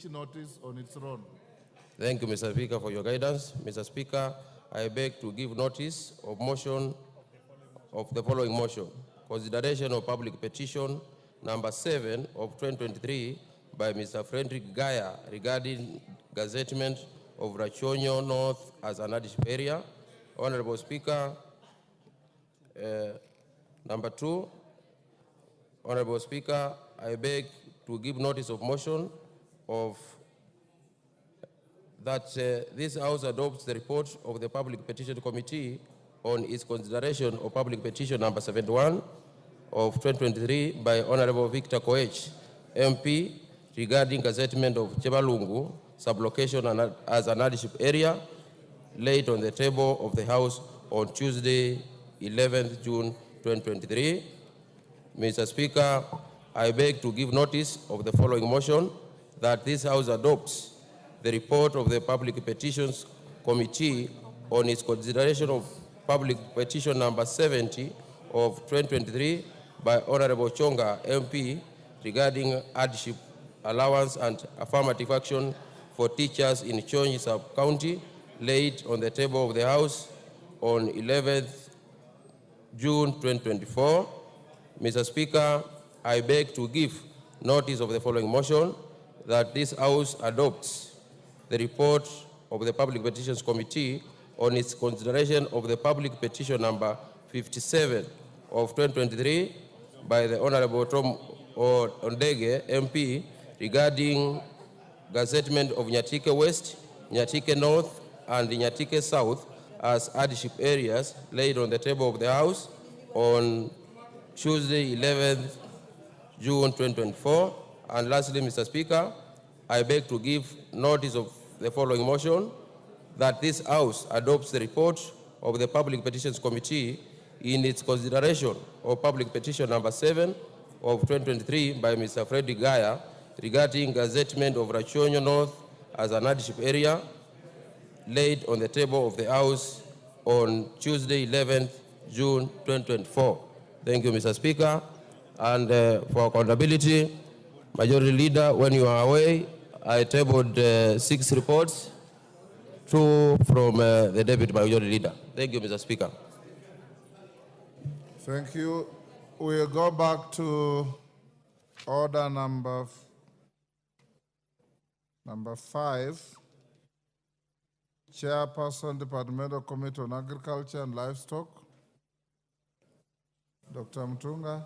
notice on its own. Thank you, Mr. Speaker, for your guidance. Mr. Speaker, I beg to give notice of motion of the following motion. Consideration of public petition number 7 of 2023 by Mr. Frederick Gaya regarding gazettement of Rachonyo North as an additional area. Honorable Speaker, number 2, Honorable Speaker, I beg to give notice of motion of that this House adopts the report of the Public Petition Committee on its consideration of public petition number 71 of 2023 by Honorable Victor Koech, MP, regarding gazettement of Chebalungu sublocation as an additional area, laid on the table of the House on Tuesday, 11th June 2023. Mr. Speaker, I beg to give notice of the following motion, that this House adopts the report of the Public Petitions Committee on its consideration of public petition number 70 of 2023 by Honorable Chonga, MP, regarding hardship allowance and affirmative action for teachers in Chonyi Sub-County, laid on the table of the House on 11th June 2024. Mr. Speaker, I beg to give notice of the following motion, that this House adopts the report of the Public Petitions Committee on its consideration of the public petition number 57 of 2023 by the Honorable Tom Ondege, MP, regarding gazettement of Nyatike West, Nyatike North, and Nyatike South as hardship areas, laid on the table of the House on Tuesday, 11th June 2024. And lastly, Mr. Speaker, I beg to give notice of the following motion, that this House adopts the report of the Public Petitions Committee in its consideration of public petition number 7 of 2023 by Mr. Frederick Gaya regarding gazettement of Rachonyo North as an hardship area, laid on the table of the House on Tuesday, 11th June 2024. Thank you, Mr. Speaker. And for accountability, Majority Leader, when you are away, I tabled 6 reports, 2 from the Deputy Majority Leader. Thank you, Mr. Speaker. Thank you. We'll go back to order number 5. Chairperson, Departmental Committee on Agriculture and Livestock, Dr. Mtunga.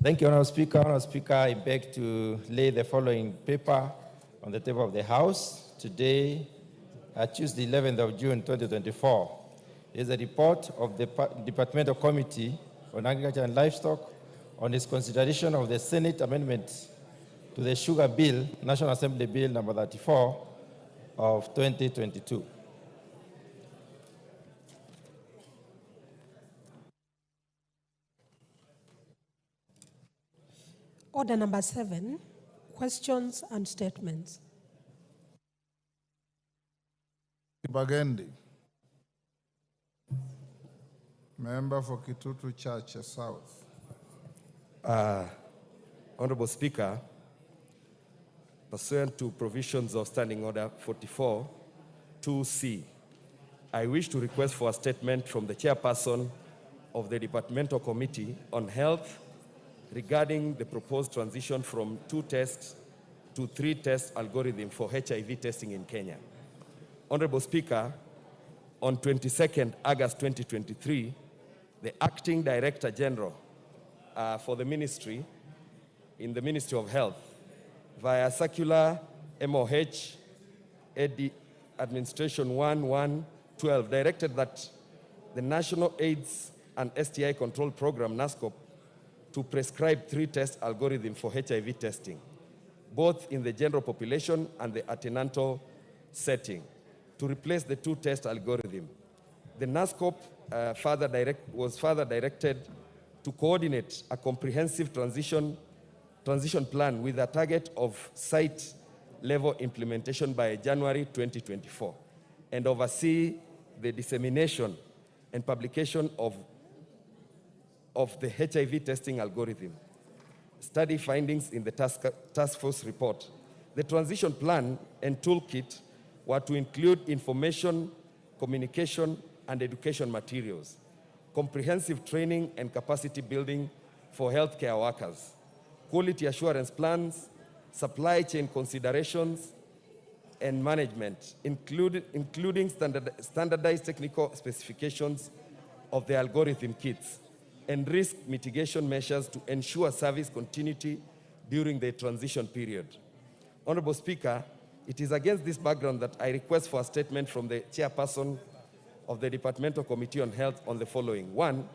Thank you, Honourable Speaker. Honourable Speaker, I beg to lay the following paper on the table of the House today, Tuesday, 11th of June, 2024. It is a report of the Departmental Committee on Agriculture and Livestock on its consideration of the Senate amendment to the Sugar Bill, National Assembly Bill number 34 of 2022. Order number 7, questions and statements. Bagendi, member for Kitutu Church South. Honorable Speaker, pursuant to provisions of Standing Order 44, 2C, I wish to request for a statement from the chairperson of the Departmental Committee on Health regarding the proposed transition from 2-test to 3-test algorithm for HIV testing in Kenya. Honorable Speaker, on 22nd August 2023, the Acting Director General for the Ministry, in the Ministry of Health, via Circular MOH AD Administration 1112, directed that the National AIDS and STI Control Program, NASCOP, to prescribe 3-test algorithm for HIV testing, both in the general population and the antenatal setting, to replace the 2-test algorithm. The NASCOP was further directed to coordinate a comprehensive transition plan with a target of site-level implementation by January 2024, and oversee the dissemination and publication of the HIV testing algorithm. study findings in the task force report. The transition plan and toolkit were to include information, communication, and education materials, comprehensive training and capacity building for healthcare workers, quality assurance plans, supply chain considerations, and management, including standardized technical specifications of the algorithm kits, and risk mitigation measures to ensure service continuity during the transition period. Honorable Speaker, it is against this background that I request for a statement from the chairperson of the Departmental Committee on Health on the following. 1,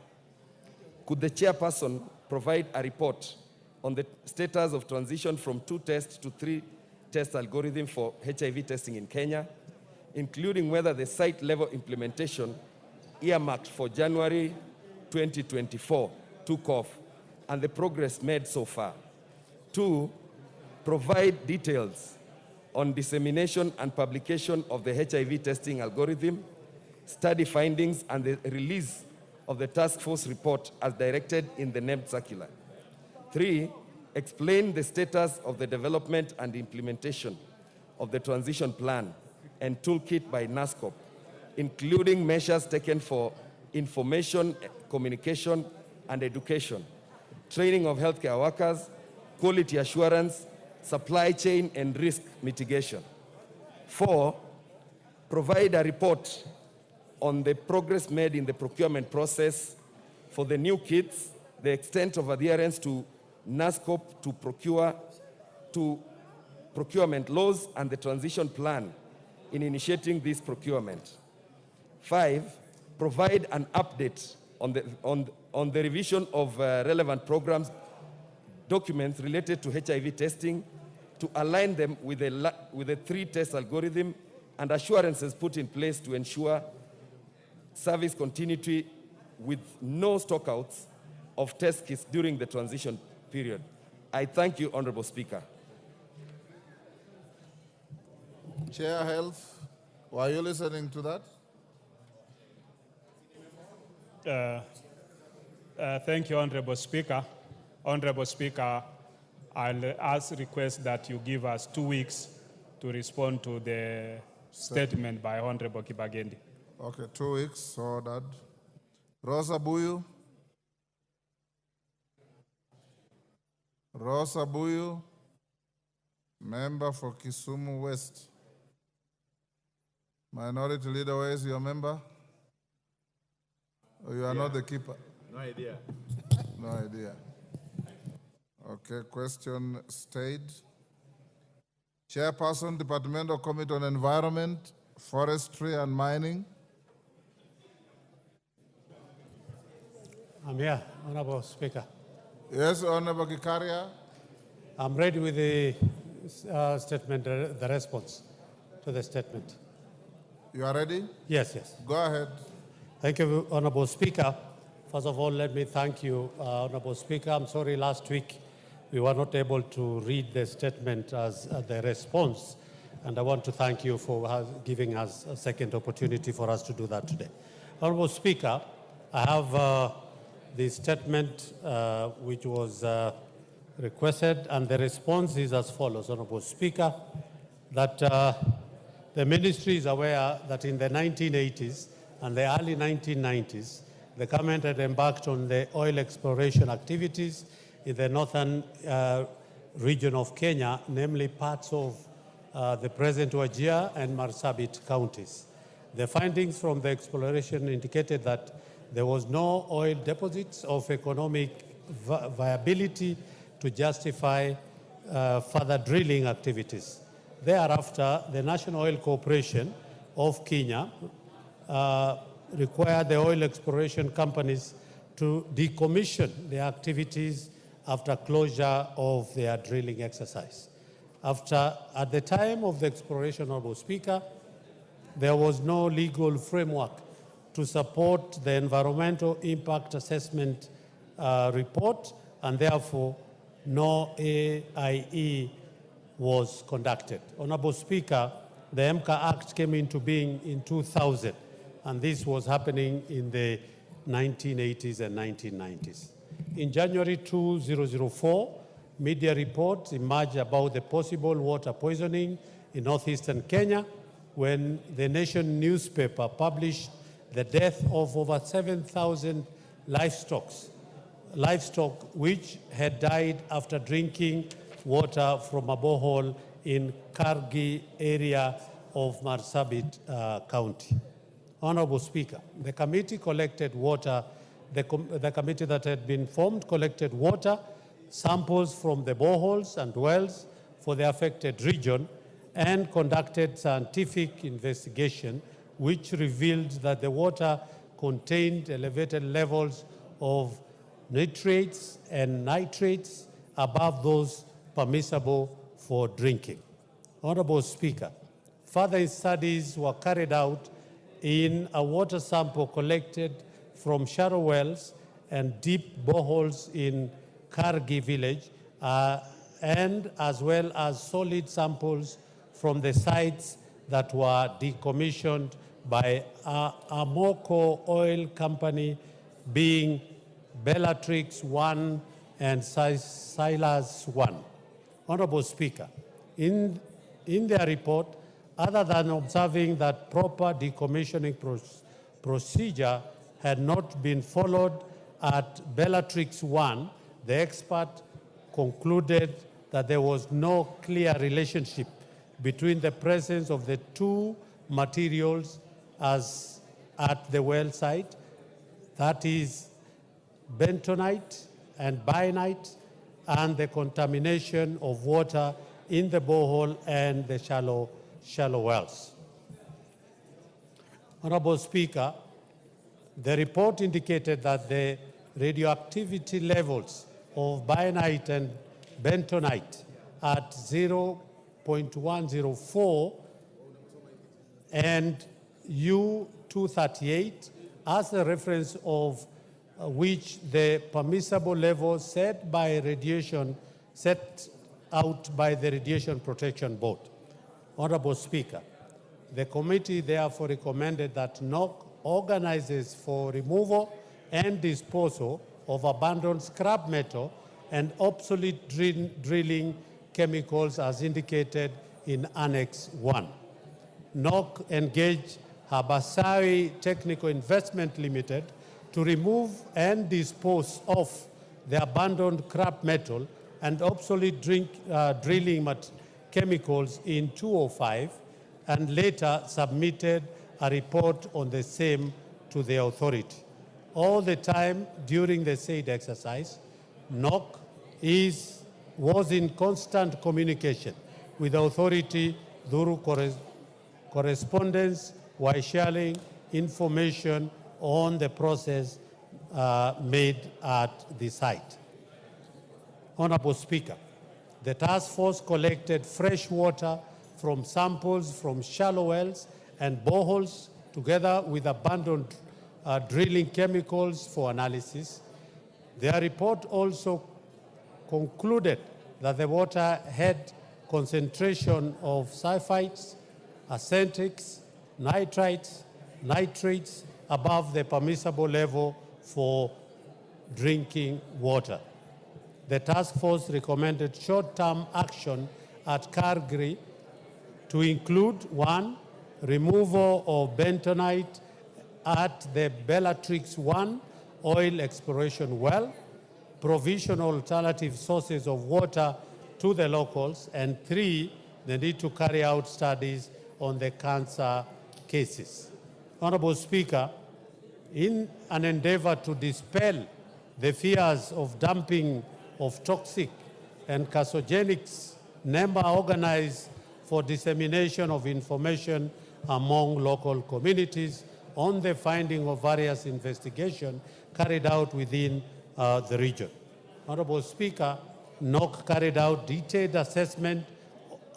could the chairperson provide a report on the status of transition from 2-test to 3-test algorithm for HIV testing in Kenya, including whether the site-level implementation earmarked for January 2024 took off and the progress made so far. 2, provide details on dissemination and publication of the HIV testing algorithm, study findings, and the release of the task force report as directed in the named circular. 3, explain the status of the development and implementation of the transition plan and toolkit by NASCOP, including measures taken for information, communication, and education, training of healthcare workers, quality assurance, supply chain, and risk mitigation. 4, provide a report on the progress made in the procurement process for the new kits, the extent of adherence to NASCOP to procurement laws, and the transition plan in initiating this procurement. 5, provide an update on the revision of relevant programs, documents related to HIV testing to align them with the 3-test algorithm and assurances put in place to ensure service continuity with no stockouts of test kits during the transition period. I thank you, Honorable Speaker. Chair Health, were you listening to that? Thank you, Honorable Speaker. Honorable Speaker, I'll request that you give us 2 weeks to respond to the statement by Honorable Kibagendi. Okay, 2 weeks, ordered. Rosa Buyu. Rosa Buyu, member for Kisumu West. Minority Leader, where is your member? Oh, you are not the keeper? No idea. No idea. Okay, question stayed. Chairperson, Departmental Committee on Environment, Forestry and Mining. I'm here, Honorable Speaker. Yes, Honorable Gikaria. I'm ready with the statement, the response to the statement. You are ready? Yes, yes. Go ahead. Thank you, Honorable Speaker. First of all, let me thank you, Honorable Speaker. I'm sorry last week we were not able to read the statement as the response, and I want to thank you for giving us a second opportunity for us to do that today. Honorable Speaker, I have the statement which was requested, and the response is as follows, Honorable Speaker, that the ministry is aware that in the 1980s and the early 1990s, the government had embarked on the oil exploration activities in the northern region of Kenya, namely parts of the present Wajir and Marsabit counties. The findings from the exploration indicated that there was no oil deposits of economic viability to justify further drilling activities. Thereafter, the National Oil Corporation of Kenya required the oil exploration companies to decommission their activities after closure of their drilling exercise. At the time of the exploration, Honorable Speaker, there was no legal framework to support the environmental impact assessment report, and therefore no AIE was conducted. Honorable Speaker, the MCA Act came into being in 2000, and this was happening in the 1980s and 1990s. In January 2004, media reports emerged about the possible water poisoning in northeastern Kenya when the Nation newspaper published the death of over 7,000 livestock which had died after drinking water from a borehole in Kargi area of Marsabit County. Honorable Speaker, the committee collected water, the committee that had been formed collected water samples from the boreholes and wells for the affected region and conducted scientific investigation which revealed that the water contained elevated levels of nitrates and nitrates above those permissible for drinking. Honorable Speaker, further studies were carried out in a water sample collected from shallow wells and deep boreholes in Kargi village, and as well as solid samples from the sites that were decommissioned by Amoco Oil Company, being Bellatrix 1 and Silas 1. Honorable Speaker, in their report, other than observing that proper decommissioning procedure had not been followed at Bellatrix 1, the expert concluded that there was no clear relationship between the presence of the two materials as at the well site, that is bentonite and bainite, and the contamination of water in the borehole and the shallow wells. Honorable Speaker, the report indicated that the radioactivity levels of bainite and bentonite at 0.104 and U-238 as a reference of which the permissible level set out by the Radiation Protection Board. Honorable Speaker, the committee therefore recommended that NOC organizes for removal and disposal of abandoned scrap metal and obsolete drilling chemicals as indicated in Annex 1. NOC engaged Habasari Technical Investment Limited to remove and dispose of the abandoned scrap metal and obsolete drilling chemicals in 2005 and later submitted a report on the same to the authority. All the time during the said exercise, NOC was in constant communication with the authority through correspondence while sharing information on the process made at the site. Honorable Speaker, the task force collected fresh water from samples from shallow wells and boreholes together with abandoned drilling chemicals for analysis. Their report also concluded that the water had concentration of sulfites, arsenics, nitrites, nitrates above the permissible level for drinking water. The task force recommended short-term action at Kargi to include 1, removal of bentonite at the Bellatrix 1 oil exploration well, provisional alternative sources of water to the locals, and 3, the need to carry out studies on the cancer cases. Honorable Speaker, in an endeavor to dispel the fears of dumping of toxic and carcinogenics, NEMA organized for dissemination of information among local communities on the finding of various investigations carried out within the region. Honorable Speaker, NOC carried out detailed assessment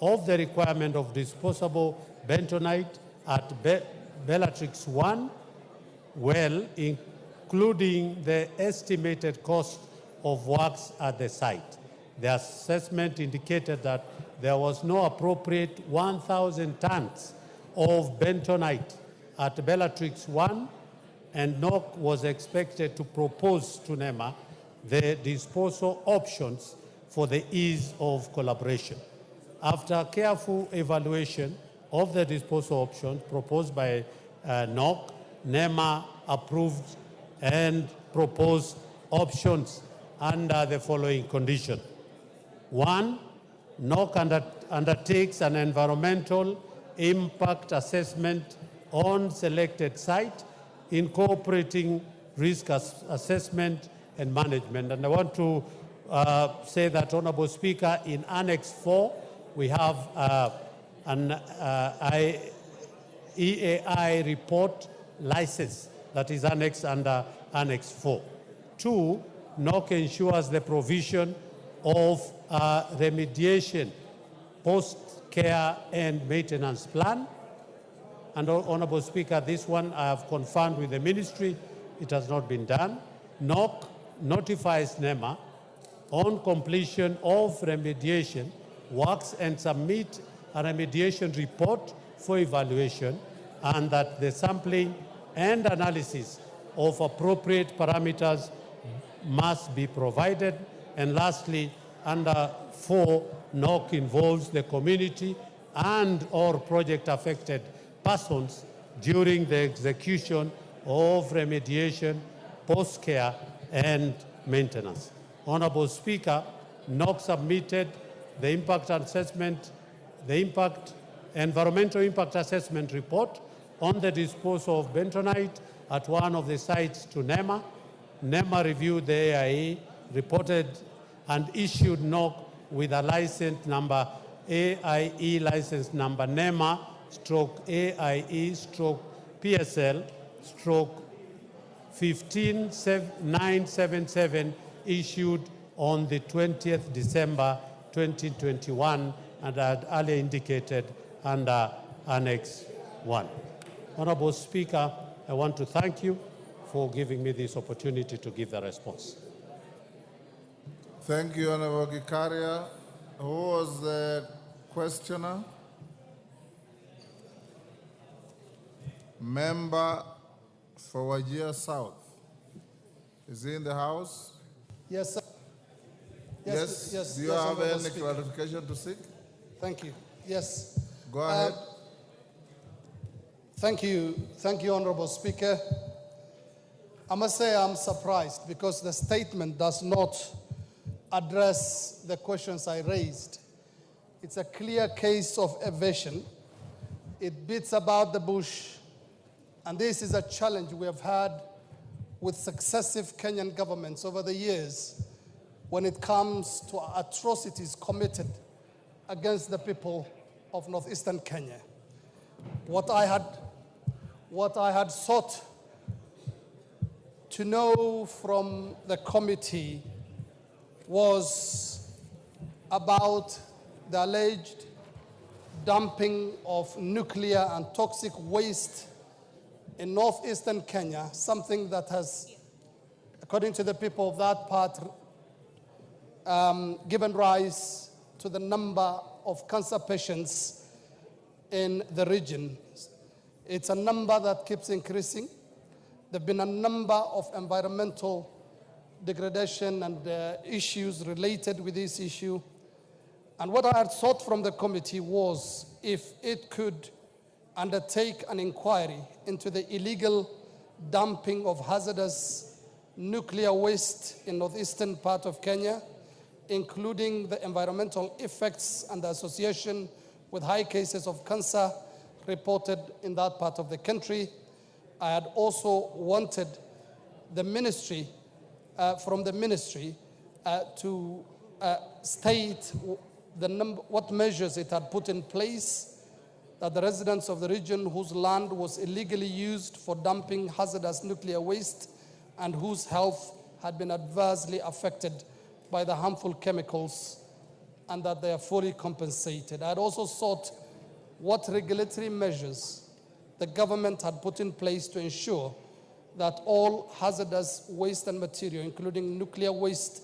of the requirement of disposable bentonite at Bellatrix 1 well, including the estimated cost of works at the site. The assessment indicated that there was no appropriate 1,000 tons of bentonite at Bellatrix 1, and NOC was expected to propose to NEMA the disposal options for the ease of collaboration. After careful evaluation of the disposal options proposed by NOC, NEMA approved and proposed options under the following condition. 1, NOC undertakes an environmental impact assessment on selected site, incorporating risk assessment and management. And I want to say that, Honorable Speaker, in Annex 4, we have an EAI report license that is annexed under Annex 4. 2, NOC ensures the provision of remediation, post-care and maintenance plan. And Honorable Speaker, this one I have confirmed with the ministry, it has not been done. NOC notifies NEMA on completion of remediation works and submit a remediation report for evaluation, and that the sampling and analysis of appropriate parameters must be provided. And lastly, under 4, NOC involves the community and or project affected persons during the execution of remediation, post-care and maintenance. Honorable Speaker, NOC submitted the impact assessment, environmental impact assessment report on the disposal of bentonite at one of the sites to NEMA. NEMA reviewed the AIE, reported and issued NOC with a license number, AIE license number NEMA /AIE /PSL /15977, issued on the 20th December 2021, and I had earlier indicated under Annex 1. Honorable Speaker, I want to thank you for giving me this opportunity to give the response. Thank you, Honorable Gikaria. Who was the questioner? Member for Wajir South. Is he in the House? Yes, sir. Yes. Do you yes, have Honorable any Speaker. clarification to seek? Thank you. Yes. Go ahead. Thank you, Honorable Speaker. I must say I'm surprised because the statement does not address the questions I raised. It's a clear case of evasion. It beats about the bush, and this is a challenge we have had with successive Kenyan governments over the years when it comes to atrocities committed against the people of northeastern Kenya. What I had sought to know from the committee was about the alleged dumping of nuclear and toxic waste in northeastern Kenya, something that has, according to the people of that part, given rise to the number of cancer patients in the region. It's a number that keeps increasing. There have been a number of environmental degradation and issues related with this issue. And what I had sought from the committee was if it could undertake an inquiry into the illegal dumping of hazardous nuclear waste in northeastern part of Kenya, including the environmental effects and the association with high cases of cancer reported in that part of the country. I had also wanted the ministry, from the ministry, to state what measures it had put in place that the residents of the region whose land was illegally used for dumping hazardous nuclear waste and whose health had been adversely affected by the harmful chemicals, and that they are fully compensated. I had also sought what regulatory measures the government had put in place to ensure that all hazardous waste and material, including nuclear waste,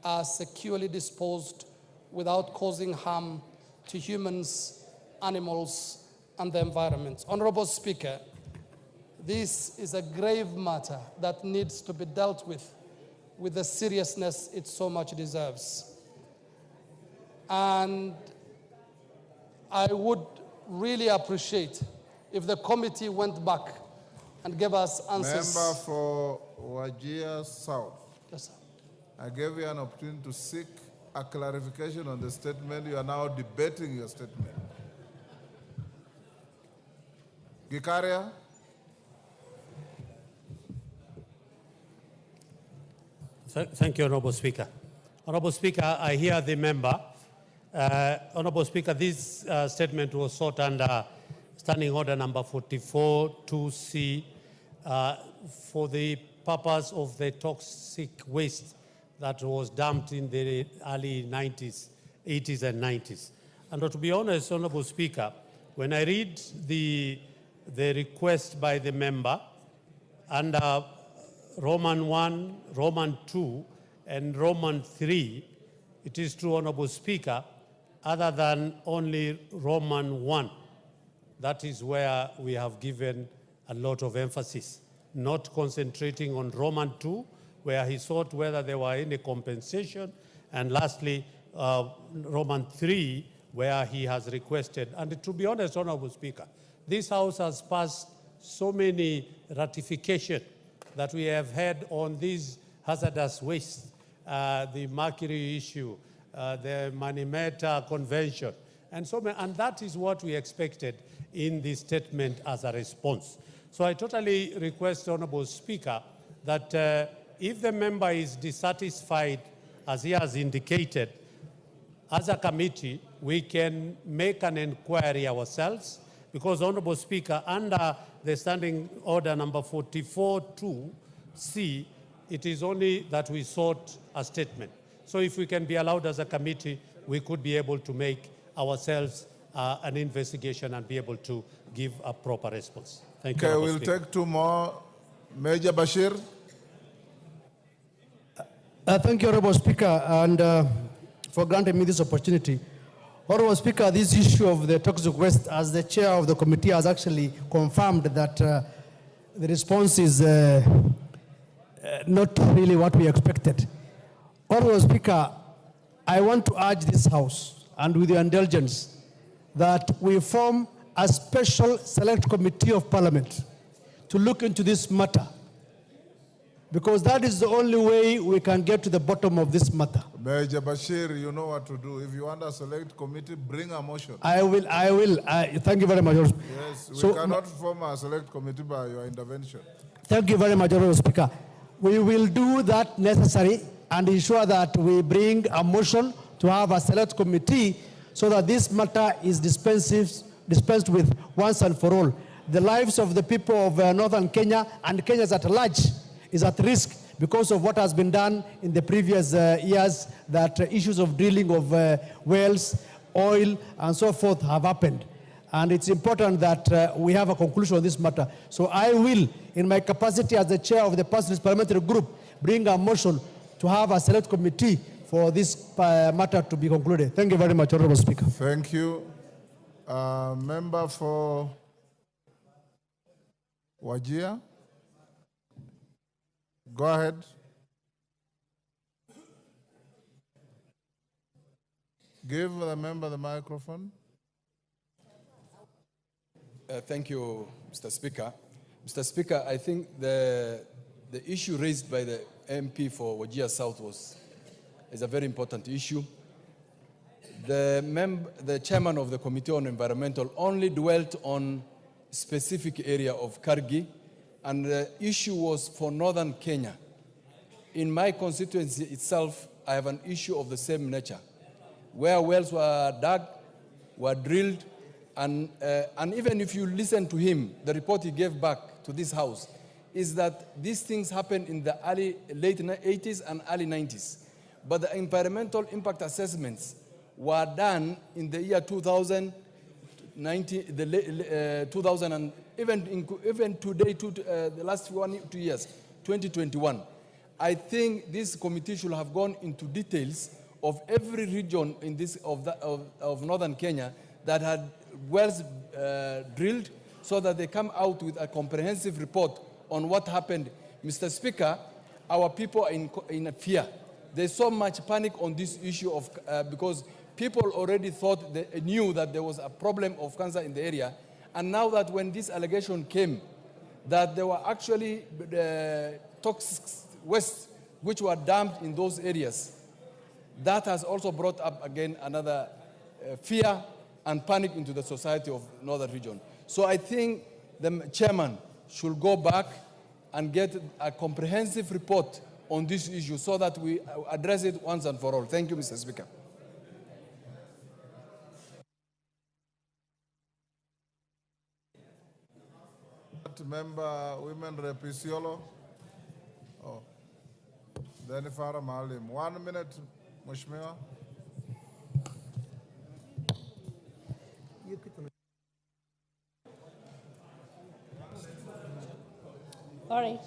are securely disposed without causing harm to humans, animals, and the environment. Honorable Speaker, this is a grave matter that needs to be dealt with the seriousness it so much deserves. And I would really appreciate if the committee went back and gave us answers. Member for Wajir South. Yes, sir. I gave you an opportunity to seek a clarification on the statement. You are now debating your statement. Gikaria? Thank you, Honorable Speaker. Honorable Speaker, I hear the member. Honorable Speaker, this statement was sought under Standing Order number 44 2C for the purpose of the toxic waste that was dumped in the early 90s, 80s and 90s. And to be honest, Honorable Speaker, when I read the request by the member under Roman 1, Roman 2, and Roman 3, it is true, Honorable Speaker, other than only Roman 1, that is where we have given a lot of emphasis, not concentrating on Roman 2, where he sought whether there were any compensation, and lastly, Roman 3, where he has requested. And to be honest, Honorable Speaker, this House has passed so many ratifications that we have had on these hazardous waste, the mercury issue, the Manimeta Convention, and so many, and that is what we expected in the statement as a response. So I totally request, Honorable Speaker, that if the member is dissatisfied, as he has indicated, as a committee, we can make an inquiry ourselves, because, Honorable Speaker, under the Standing Order number 44-2C, it is only that we sought a statement. So if we can be allowed as a committee, we could be able to make ourselves an investigation and be able to give a proper response. Thank you, Okay, Honorable we'll Speaker. take two more. Major Bashir? Thank you, Honorable Speaker, and for granting me this opportunity. Honorable Speaker, this issue of the toxic waste, as the chair of the committee has actually confirmed that the response is not really what we expected. Honorable Speaker, I want to urge this House, and with your indulgence, that we form a special select committee of Parliament to look into this matter, because that is the only way we can get to the bottom of this matter. Major Bashir, you know what to do. If you want a select committee, bring a motion. I will. Thank you very much. Yes, we So, cannot form a select committee by your intervention. Thank you very much, Honorable Speaker. We will do that necessary and ensure that we bring a motion to have a select committee so that this matter is dispensed with once and for all. The lives of the people of northern Kenya and Kenyans at large is at risk because of what has been done in the previous years, that issues of drilling of wells, oil, and so forth have happened. And it's important that we have a conclusion on this matter. So I will, in my capacity as the chair of the Pastoralist Parliamentary Group, bring a motion to have a select committee for this matter to be concluded. Thank you very much, Honorable Speaker. Thank you. Member for Wajir? Go ahead. Give the member the microphone. Thank you, Mr. Speaker. Mr. Speaker, I think the issue raised by the MP for Wajir South is a very important issue. The chairman of the Committee on Environmental only dwelt on specific area of Kargi, and the issue was for northern Kenya. In my constituency itself, I have an issue of the same nature, where wells were dug, were drilled, and even if you listen to him, the report he gave back to this House is that these things happened in the late 80s and early 90s. But the environmental impact assessments were done in the year 2000, 2000 and even today, the last 2 years, 2021. I think this committee should have gone into details of every region in this of northern Kenya that had wells drilled, so that they come out with a comprehensive report on what happened. Mr. Speaker, our people are in fear. There's so much panic on this issue of because people already thought, knew that there was a problem of cancer in the area. And now that when this allegation came, that there were actually toxic waste which were dumped in those areas, that has also brought up again another fear and panic into the society of Northern Region. So I think the chairman should go back and get a comprehensive report on this issue so that we address it once and for all. Thank you, Mr. Speaker. Member Women Rep Isiolo. Oh. Then Farah Maalim. 1 minute, Mheshimiwa. All right.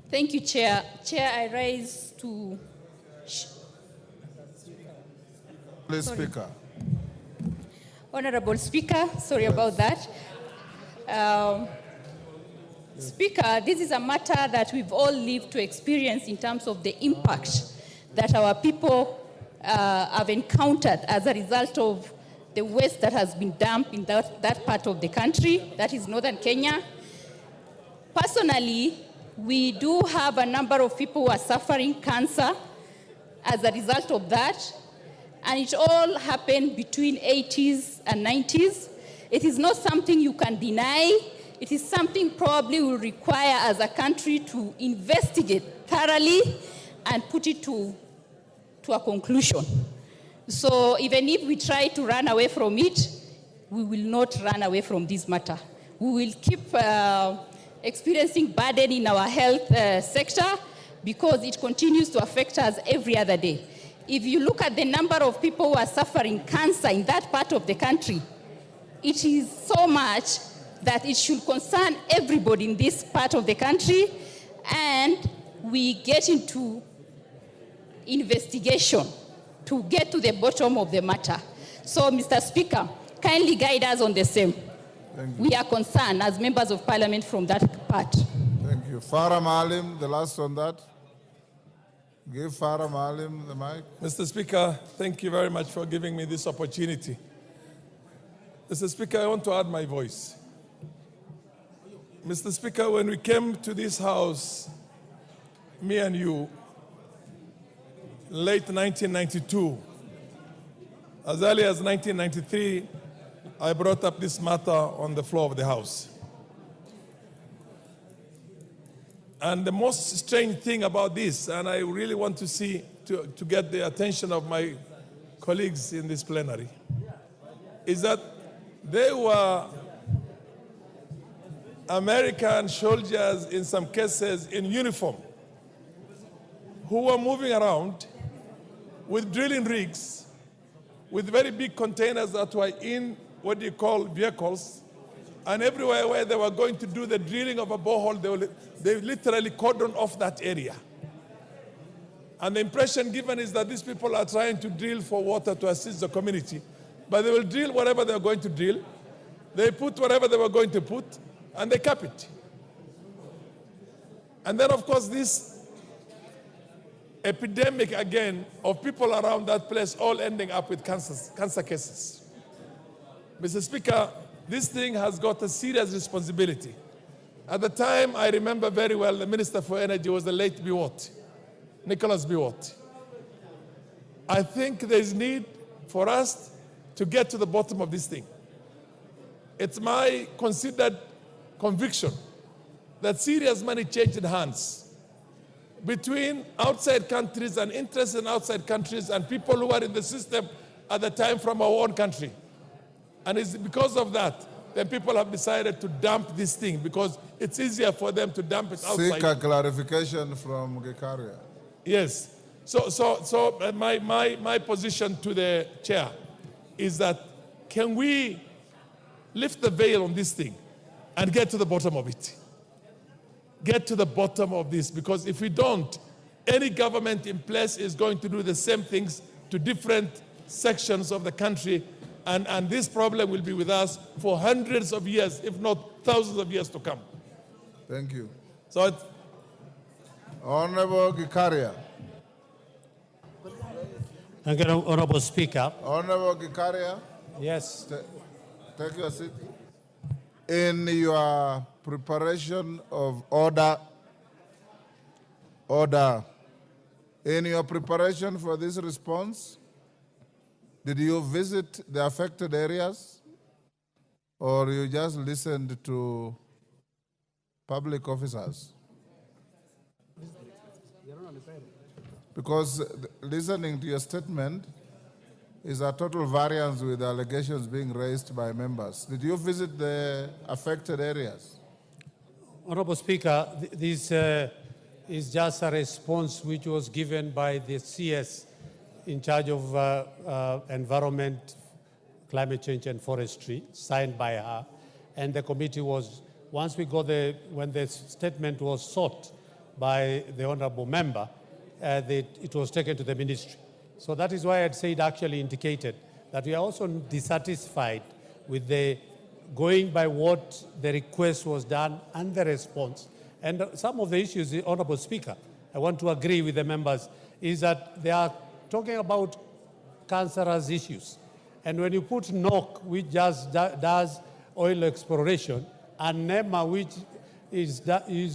Thank you, Chair. Chair, I rise to... Please, Speaker. Honorable Speaker, sorry about that. Speaker, this is a matter that we've all lived to experience in terms of the impact that our people have encountered as a result of the waste that has been dumped in that part of the country, that is northern Kenya. Personally, we do have a number of people who are suffering cancer as a result of that. And it all happened between 80s and 90s. It is not something you can deny. It is something probably will require as a country to investigate thoroughly and put it to a conclusion. So even if we try to run away from it, we will not run away from this matter. We will keep experiencing burden in our health sector because it continues to affect us every other day. If you look at the number of people who are suffering cancer in that part of the country, it is so much that it should concern everybody in this part of the country, and we get into investigation to get to the bottom of the matter. So, Mr. Speaker, kindly guide us on the same. We are concerned as members of parliament from that part. Thank you. Farah Maalim, the last on that. Give Farah Maalim the mic. Mr. Speaker, thank you very much for giving me this opportunity. Mr. Speaker, I want to add my voice. Mr. Speaker, when we came to this house, me and you, late 1992, as early as 1993, I brought up this matter on the floor of the House. And the most strange thing about this, and I really want to get the attention of my colleagues in this plenary, is that there were American soldiers, in some cases in uniform, who were moving around with drilling rigs, with very big containers that were in what you call vehicles, and everywhere where they were going to do the drilling of a borehole, they literally cordoned off that area. And the impression given is that these people are trying to drill for water to assist the community, but they will drill whatever they're going to drill, they put whatever they were going to put, and they cap it. And then, of course, this epidemic again of people around that place all ending up with cancer cases. Mr. Speaker, this thing has got a serious responsibility. At the time, I remember very well, the Minister for Energy was the late Biwott, Nicholas Biwott. I think there's need for us to get to the bottom of this thing. It's my considered conviction that serious money changed hands between outside countries and interests in outside countries and people who were in the system at the time from our own country. And it's because of that, then people have decided to dump this thing because it's easier for them to dump it outside. Seek a clarification from Gikaria. Yes. So my position to the chair is that can we lift the veil on this thing and get to the bottom of it? Get to the bottom of this, because if we don't, any government in place is going to do the same things to different sections of the country, and this problem will be with us for hundreds of years, if not thousands of years to come. Thank you. So, Honorable Gikaria. Thank you, Honorable Speaker. Honorable Gikaria, Yes. take your seat. In your preparation of order, in your preparation for this response, did you visit the affected areas or you just listened to public officers? Because listening to your statement is a total variance with the allegations being raised by members. Did you visit the affected areas? Honorable Speaker, this is just a response which was given by the CS in charge of environment, climate change and forestry, signed by her. And the committee was, once we got when the statement was sought by the honorable member, it was taken to the ministry. So that is why I'd say it actually indicated that we are also dissatisfied with the going by what the request was done and the response. And some of the issues, the Honorable Speaker, I want to agree with the members, is that they are talking about cancerous issues. And when you put NOC, which just does oil exploration, and NEMA, which is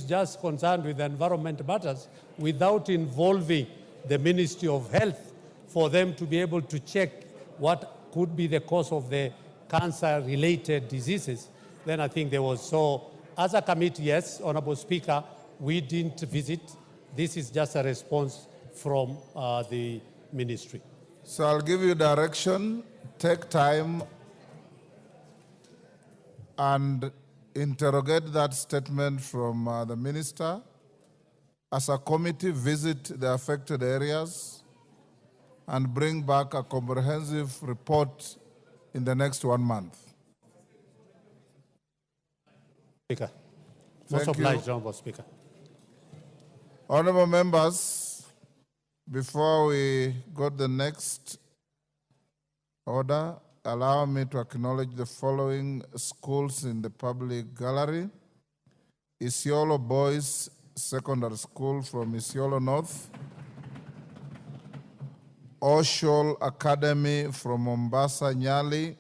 just concerned with environment matters, without involving the Ministry of Health for them to be able to check what could be the cause of the cancer-related diseases, then I think there was. So as a committee, yes, Honorable Speaker, we didn't visit. This is just a response from the ministry. So I'll give you direction. Take time and interrogate that statement from the minister. As a committee, visit the affected areas and bring back a comprehensive report in the next 1 month. Speaker. Most obliged, Honorable Speaker. Honorable members, before we go to the next order, allow me to acknowledge the following schools in the public gallery. Isiolo Boys Secondary School from Isiolo North, Oshol Academy from Mombasa Nyali,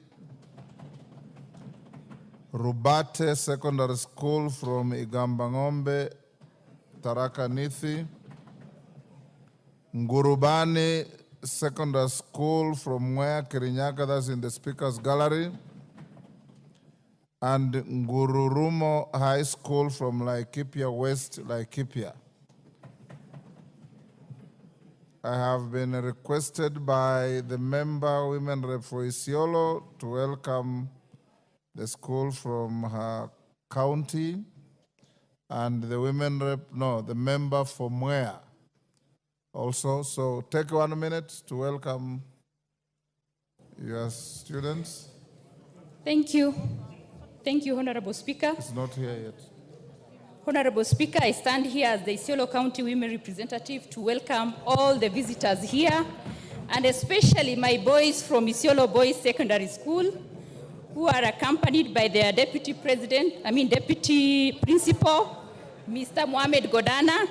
Rubate Secondary School from Igambangombe, Tharaka Nithi, Ngurubani Secondary School from Mwea Kirinyaga, that's in the Speaker's Gallery, and Ngururumo High School from Laikipia West, Laikipia. I have been requested by the member Women Rep for Isiolo to welcome the school from her county, and the women rep, no, the member for Mwea also. So take 1 minute to welcome your students. Thank you. Thank you, Honorable Speaker. It's not here yet. Honorable Speaker, I stand here as the Isiolo County Women Representative to welcome all the visitors here, and especially my boys from Isiolo Boys Secondary School, who are accompanied by their Deputy Principal, Mr. Mohamed Godana.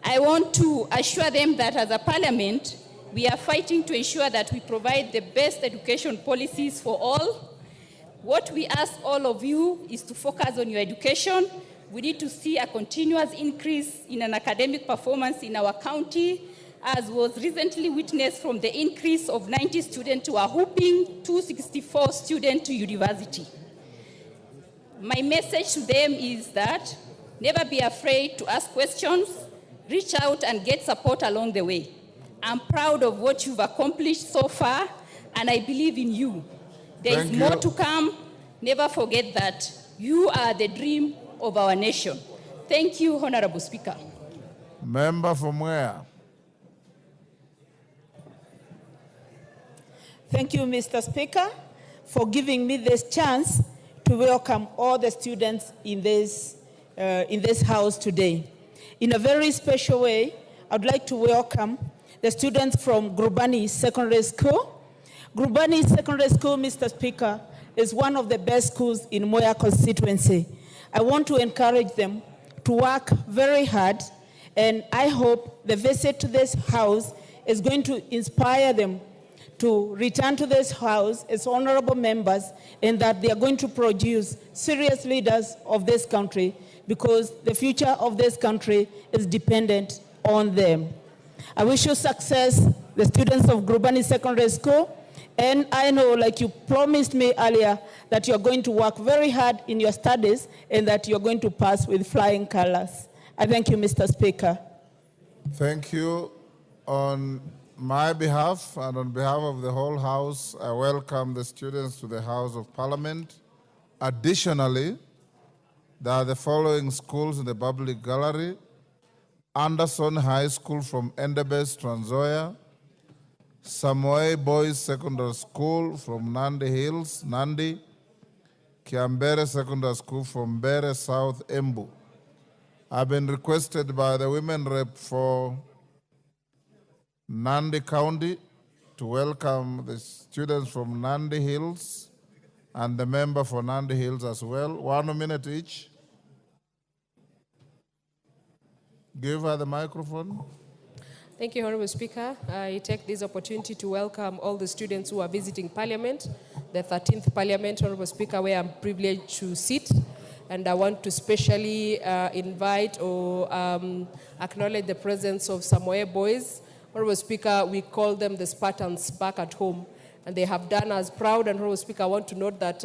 I want to assure them that as a parliament, we are fighting to ensure that we provide the best education policies for all. What we ask all of you is to focus on your education. We need to see a continuous increase in an academic performance in our county, as was recently witnessed from the increase of 90 students to a whopping 264 students to university. My message to them is that never be afraid to ask questions, reach out and get support along the way. I'm proud of what you've accomplished so far, and I believe in you. There is more to come. Never forget that you are the dream of our nation. Thank you, Honorable Speaker. Member from where? Thank you, Mr. Speaker, for giving me this chance to welcome all the students in this house today. In a very special way, I'd like to welcome the students from Grubani Secondary School. Grubani Secondary School, Mr. Speaker, is one of the best schools in Mwea constituency. I want to encourage them to work very hard, and I hope the visit to this house is going to inspire them to return to this house as honorable members, and that they are going to produce serious leaders of this country, because the future of this country is dependent on them. I wish you success, the students of Grubani Secondary School, and I know, like you promised me earlier, that you're going to work very hard in your studies and that you're going to pass with flying colors. I thank you, Mr. Speaker. Thank you. On my behalf and on behalf of the whole House, I welcome the students to the House of Parliament. Additionally, there are the following schools in the public gallery: Anderson High School from Endebess, Trans Nzoia; Samoei Boys Secondary School from Nandi Hills, Nandi; Kiambere Secondary School from Bere South, Embu. I've been requested by the women rep for Nandi County to welcome the students from Nandi Hills and the member for Nandi Hills as well. 1 minute each. Give her the microphone. Thank you, Honorable Speaker. I take this opportunity to welcome all the students who are visiting Parliament, the 13th Parliament, Honorable Speaker, where I'm privileged to sit. And I want to specially invite or acknowledge the presence of Samoei Boys. Honorable Speaker, we call them the Spartans back at home, and they have done us proud. And Honorable Speaker, I want to note that,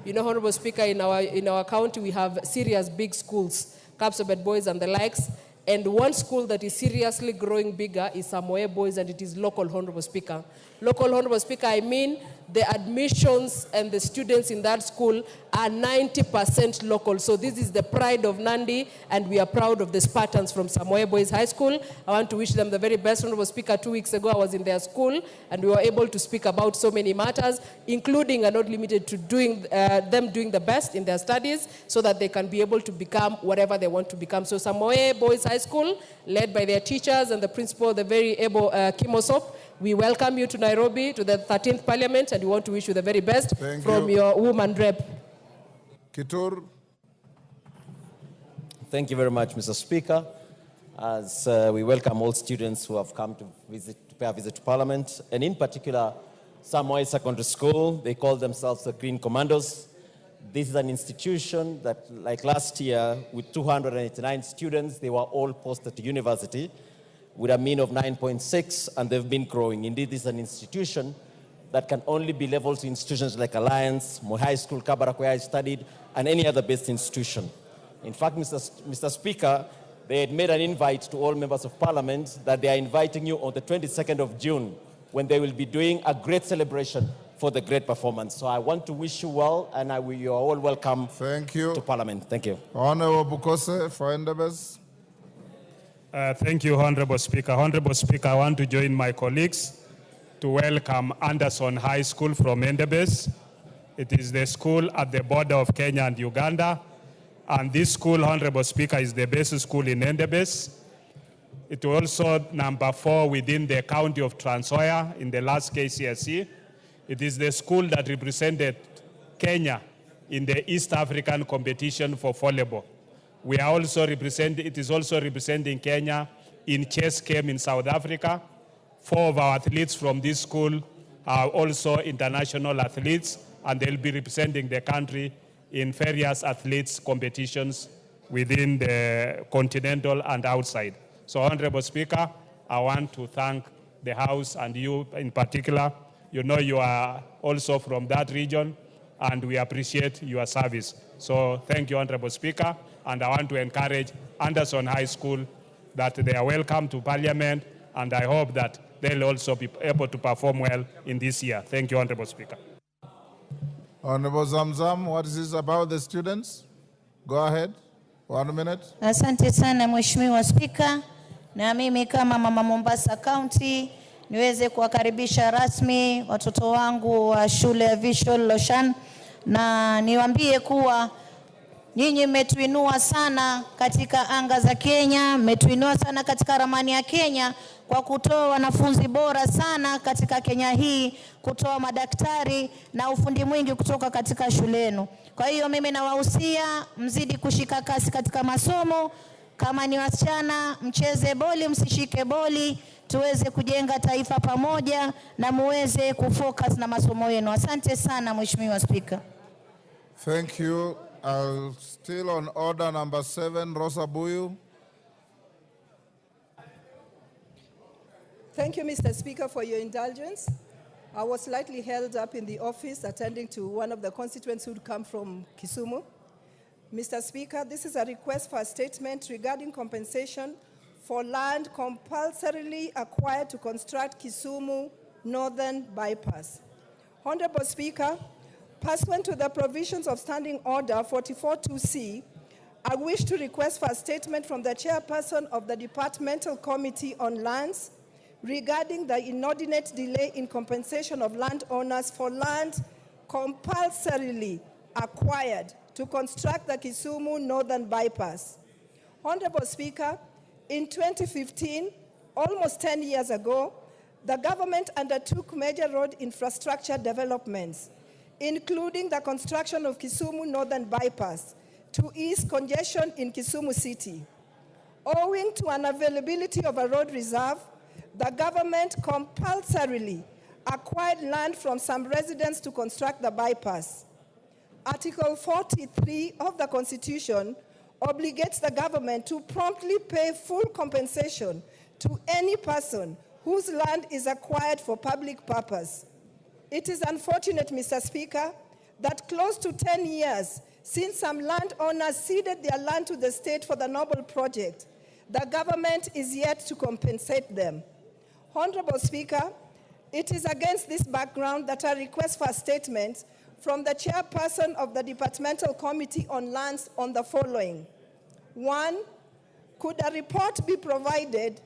Honorable Speaker, in our county, we have serious big schools, Kapsabet Boys and the likes. And one school that is seriously growing bigger is Samoei Boys, and it is local, Honorable Speaker. Local, Honorable Speaker, I mean the admissions and the students in that school are 90% local. So this is the pride of Nandi, and we are proud of the Spartans from Samoei Boys High School. I want to wish them the very best, Honorable Speaker. 2 weeks ago, I was in their school, and we were able to speak about so many matters, including and not limited to them doing the best in their studies so that they can be able to become whatever they want to become. So Samoei Boys High School, led by their teachers and the principal, the very able Kimosop, we welcome you to Nairobi, to the 13th Parliament, and we want to wish you the very best from your woman rep. Kitur. Thank you very much, Mr. Speaker. As we welcome all students who have come to pay a visit to Parliament, and in particular, Samoei Secondary School. They call themselves the Green Commandos. This is an institution that, like last year, with 289 students, they were all posted to university with a mean of 9.6, and they've been growing. Indeed, this is an institution that can only be leveled to institutions like Alliance, Moi High School, Kabarak, where I studied, and any other best institution. In fact, Mr. Speaker, they had made an invite to all members of Parliament that they are inviting you on the 22nd of June, when they will be doing a great celebration for the great performance. So I want to wish you well, and you are all welcome to Parliament. Thank you. Honorable Bukose for Endebess. Thank you, Honorable Speaker. Honorable Speaker, I want to join my colleagues to welcome Anderson High School from Endebess. It is the school at the border of Kenya and Uganda. And this school, Honorable Speaker, is the best school in Endebess. It was also number 4 within the county of Trans Nzoia in the last KCSE. It is the school that represented Kenya in the East African competition for volleyball. It is also representing Kenya in chess game in South Africa. 4 of our athletes from this school are also international athletes, and they'll be representing the country in various athletes competitions within the continental and outside. So, Honorable Speaker, I want to thank the House and you in particular. You know you are also from that region, and we appreciate your service. So thank you, Honorable Speaker, and I want to encourage Anderson High School that they are welcome to Parliament, and I hope that they'll also be able to perform well in this year. Thank you, Honorable Speaker. Honorable Zamzam, what is this about the students? Go ahead. 1 minute. Asante sana Mheshimiwa Spika, na mimi kama mama Mombasa County niweze kuwakaribisha rasmi watoto wangu wa shule ya Visual Loshan, na niwaambie kuwa nyinyi mmetuinua sana katika anga za Kenya, mmetuinua sana katika ramani ya Kenya kwa kutoa wanafunzi bora sana katika Kenya hii, kutoa madaktari na ufundi mwingi kutoka katika shule yenu. Kwa hiyo mimi nawahusia mzidi kushika kasi katika masomo. Kama ni wasichana, mcheze boli, msishike boli. tuweze kujenga taifa pamoja na muweze kufocus na masomo yenu. Asante sana Mheshimiwa Spika. Thank you. Still on order number 7, Rosa Buyu. Thank you, Mr. Speaker, for your indulgence. I was slightly held up in the office attending to one of the constituents who'd come from Kisumu. Mr. Speaker, this is a request for a statement regarding compensation for land compulsorily acquired to construct Kisumu Northern Bypass. Honorable Speaker, pursuant to the provisions of Standing Order 44-2C, I wish to request for a statement from the chairperson of the Departmental Committee on Lands regarding the inordinate delay in compensation of landowners for land compulsorily acquired to construct the Kisumu Northern Bypass. Honorable Speaker, in 2015, almost 10 years ago, the government undertook major road infrastructure developments, including the construction of Kisumu Northern Bypass to ease congestion in Kisumu City. Owing to unavailability of a road reserve, the government compulsorily acquired land from some residents to construct the bypass. Article 43 of the Constitution obligates the government to promptly pay full compensation to any person whose land is acquired for public purpose. It is unfortunate, Mr. Speaker, that close to 10 years since some landowners ceded their land to the state for the Noble project, the government is yet to compensate them. Honorable Speaker, it is against this background that I request for a statement from the chairperson of the Departmental Committee on Lands on the following. 1, could a report be provided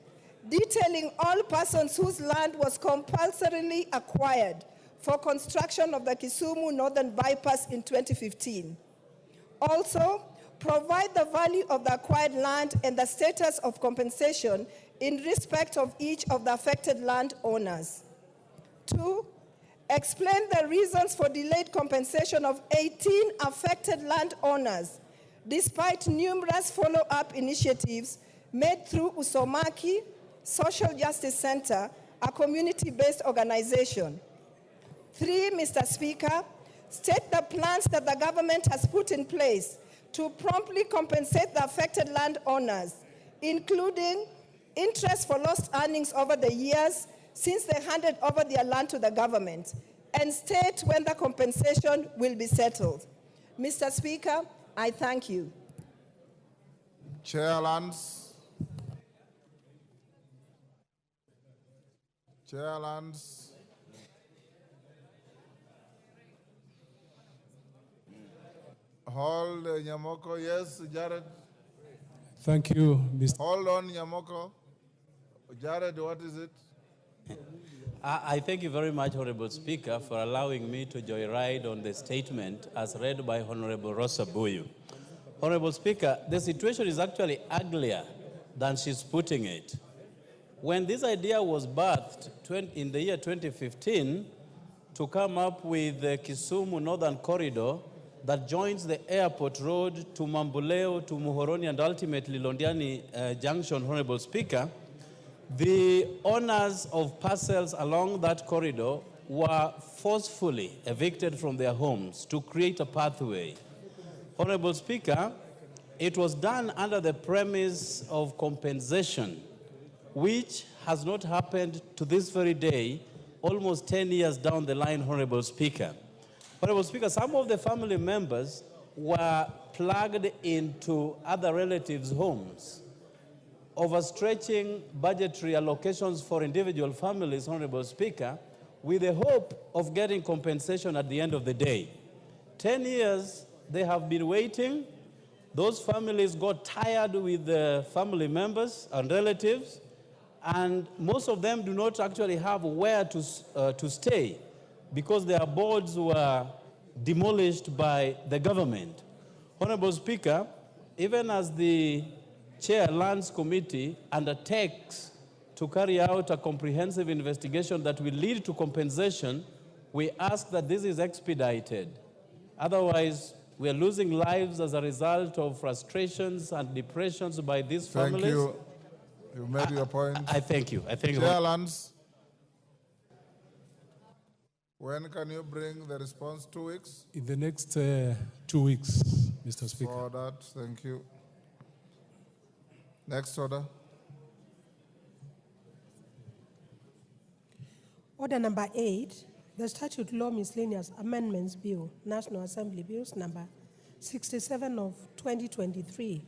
detailing all persons whose land was compulsorily acquired for construction of the Kisumu Northern Bypass in 2015? Also, provide the value of the acquired land and the status of compensation in respect of each of the affected landowners. 2, explain the reasons for delayed compensation of 18 affected landowners, despite numerous follow-up initiatives made through Usomaki Social Justice Center, a community-based organization. 3, Mr. Speaker, state the plans that the government has put in place to promptly compensate the affected landowners, including interest for lost earnings over the years since they handed over their land to the government, and state when the compensation will be settled. Mr. Speaker, I thank you. Chair Lands. Chair Lands. Hold Nyamoko. Yes, Jared. Thank you, Mr. Hold on, Nyamoko. Jared, what is it? I thank you very much, Honorable Speaker, for allowing me to joyride on the statement as read by Honorable Rosa Buyu. Honorable Speaker, the situation is actually uglier than she's putting it. When this idea was birthed in the year 2015 to come up with the Kisumu Northern Corridor that joins the airport road to Mambuleo, to Muhoroni, and ultimately Londiani Junction, Honorable Speaker, the owners of parcels along that corridor were forcefully evicted from their homes to create a pathway. Honorable Speaker, it was done under the premise of compensation, which has not happened to this very day, almost 10 years down the line, Honorable Speaker. Honorable Speaker, some of the family members were plugged into other relatives' homes, overstretching budgetary allocations for individual families, Honorable Speaker, with the hope of getting compensation at the end of the day. 10 years they have been waiting. Those families got tired with the family members and relatives, and most of them do not actually have where to stay because their boards were demolished by the government. Honorable Speaker, even as the Chair Lands Committee undertakes to carry out a comprehensive investigation that will lead to compensation, we ask that this is expedited. Otherwise, we are losing lives as a result of frustrations and depressions by these families. Thank you. You made your point. I thank you. I thank you. Chair Lands, when can you bring the response? 2 weeks? In the next 2 weeks, Mr. Speaker. For that, thank you. Next order. Order number 8, the Statute Law Miscellaneous Amendments Bill, National Assembly Bills number 67 of 2023.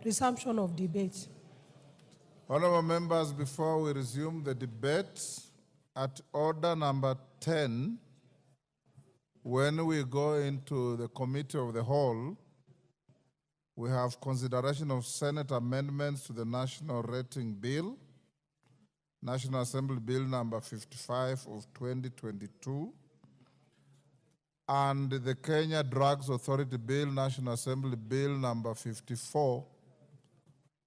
Resumption of debate. Honorable members, before we resume the debate, at order number 10, when we go into the committee of the whole, we have consideration of Senate amendments to the National Rating Bill, National Assembly Bill number 55 of 2022, and the Kenya Drugs Authority Bill, National Assembly Bill number 54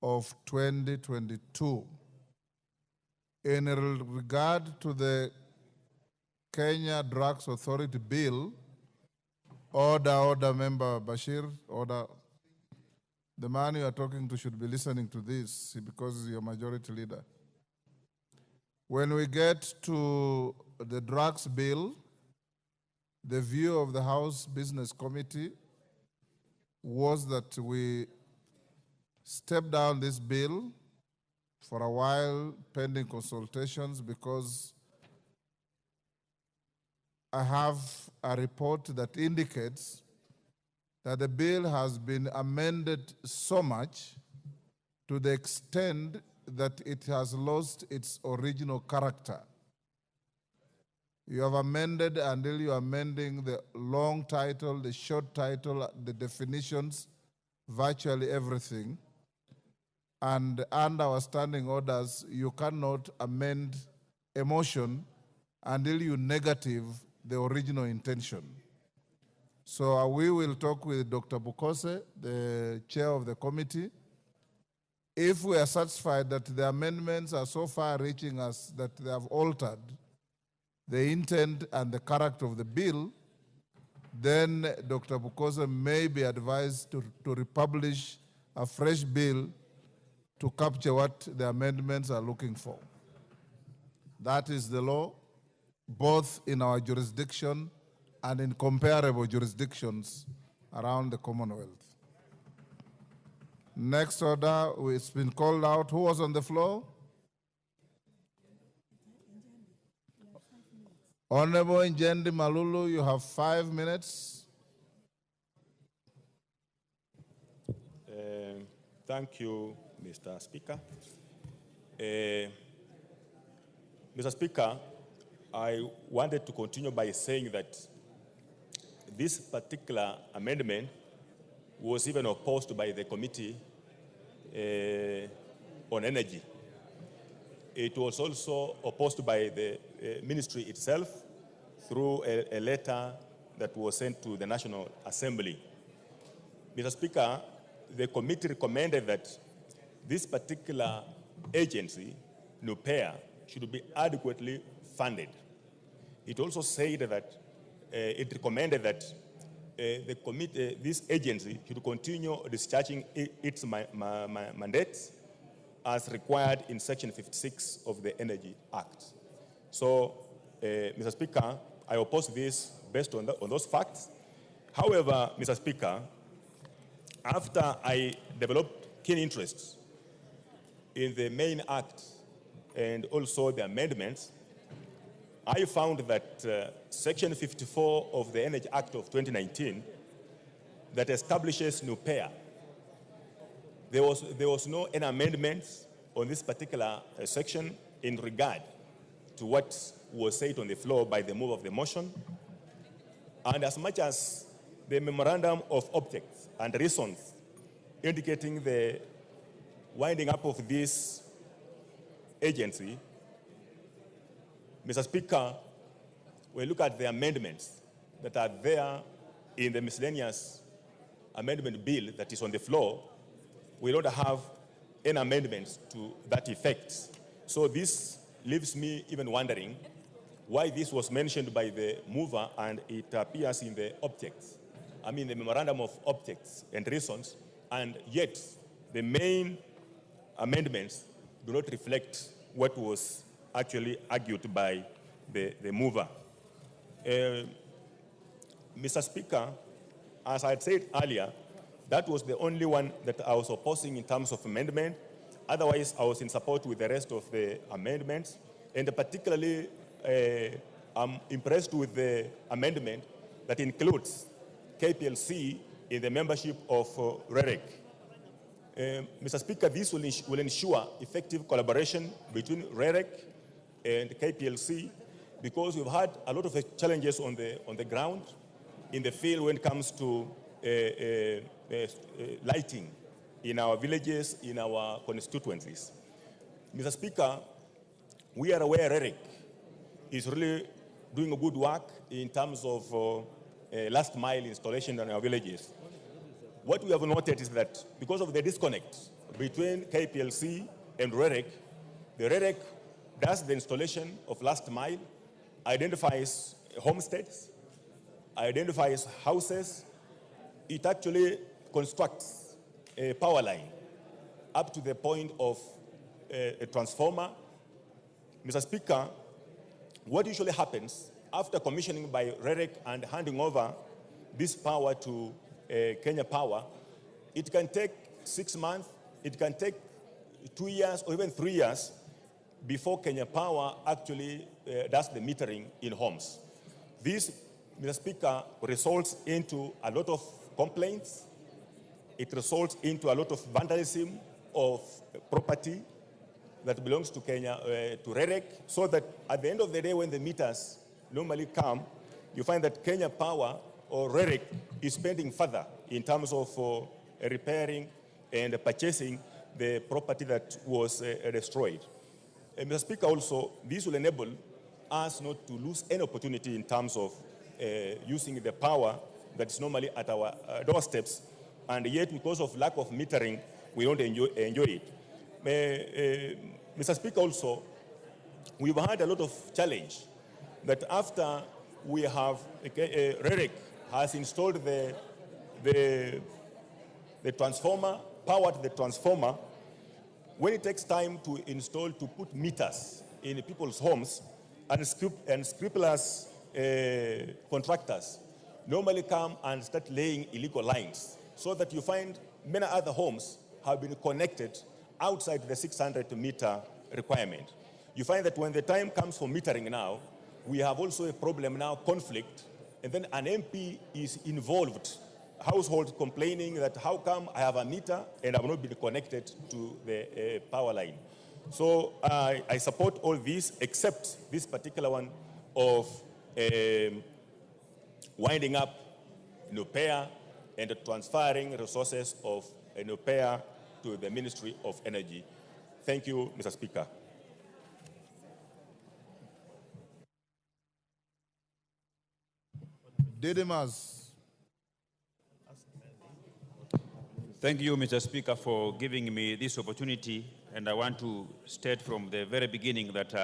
of 2022. In regard to the Kenya Drugs Authority Bill, order, Member Bashir, order. The man you are talking to should be listening to this because he's your majority leader. When we get to the drugs bill, the view of the House Business Committee was that we step down this bill for a while pending consultations because I have a report that indicates that the bill has been amended so much to the extent that it has lost its original character. You have amended until you are amending the long title, the short title, the definitions, virtually everything. And under our standing orders, you cannot amend a motion until you negative the original intention. So we will talk with Dr. Bukose, the chair of the committee. If we are satisfied that the amendments are so far reaching us that they have altered the intent and the character of the bill, then Dr. Bukose may be advised to republish a fresh bill to capture what the amendments are looking for. That is the law, both in our jurisdiction and in comparable jurisdictions around the Commonwealth. Next order, it's been called out. Who was on the floor? Honorable Njendi Malulu, you have 5 minutes. Thank you, Mr. Speaker. Mr. Speaker, I wanted to continue by saying that this particular amendment was even opposed by the Committee on Energy. It was also opposed by the ministry itself through a letter that was sent to the National Assembly. Mr. Speaker, the committee recommended that this particular agency, NUPEA, should be adequately funded. It also said that it recommended that the committee, this agency should continue discharging its mandates as required in Section 56 of the Energy Act. So, Mr. Speaker, I oppose this based on those facts. However, Mr. Speaker, after I developed keen interest in the main act and also the amendments, I found that Section 54 of the Energy Act of 2019 that establishes NUPEA, there was no any amendments on this particular section in regard to what was said on the floor by the move of the motion. And as much as the memorandum of objects and reasons indicating the winding up of this agency, Mr. Speaker, we look at the amendments that are there in the miscellaneous amendment bill that is on the floor. We don't have any amendments to that effect. So this leaves me even wondering why this was mentioned by the mover and it appears in the objects. I mean the memorandum of objects and reasons, and yet the main amendments do not reflect what was actually argued by the mover. Mr. Speaker, as I had said earlier, that was the only one that I was opposing in terms of amendment. Otherwise, I was in support with the rest of the amendments. And particularly, I'm impressed with the amendment that includes KPLC in the membership of REREC. Mr. Speaker, this will ensure effective collaboration between REREC and KPLC, because we've had a lot of challenges on the ground, in the field when it comes to lighting in our villages, in our constituencies. Mr. Speaker, we are aware REREC is really doing a good work in terms of last mile installation in our villages. What we have noted is that because of the disconnect between KPLC and REREC, the REREC does the installation of last mile, identifies homesteads, identifies houses. It actually constructs a power line up to the point of a transformer. Mr. Speaker, what usually happens after commissioning by REREC and handing over this power to Kenya Power, it can take 6 months, it can take 2 years or even 3 years before Kenya Power actually does the metering in homes. This, Mr. Speaker, results into a lot of complaints. It results into a lot of vandalism of property that belongs to Kenya, to REREC, so that at the end of the day, when the meters normally come, you find that Kenya Power or REREC is spending further in terms of repairing and purchasing the property that was destroyed. Mr. Speaker, also, this will enable us not to lose any opportunity in terms of using the power that is normally at our doorsteps, and yet because of lack of metering, we don't enjoy it. Mr. Speaker, also, we've had a lot of challenge that after we have, REREC has installed the transformer, powered the transformer. When it takes time to install, to put meters in people's homes, unscrupulous contractors normally come and start laying illegal lines, so that you find many other homes have been connected outside the 600-meter requirement. You find that when the time comes for metering now, we have also a problem now, conflict, and then an MP is involved, household complaining that how come I have a meter and I've not been connected to the power line. So I support all these except this particular one of winding up NUPEA and transferring resources of NUPEA to the Ministry of Energy. Thank you, Mr. Speaker. Didymus. Thank you, Mr. Speaker, for giving me this opportunity. And I want to state from the very beginning that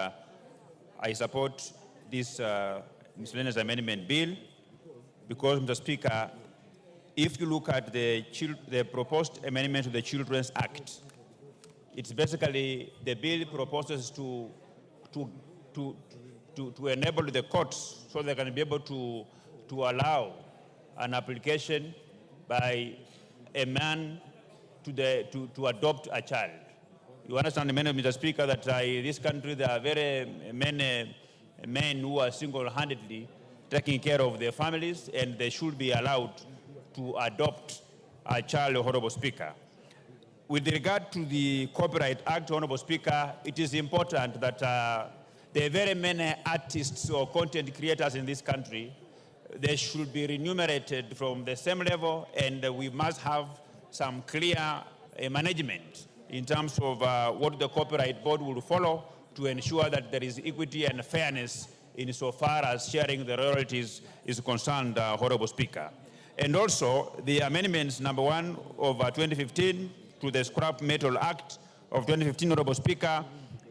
I support this miscellaneous amendment bill because, Mr. Speaker, if you look at the proposed amendment to the Children's Act, it's basically the bill proposes to enable the courts so they can be able to allow an application by a man to adopt a child. You understand, Mr. Speaker, that in this country there are very many men who are single-handedly taking care of their families, and they should be allowed to adopt a child, Honorable Speaker. With regard to the Copyright Act, Honorable Speaker, it is important that there are very many artists or content creators in this country. They should be remunerated from the same level, and we must have some clear management in terms of what the Copyright Board will follow to ensure that there is equity and fairness insofar as sharing the royalties is concerned, Honorable Speaker. And also, the amendments number 1 of 2015 to the Scrap Metal Act of 2015, Honorable Speaker,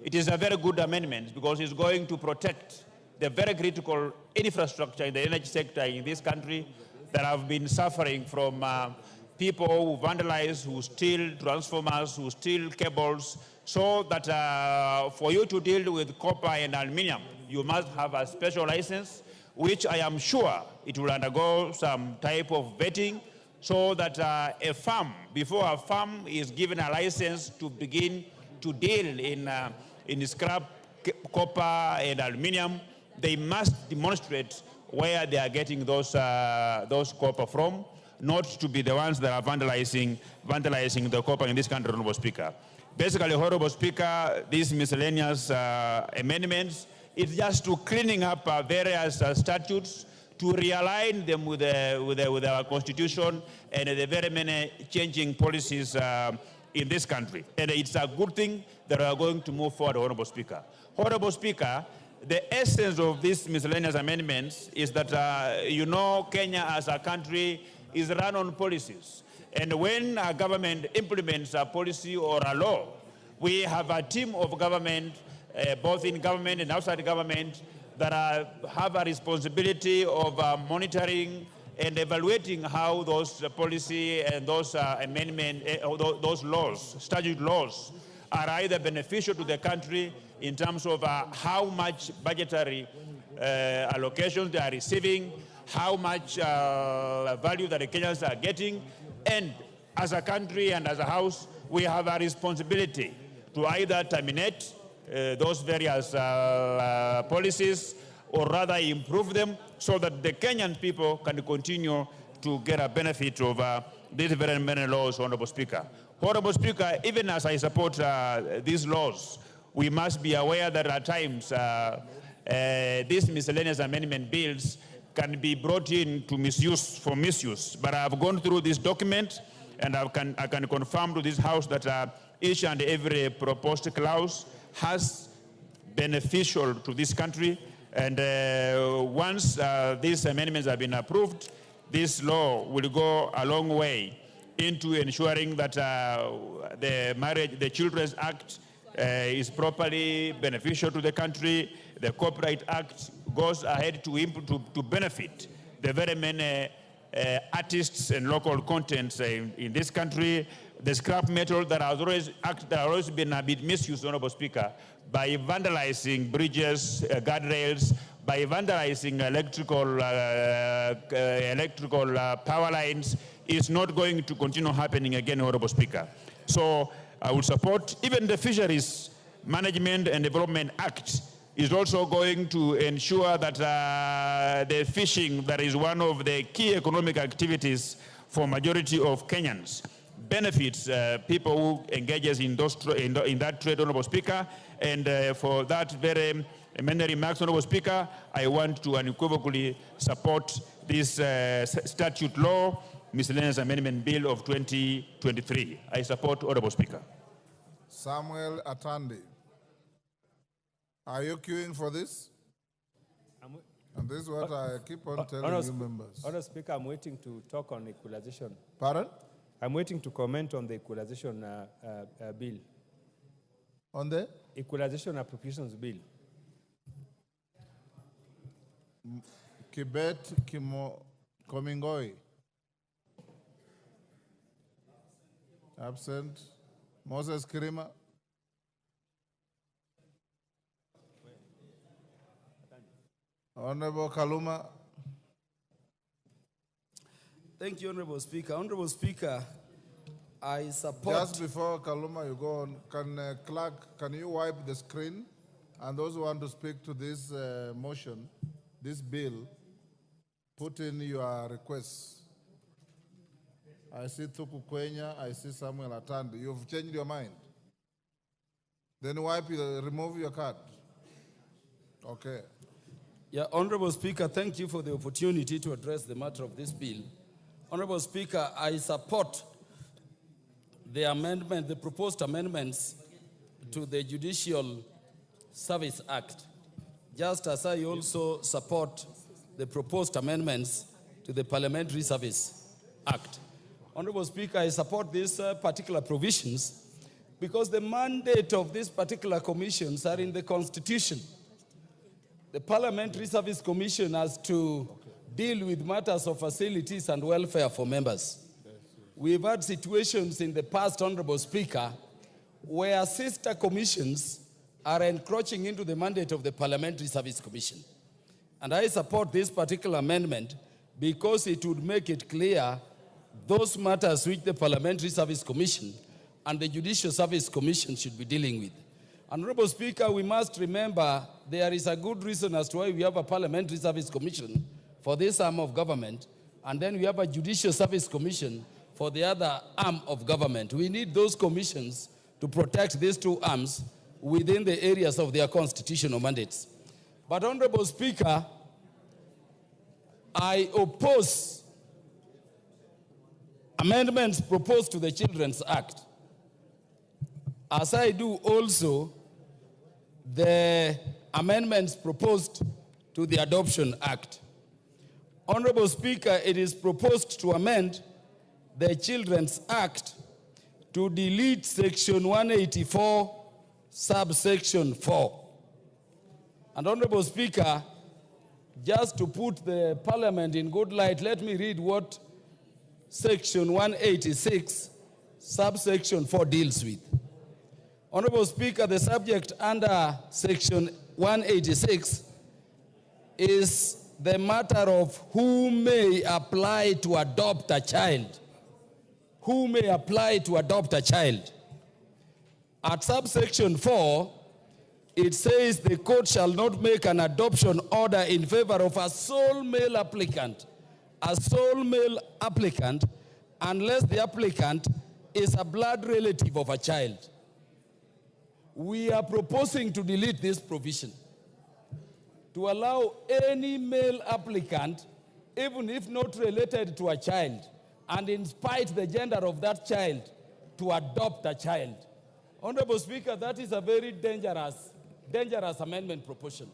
it is a very good amendment because it's going to protect the very critical infrastructure in the energy sector in this country that have been suffering from people who vandalize, who steal transformers, who steal cables, so that for you to deal with copper and aluminium, you must have a special license, which I am sure it will undergo some type of vetting, so that a farm, before a farm is given a license to begin to deal in scrap copper and aluminium, they must demonstrate where they are getting those copper from, not to be the ones that are vandalizing the copper in this country, Honorable Speaker. Basically, Honorable Speaker, these miscellaneous amendments is just to cleaning up various statutes to realign them with our constitution and the very many changing policies in this country. And it's a good thing that we are going to move forward, Honorable Speaker. Honorable Speaker, the essence of these miscellaneous amendments is that, you know, Kenya as a country is run on policies. And when a government implements a policy or a law, we have a team of government, both in government and outside government, that have a responsibility of monitoring and evaluating how those policy and those amendments, those laws, statute laws, are either beneficial to the country in terms of how much budgetary allocations they are receiving, how much value that the Kenyans are getting, and as a country and as a house, we have a responsibility to either terminate those various policies or rather improve them so that the Kenyan people can continue to get a benefit of these very many laws, Honorable Speaker. Honorable Speaker, even as I support these laws, we must be aware that at times these miscellaneous amendment bills can be brought in to misuse. But I've gone through this document and I can confirm to this House that each and every proposed clause has beneficial to this country. And once these amendments have been approved, this law will go a long way into ensuring that the Children's Act is properly beneficial to the country. The Copyright Act goes ahead to benefit the very many artists and local contents in this country. The scrap metal that has always been a bit misused, Honorable Speaker, by vandalizing bridges, guardrails, by vandalizing electrical power lines, is not going to continue happening again, Honorable Speaker. So I will support even the Fisheries Management and Development Act is also going to ensure that the fishing, that is one of the key economic activities for majority of Kenyans, benefits people who engages in that trade, Honorable Speaker. And for that very many remarks, Honorable Speaker, I want to unequivocally support this statute law, Miscellaneous Amendment Bill of 2023. I support, Honorable Speaker. Samuel Atandi. Are you queuing for this? And this is what I keep on telling you members. Honorable Speaker, I'm waiting to talk on equalization. Pardon? I'm waiting to comment on the equalization bill. On the? Equalization appropriations bill. Kibet Komingoi. Absent. Moses Kirima. Honorable Kaluma. Thank you, Honorable Speaker. Honorable Speaker, I support... Just before Kaluma, you go on, Clerk, can you wipe the screen? And those who want to speak to this motion, this bill, put in your requests. I see Thuku Kwenya, I see Samuel Atandi. You've changed your mind. Then remove your card. Okay. Yeah, Honorable Speaker, thank you for the opportunity to address the matter of this bill. Honorable Speaker, I support the proposed amendments to the Judicial Service Act, just as I also support the proposed amendments to the Parliamentary Service Act. Honorable Speaker, I support these particular provisions because the mandate of these particular commissions are in the Constitution. The Parliamentary Service Commission has to deal with matters of facilities and welfare for members. We've had situations in the past, Honorable Speaker, where sister commissions are encroaching into the mandate of the Parliamentary Service Commission. And I support this particular amendment because it would make it clear those matters which the Parliamentary Service Commission and the Judicial Service Commission should be dealing with. Honorable Speaker, we must remember there is a good reason as to why we have a Parliamentary Service Commission for this arm of government, and then we have a Judicial Service Commission for the other arm of government. We need those commissions to protect these two arms within the areas of their constitutional mandates. But, Honorable Speaker, I oppose amendments proposed to the Children's Act, as I do also the amendments proposed to the Adoption Act. Honorable Speaker, it is proposed to amend the Children's Act to delete Section 184, subsection 4. And Honorable Speaker, just to put the Parliament in good light, let me read what Section 186, subsection 4 deals with. Honorable Speaker, the subject under Section 186 is the matter of who may apply to adopt a child. Who may apply to adopt a child. At subsection 4, it says the court shall not make an adoption order in favor of a sole male applicant, unless the applicant is a blood relative of a child. We are proposing to delete this provision to allow any male applicant, even if not related to a child, and in spite the gender of that child, to adopt a child. Honorable Speaker, that is a very dangerous amendment proposition.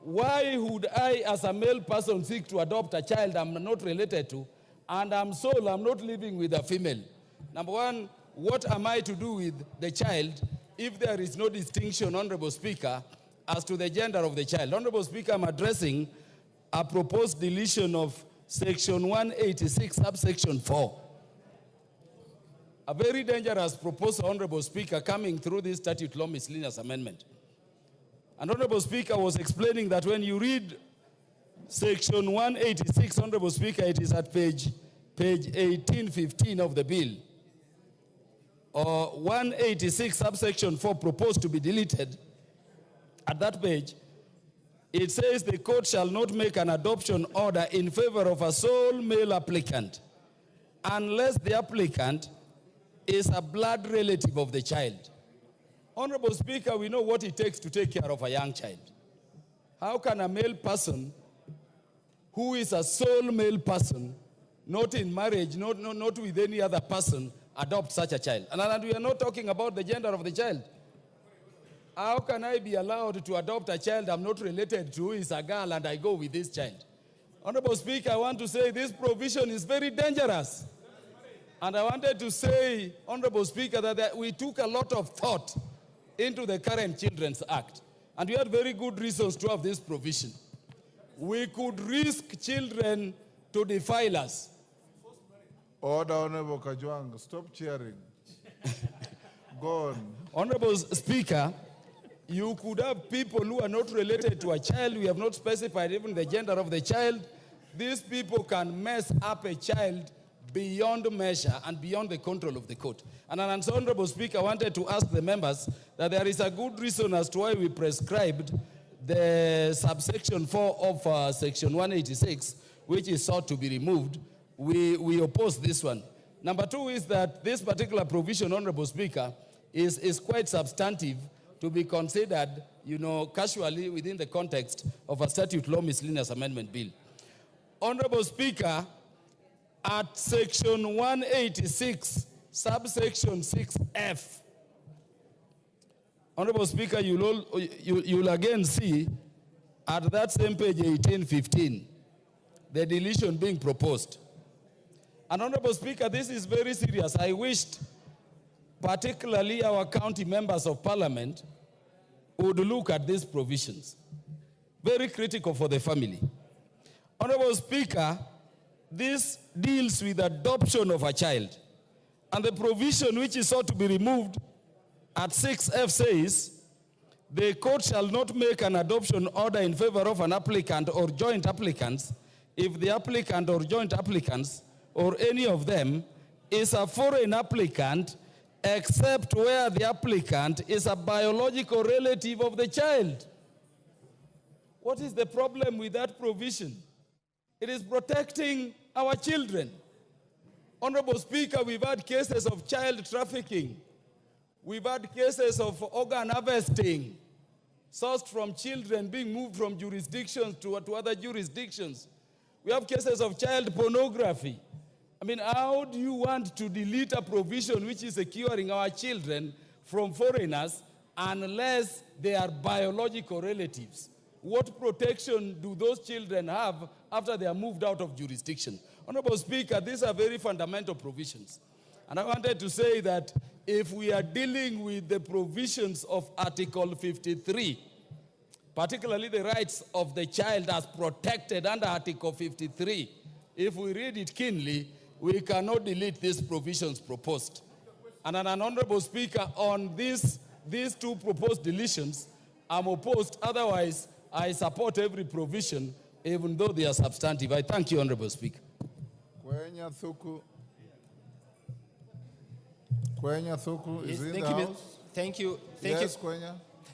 Why would I, as a male person, seek to adopt a child I'm not related to, and I'm not living with a female? Number one, what am I to do with the child if there is no distinction, Honorable Speaker, as to the gender of the child? Honorable Speaker, I'm addressing a proposed deletion of Section 186, subsection 4. A very dangerous proposal, Honorable Speaker, coming through this statute law miscellaneous amendment. And Honorable Speaker was explaining that when you read Section 186, Honorable Speaker, it is at page 1815 of the bill. 186, subsection 4, proposed to be deleted. At that page, it says the court shall not make an adoption order in favor of a sole male applicant unless the applicant is a blood relative of the child. Honorable Speaker, we know what it takes to take care of a young child. How can a male person who is a sole male person, not in marriage, not with any other person, adopt such a child? And we are not talking about the gender of the child. How can I be allowed to adopt a child I'm not related to, who is a girl, and I go with this child? Honorable Speaker, I want to say this provision is very dangerous. And I wanted to say, Honorable Speaker, that we took a lot of thought into the current Children's Act. And we had very good reasons to have this provision. We could risk children to defile us. Order, Honorable Kajwang. Stop cheering. Go on. Honorable Speaker, you could have people who are not related to a child. We have not specified even the gender of the child. These people can mess up a child beyond measure and beyond the control of the court. And Honorable Speaker, I wanted to ask the members that there is a good reason as to why we prescribed the subsection 4 of Section 186, which is sought to be removed. We oppose this one. Number two is that this particular provision, Honorable Speaker, is quite substantive to be considered, casually within the context of a statute law miscellaneous amendment bill. Honorable Speaker, at Section 186, subsection 6F, Honorable Speaker, you'll again see at that same page 1815, the deletion being proposed. And Honorable Speaker, this is very serious. I wished particularly our county members of parliament would look at these provisions. Very critical for the family. Honorable Speaker, this deals with adoption of a child. And the provision which is sought to be removed at 6F says, the court shall not make an adoption order in favor of an applicant or joint applicants if the applicant or joint applicants or any of them is a foreign applicant except where the applicant is a biological relative of the child. What is the problem with that provision? It is protecting our children. Honorable Speaker, we've had cases of child trafficking. We've had cases of organ harvesting, sourced from children being moved from jurisdictions to other jurisdictions. We have cases of child pornography. I mean, how do you want to delete a provision which is securing our children from foreigners unless they are biological relatives? What protection do those children have after they are moved out of jurisdiction? Honorable Speaker, these are very fundamental provisions. And I wanted to say that if we are dealing with the provisions of Article 53, particularly the rights of the child as protected under Article 53, if we read it keenly, we cannot delete these provisions proposed. And an honorable Speaker, on these two proposed deletions, I'm opposed. Otherwise, I support every provision, even though they are substantive. I thank you, Honorable Speaker. Kwenya Thuku. Kwenya Thuku is in the house. Thank you. Yes, Kwenya.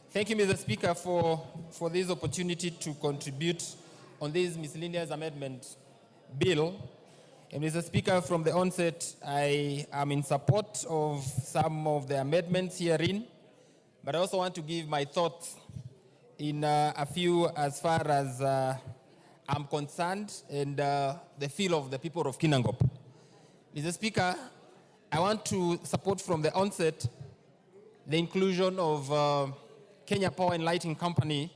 Thank you, Mr. Speaker, for this opportunity to contribute on this miscellaneous amendment bill. And Mr. Speaker, from the onset, I am in support of some of the amendments herein, but I also want to give my thoughts in a few as far as I'm concerned and the feel of the people of Kinangop. Mr. Speaker, I want to support from the onset the inclusion of Kenya Power and Lighting Company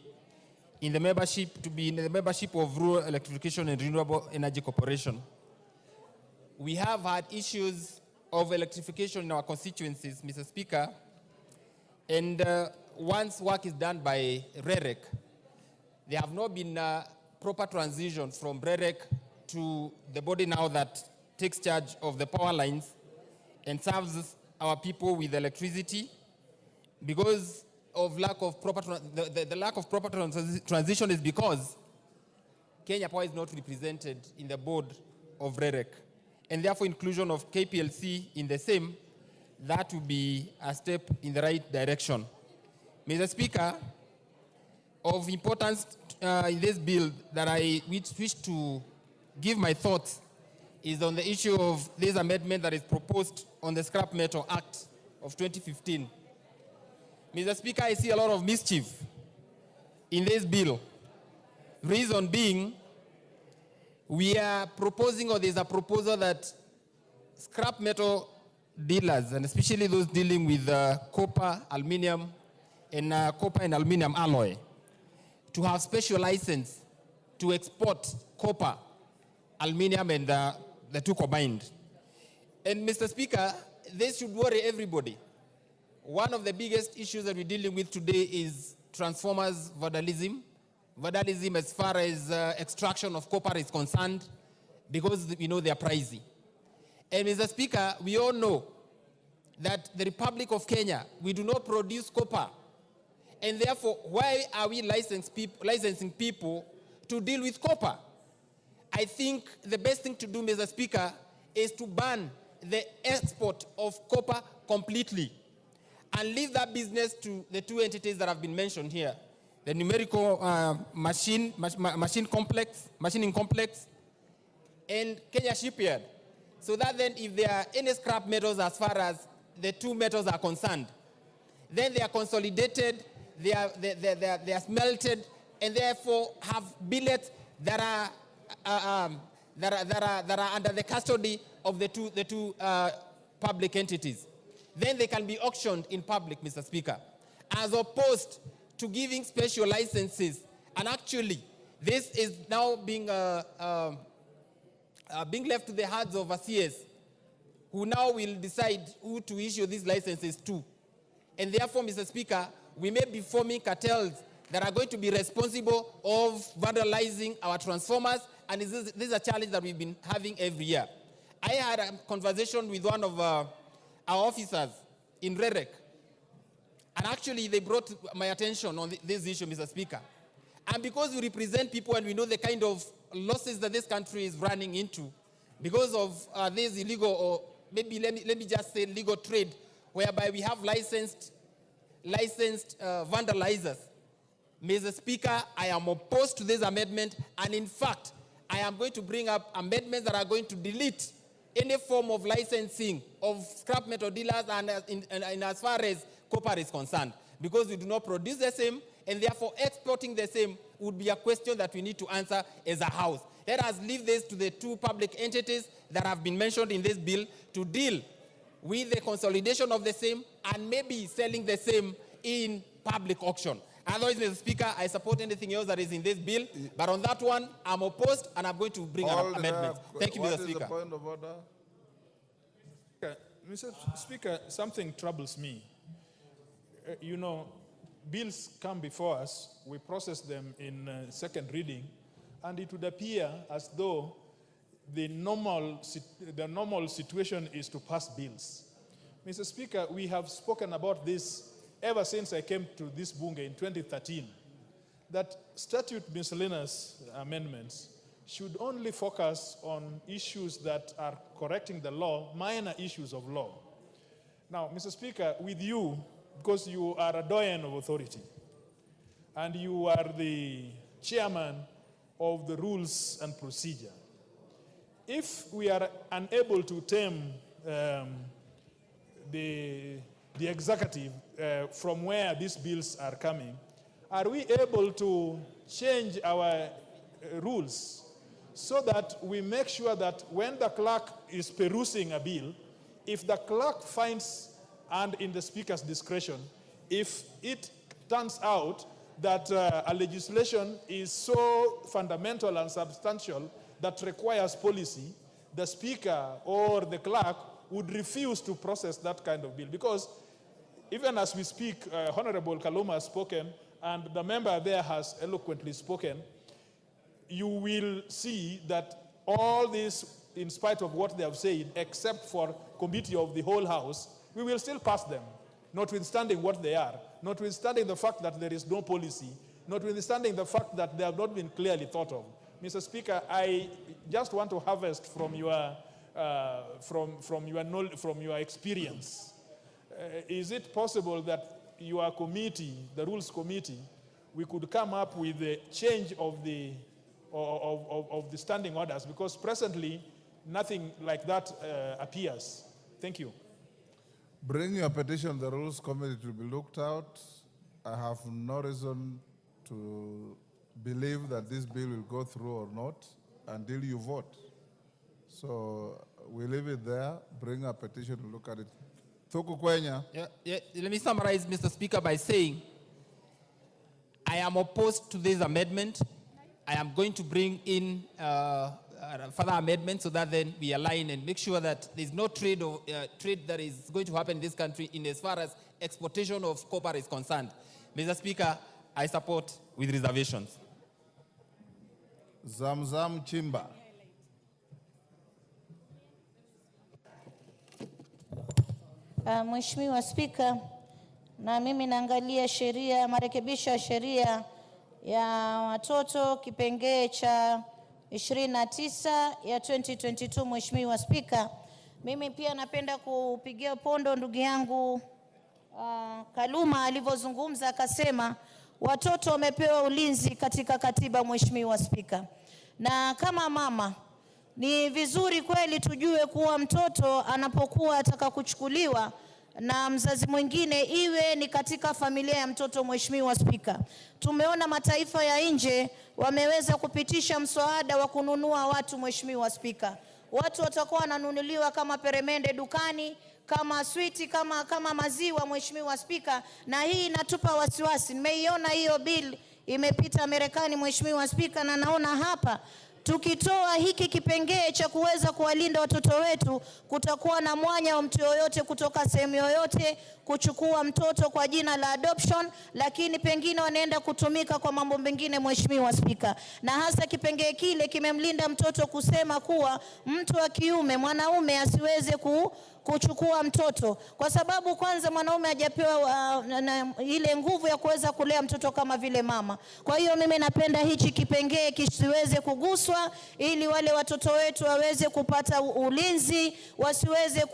in the membership, to be in the membership of Rural Electrification and Renewable Energy Corporation. We have had issues of electrification in our constituencies, Mr. Speaker, and once work is done by REREC, there have not been proper transition from REREC to the body now that takes charge of the power lines and serves our people with electricity. Because of lack of proper, the lack of proper transition is because Kenya Power is not represented in the board of REREC. And therefore inclusion of KPLC in the same, that would be a step in the right direction. Mr. Speaker, of importance in this bill that I wish to give my thoughts is on the issue of this amendment that is proposed on the Scrap Metal Act of 2015. Mr. Speaker, I see a lot of mischief in this bill. Reason being, we are proposing, or there's a proposal that scrap metal dealers, and especially those dealing with copper, aluminum, and copper and aluminum alloy, to have special license to export copper, aluminum, and the two combined. And Mr. Speaker, this should worry everybody. One of the biggest issues that we're dealing with today is transformers vandalism. Vandalism as far as extraction of copper is concerned, because we know they are pricey. And Mr. Speaker, we all know that the Republic of Kenya, we do not produce copper. And therefore, why are we licensing people to deal with copper? I think the best thing to do, Mr. Speaker, is to ban the export of copper completely and leave that business to the two entities that have been mentioned here, the numerical machining complex, and Kenya Shipyard. So that then if there are any scrap metals as far as the two metals are concerned, then they are consolidated, they are smelted, and therefore have billets that are under the custody of the two public entities. Then they can be auctioned in public, Mr. Speaker, as opposed to giving special licenses. And actually, this is now being left to the hands of ACS, who now will decide who to issue these licenses to. And therefore, Mr. Speaker, we may be forming cartels that are going to be responsible of vandalizing our transformers, and this is a challenge that we've been having every year. I had a conversation with one of our officers in REREC, And actually, they brought my attention on this issue, Mr. Speaker. And because we represent people and we know the kind of losses that this country is running into because of this illegal, or maybe let me just say legal trade, whereby we have licensed vandalizers. Mr. Speaker, I am opposed to this amendment, and in fact, I am going to bring up amendments that are going to delete any form of licensing of scrap metal dealers and in as far as copper is concerned, because we do not produce the same, and therefore exporting the same would be a question that we need to answer as a house. Let us leave this to the two public entities that have been mentioned in this bill to deal with the consolidation of the same and maybe selling the same in public auction. Otherwise, Mr. Speaker, I support anything else that is in this bill, but on that one, I'm opposed and I'm going to bring an amendment. Thank you, Mr. Speaker. What is the point of order? Mr. Speaker, something troubles me. You know, bills come before us, we process them in second reading, and it would appear as though the normal situation is to pass bills. Mr. Speaker, we have spoken about this ever since I came to this Bunge in 2013, that statute miscellaneous amendments should only focus on issues that are correcting the law, minor issues of law. Now, Mr. Speaker, with you, because you are a doyen of authority, and you are the chairman of the Rules and Procedure, if we are unable to tame the executive from where these bills are coming, are we able to change our rules so that we make sure that when the clerk is perusing a bill, if the clerk finds, and in the speaker's discretion, if it turns out that a legislation is so fundamental and substantial that requires policy, the speaker or the clerk would refuse to process that kind of bill. Because even as we speak, Honorable Kaluma has spoken, and the member there has eloquently spoken, you will see that all this, in spite of what they have said, except for committee of the whole House, we will still pass them, notwithstanding what they are, notwithstanding the fact that there is no policy, notwithstanding the fact that they have not been clearly thought of. Mr. Speaker, I just want to harvest from your from your experience. Is it possible that your committee, the Rules Committee, we could come up with a change of the standing orders? Because presently, nothing like that appears. Thank you. Bring your petition to the Rules Committee to be looked out. I have no reason to believe that this bill will go through or not until you vote. So we leave it there. Bring a petition to look at it. Thuku Kwenya. Let me summarize, Mr. Speaker, by saying I am opposed to this amendment. I am going to bring in further amendments so that then we align and make sure that there's no trade that is going to happen in this country in as far as exportation of copper is concerned. Mr. Speaker, I support with reservations. Zamzam Chimba. Mheshimiwa Spika, na mimi naangalia sheria, marekebisho ya sheria ya watoto kipengee cha 29 ya 2022. Mheshimiwa Spika, mimi pia napenda kupigia pondo ndugu yangu Kaluma alivyozungumza, akasema watoto wamepewa ulinzi katika katiba. Mheshimiwa Spika, na kama mama ni vizuri kweli tujue kuwa mtoto anapokuwa ataka kuchukuliwa na mzazi mwingine iwe ni katika familia ya mtoto. Mheshimiwa Spika, tumeona mataifa ya nje wameweza kupitisha mswada wa kununua watu. Mheshimiwa Spika, watu watakuwa wananunuliwa kama peremende dukani, kama switi, kama maziwa. Mheshimiwa Spika, na hii inatupa wasiwasi. Nimeiona hiyo bill imepita Marekani. Mheshimiwa Spika, na naona hapa tukitoa hiki kipengee cha kuweza kuwalinda watoto wetu, kutakuwa na mwanya wa mtu yoyote kutoka sehemu yoyote kuchukua mtoto kwa jina la adoption, lakini pengine wanaenda kutumika kwa mambo mengine. Mheshimiwa Spika, na hasa kipengee kile kimemlinda mtoto kusema kuwa mtu wa kiume, mwanaume asiweze kuchukua mtoto, kwa sababu kwanza mwanaume hajapewa ile nguvu ya kuweza kulea mtoto kama vile mama. Kwa hiyo mimi napenda hichi kipengee kisiweze kuguswa, ili wale watoto wetu waweze kupata ulinzi, wasiweze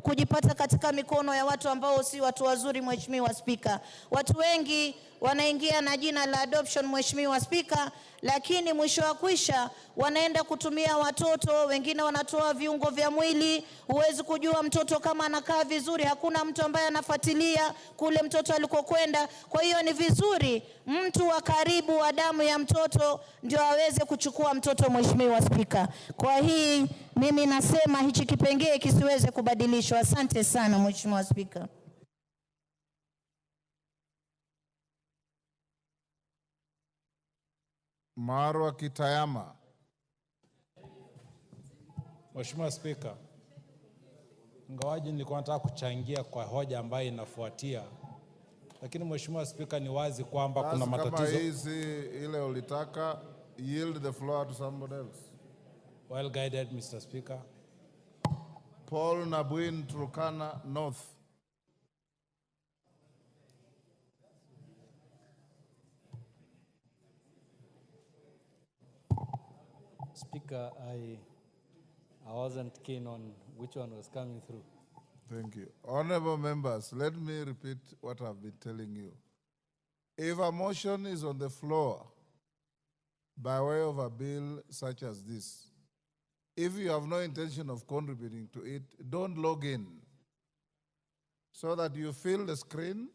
kujipata katika mikono ya watu ambao si watu wazuri. Mheshimiwa Spika, watu wengi wanaingia na jina la adoption, Mheshimiwa Spika, lakini mwisho wa kwisha wanaenda kutumia watoto, wengine wanatoa viungo vya mwili. Huwezi kujua mtoto kama anakaa vizuri, hakuna mtu ambaye anafuatilia kule mtoto alikokwenda. Kwa hiyo ni vizuri mtu wa karibu wa damu ya mtoto ndio aweze kuchukua mtoto, Mheshimiwa Spika. Kwa hii mimi nasema hichi kipengee kisiweze kubadilishwa. Asante sana Mheshimiwa Spika. Marwa Kitayama. Mheshimiwa Spika, ingawaji nilikuwa nataka kuchangia kwa hoja ambayo inafuatia, lakini Mheshimiwa Spika, ni wazi kwamba kuna matatizo. Kama hizi ile ulitaka, yield the floor to somebody else. Well guided, Mr. Speaker. Paul Nabuin, Turkana North. Speaker, I wasn't keen on which one was coming through. Thank you. Honorable members, let me repeat what I've been telling you. If a motion is on the floor by way of a bill such as this, if you have no intention of contributing to it, don't log in so that you fill the screen.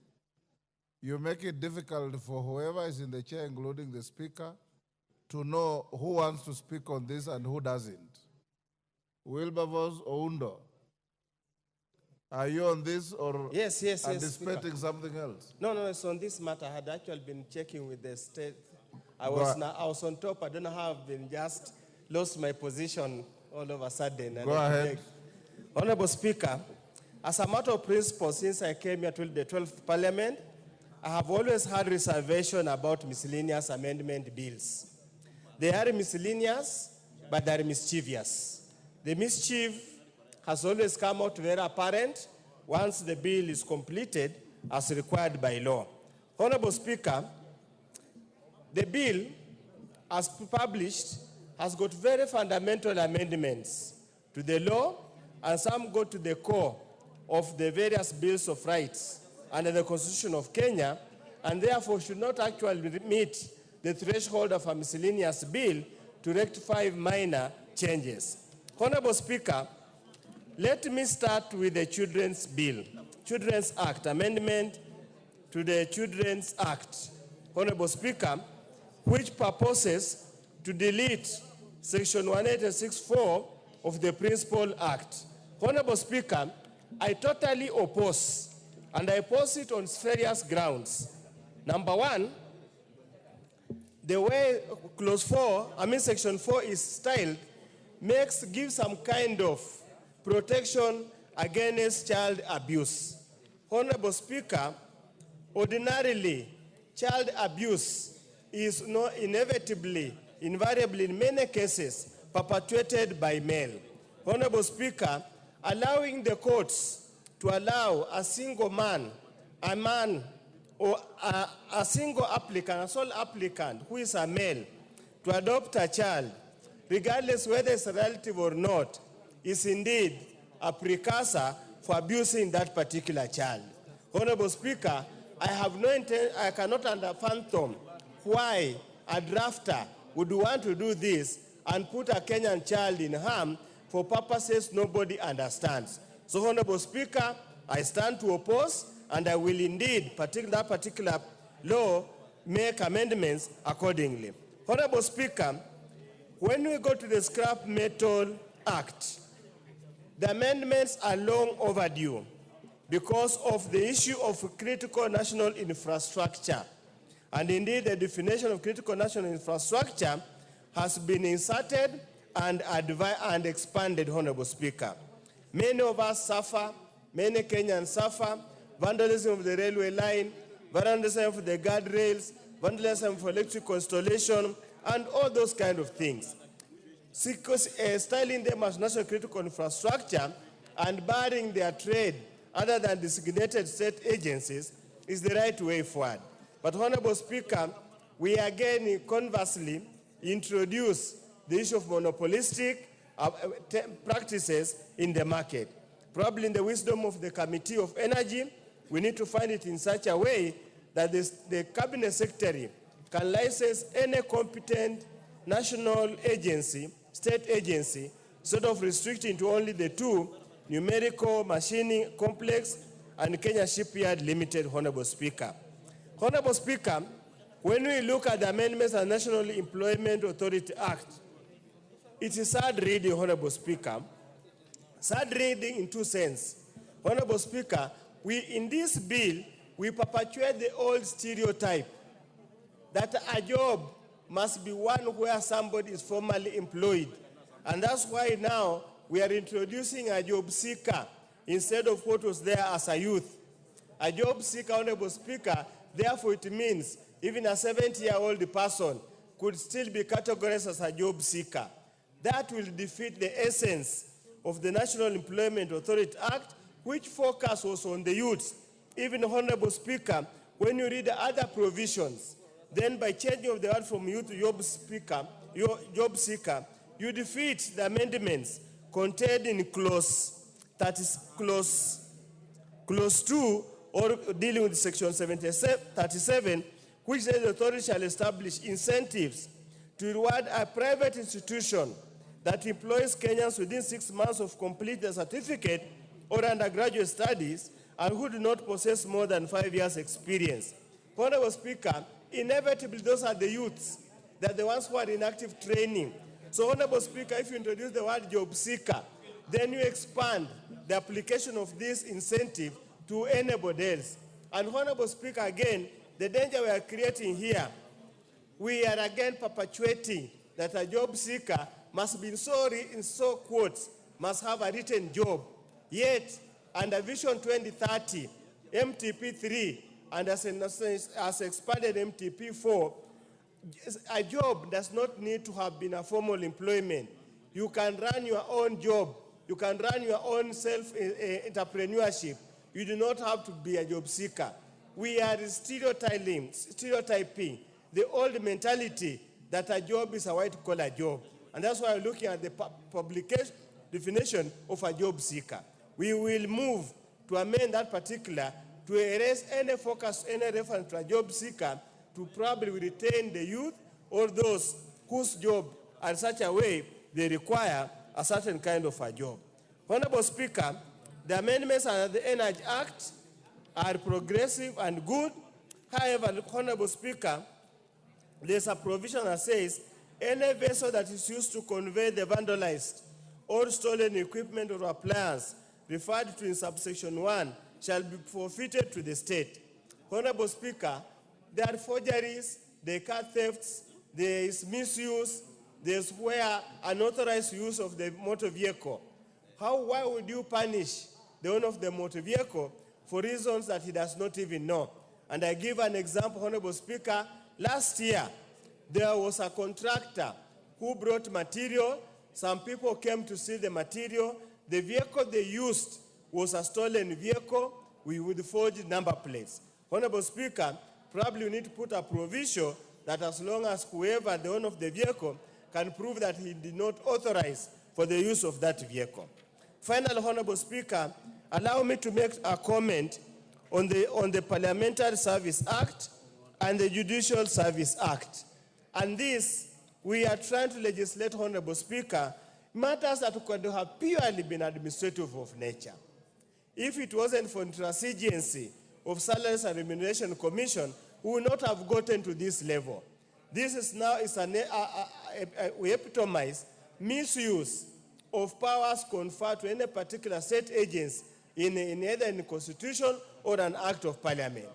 You make it difficult for whoever is in the chair, including the speaker, to know who wants to speak on this and who doesn't. Wilberforce Oundo, are you on this or yes, anticipating Speaker. something else? No, it's on this matter. I had actually been checking with the state. I was on top. I don't know how I've been just lost my position all of a sudden. Go ahead. Honorable Speaker, as a matter of principle, since I came here to the 12th Parliament, I have always had reservation about miscellaneous amendment bills. They are miscellaneous, but they are mischievous. The mischief has always come out very apparent once the bill is completed as required by law. Honorable Speaker, the bill, as published, has got very fundamental amendments to the law, and some go to the core of the various bills of rights under the Constitution of Kenya, and therefore should not actually meet the threshold of a miscellaneous bill to rectify minor changes. Honorable Speaker, let me start with the Children's Bill, Children's Act, amendment to the Children's Act. Honorable Speaker, which proposes to delete Section 186(4) of the Principal Act. Honorable Speaker, I totally oppose, and I oppose it on various grounds. Number one, the way Section 4 is styled gives some kind of protection against child abuse. Honorable Speaker, ordinarily, child abuse is not invariably, in many cases, perpetuated by male. Honorable Speaker, allowing the courts to allow a single man, or a single applicant, a sole applicant who is a male, to adopt a child, regardless whether it's a relative or not, is indeed a precursor for abusing that particular child. Honorable Speaker, I cannot fathom why a drafter would want to do this and put a Kenyan child in harm for purposes nobody understands. So, Honorable Speaker, I stand to oppose, and I will indeed, that particular law, make amendments accordingly. Honorable Speaker, when we go to the Scrap Metal Act, the amendments are long overdue because of the issue of critical national infrastructure. And indeed, the definition of critical national infrastructure has been inserted and expanded, Honorable Speaker. Many of us suffer, many Kenyans suffer, vandalism of the railway line, vandalism of the guardrails, vandalism for electrical installation, and all those kind of things. Styling them as national critical infrastructure and barring their trade other than designated state agencies is the right way forward. But Honorable Speaker, we again conversely introduce the issue of monopolistic practices in the market. Probably in the wisdom of the Committee of Energy, we need to find it in such a way that the Cabinet Secretary can license any competent national agency, state agency, sort of restricting to only the two, Numerical Machining Complex and Kenya Shipyard Limited, Honorable Speaker. Honorable Speaker, when we look at the amendments to the National Employment Authority Act, it is sad reading, Honorable Speaker. Sad reading in two senses. Honorable Speaker, in this bill, we perpetuate the old stereotype that a job must be one where somebody is formally employed. And that's why now we are introducing a job seeker instead of what was there as a youth. A job seeker, Honorable Speaker, therefore it means even a 70-year-old person could still be categorized as a job seeker. That will defeat the essence of the National Employment Authority Act, which focus was on the youth. Even, Honorable Speaker, when you read the other provisions, then by changing of the word from youth to job seeker, you defeat the amendments contained in clause 2, or dealing with section 37, which says the authority shall establish incentives to reward a private institution that employs Kenyans within 6 months of completing the certificate or undergraduate studies and who do not possess more than 5 years experience. Honorable Speaker, inevitably those are the youths. They're the ones who are in active training. So, Honorable Speaker, if you introduce the word job seeker, then you expand the application of this incentive to anybody else. And Honorable Speaker, again, the danger we are creating here, we are again perpetuating that a job seeker must be in so quotes, must have a written job. Yet, under Vision 2030, MTP3, and as expanded MTP4, a job does not need to have been a formal employment. You can run your own job. You can run your own self-entrepreneurship. You do not have to be a job seeker. We are stereotyping the old mentality that a job is a white-collar job. And that's why we're looking at the publication definition of a job seeker. We will move to amend that particular to erase any focus, any reference to a job seeker, to probably retain the youth or those whose job are in such a way they require a certain kind of a job. Honorable Speaker, the amendments under the Energy Act are progressive and good. However, Honorable Speaker, there's a provision that says any vessel that is used to convey the vandalized or stolen equipment or appliance referred to in subsection 1 shall be forfeited to the state. Honorable Speaker, there are forgeries, there are car thefts, there is misuse, there's where unauthorized use of the motor vehicle. Why would you punish the owner of the motor vehicle for reasons that he does not even know? And I give an example, Honorable Speaker. Last year, there was a contractor who brought material. Some people came to see the material. The vehicle they used was a stolen vehicle with forged number plates. Honorable Speaker, probably we need to put a provision that as long as whoever the owner of the vehicle can prove that he did not authorize for the use of that vehicle. Finally, Honorable Speaker, allow me to make a comment on the Parliamentary Service Act and the Judicial Service Act. And this, we are trying to legislate, Honorable Speaker, matters that could have purely been administrative of nature. If it wasn't for intransigency of Salaries and Remuneration Commission, we would not have gotten to this level. This is now, we epitomize misuse of powers conferred to any particular state agency in either in the Constitution or an Act of Parliament.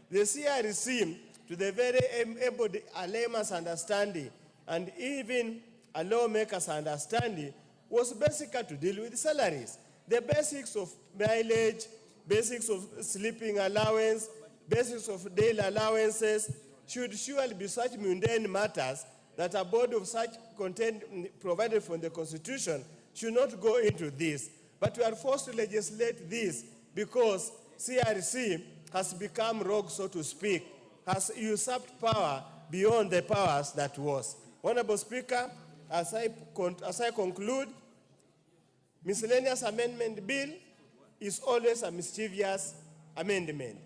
The CRC, to the very embodied a layman's understanding and even a lawmaker's understanding, was basically to deal with salaries. The basics of mileage, basics of sleeping allowance, basics of daily allowances should surely be such mundane matters that a board of such content provided from the Constitution should not go into this. But we are forced to legislate this because CRC has become rogue, so to speak, has usurped power beyond the powers that was. Honorable Speaker, as I conclude, miscellaneous amendment bill is always a mischievous amendment,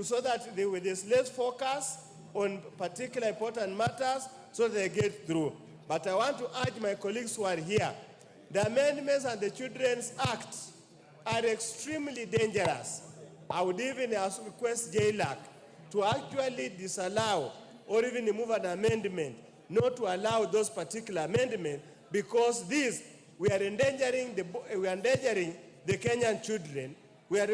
so that they will less focus on particular important matters so they get through. But I want to urge my colleagues who are here, the amendments and the Children's Act are extremely dangerous. I would even request JLAC to actually disallow or even remove an amendment, not to allow those particular amendments, because we are endangering the Kenyan children. We are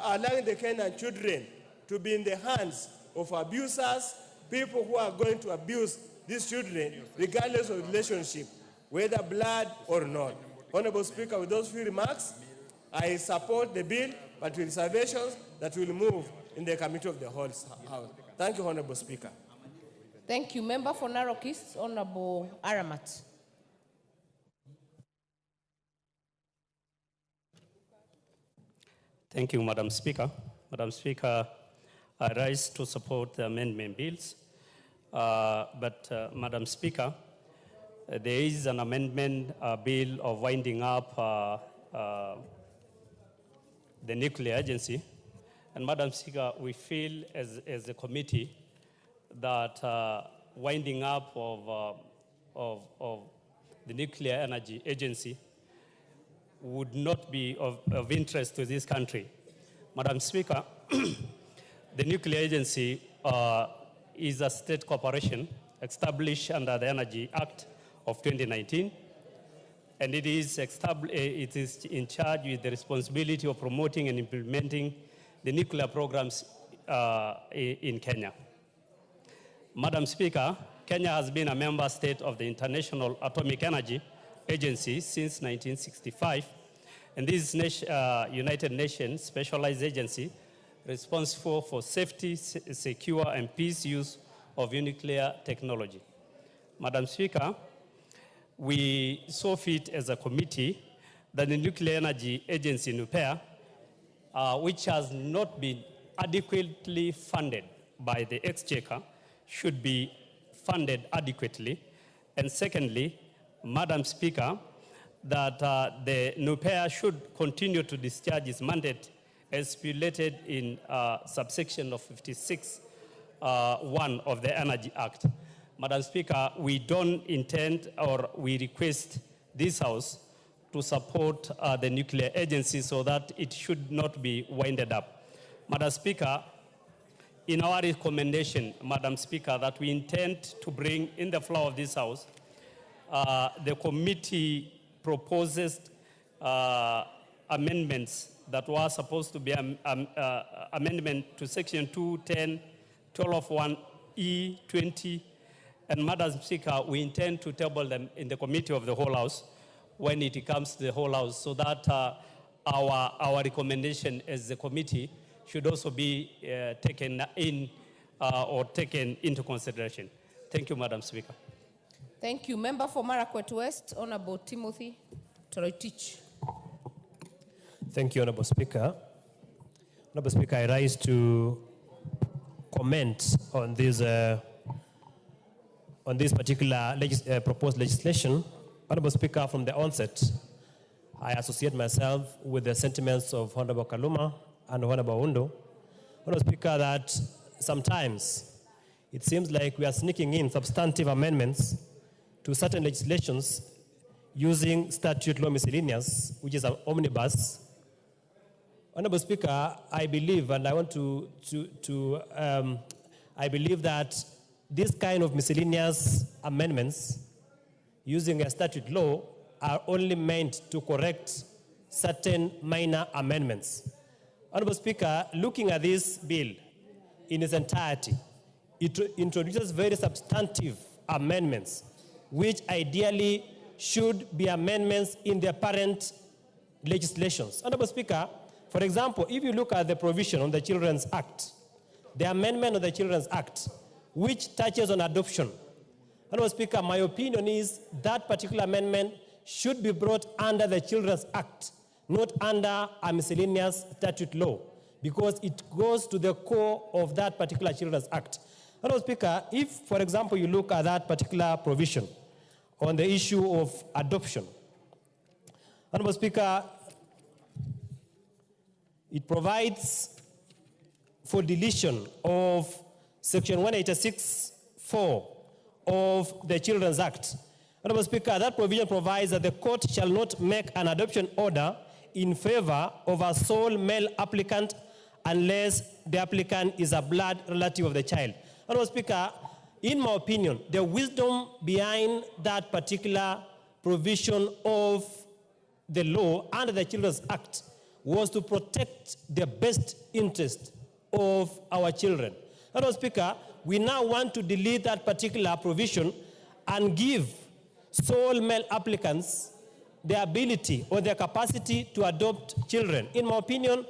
allowing the Kenyan children to be in the hands of abusers, people who are going to abuse these children, regardless of relationship, whether blood or not. Honorable Speaker, with those few remarks, I support the bill, but with reservations that will move in the committee of the whole House. Thank you, Honorable Speaker. Thank you. Member for Narok East, Honorable Aramat. Thank you, Madam Speaker. Madam Speaker, I rise to support the amendment bills. Madam Speaker, there is an amendment bill of winding up the nuclear agency. And Madam Speaker, we feel as a committee that winding up of the nuclear energy agency would not be of interest to this country. Madam Speaker, the nuclear agency is a state corporation established under the Energy Act of 2019, and it is in charge with the responsibility of promoting and implementing the nuclear programs in Kenya. Madam Speaker, Kenya has been a member state of the International Atomic Energy Agency since 1965, and this United Nations specialized agency responsible for safety, secure, and peace use of nuclear technology. Madam Speaker, we saw fit as a committee that the Nuclear Energy Agency, NUPEA, which has not been adequately funded by the Exchequer, should be funded adequately. And secondly, Madam Speaker, that the NUPEA should continue to discharge its mandate as stipulated in subsection of 56(1) of the Energy Act. Madam Speaker, we don't intend or we request this House to support the nuclear agency so that it should not be winded up. Madam Speaker, in our recommendation, Madam Speaker, that we intend to bring in the floor of this House, the committee proposes amendments that were supposed to be amendment to section 210, 12(1)(e), 20, and Madam Speaker, we intend to table them in the committee of the whole House when it comes to the whole House, so that our recommendation as the committee should also be taken in or taken into consideration. Thank you, Madam Speaker. Thank you. Member for Marakwet West, Honorable Timothy Toroitich. Thank you, Honorable Speaker. Honorable Speaker, I rise to comment on this particular proposed legislation. Honorable Speaker, from the onset, I associate myself with the sentiments of Honorable Kaluma and Honorable Undu. Honorable Speaker, that sometimes it seems like we are sneaking in substantive amendments to certain legislations using statute law miscellaneous, which is an omnibus. Honorable Speaker, I believe, and I want I believe that this kind of miscellaneous amendments using a statute law are only meant to correct certain minor amendments. Honorable Speaker, looking at this bill in its entirety, it introduces very substantive amendments, which ideally should be amendments in the apparent legislations. Honorable Speaker, for example, if you look at the provision on the Children's Act, the amendment of the Children's Act, which touches on adoption, Honorable Speaker, my opinion is that particular amendment should be brought under the Children's Act, not under a miscellaneous statute law, because it goes to the core of that particular Children's Act. Honorable Speaker, if, for example, you look at that particular provision on the issue of adoption, Honorable Speaker, it provides for deletion of Section 186(4) of the Children's Act. Honorable Speaker, that provision provides that the court shall not make an adoption order in favor of a sole male applicant unless the applicant is a blood relative of the child. Honorable Speaker, in my opinion, the wisdom behind that particular provision of the law under the Children's Act was to protect the best interest of our children. Honorable Speaker, we now want to delete that particular provision and give sole male applicants the ability or the capacity to adopt children. In my opinion,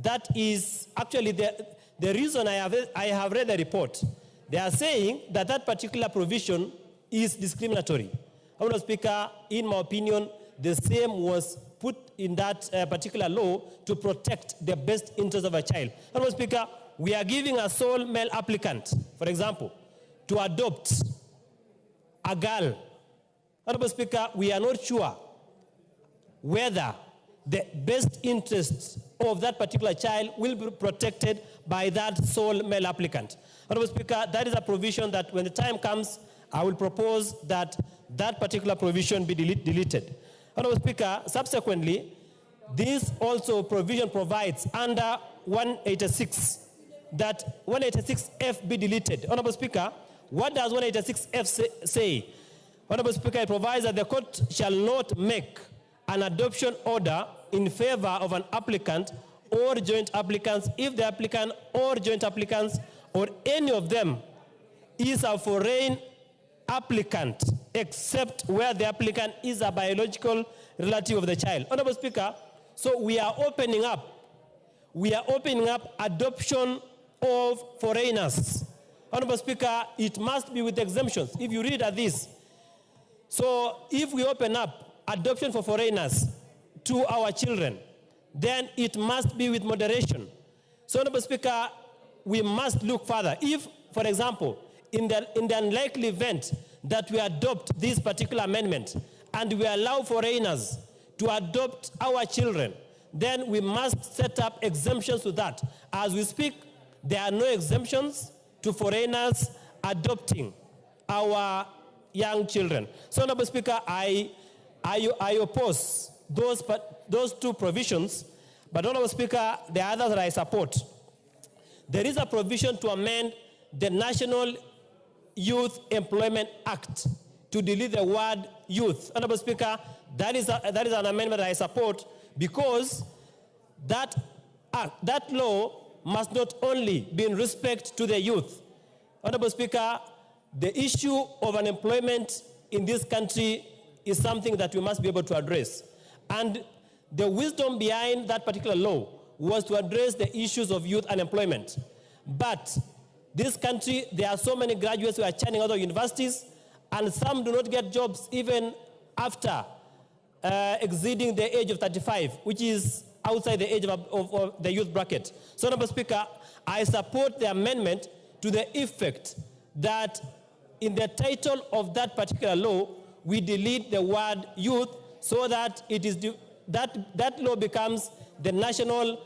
that is actually the reason I have read the report. They are saying that that particular provision is discriminatory. Honorable Speaker, in my opinion, the same was put in that particular law to protect the best interest of a child. Honorable Speaker, we are giving a sole male applicant, for example, to adopt a girl. Honorable Speaker, we are not sure whether the best interest of that particular child will be protected by that sole male applicant. Honorable Speaker, that is a provision that when the time comes, I will propose that that particular provision be deleted. Honorable Speaker, subsequently, this also provision provides under 186 that 186F be deleted. Honorable Speaker, what does 186F say? Honorable Speaker, it provides that the court shall not make an adoption order in favor of an applicant or joint applicants if the applicant or joint applicants or any of them is a foreign applicant, except where the applicant is a biological relative of the child. Honorable Speaker, so we are opening up adoption of foreigners. Honorable Speaker, it must be with exemptions. If you read at this, so if we open up adoption for foreigners to our children, then it must be with moderation. So, Honorable Speaker, we must look further. If, for example, in the unlikely event that we adopt this particular amendment and we allow foreigners to adopt our children, then we must set up exemptions to that. As we speak, there are no exemptions to foreigners adopting our young children. So, Honorable Speaker, I oppose those two provisions, but Honorable Speaker, the others that I support. There is a provision to amend the National Youth Employment Act to delete the word youth. Honorable Speaker, that is an amendment that I support because that law must not only be in respect to the youth. Honorable Speaker, the issue of unemployment in this country is something that we must be able to address. And the wisdom behind that particular law was to address the issues of youth unemployment. But this country, there are so many graduates who are churning out of universities, and some do not get jobs even after exceeding the age of 35, which is outside the age of the youth bracket. So, Honorable Speaker, I support the amendment to the effect that in the title of that particular law, we delete the word youth so that it is that law becomes the National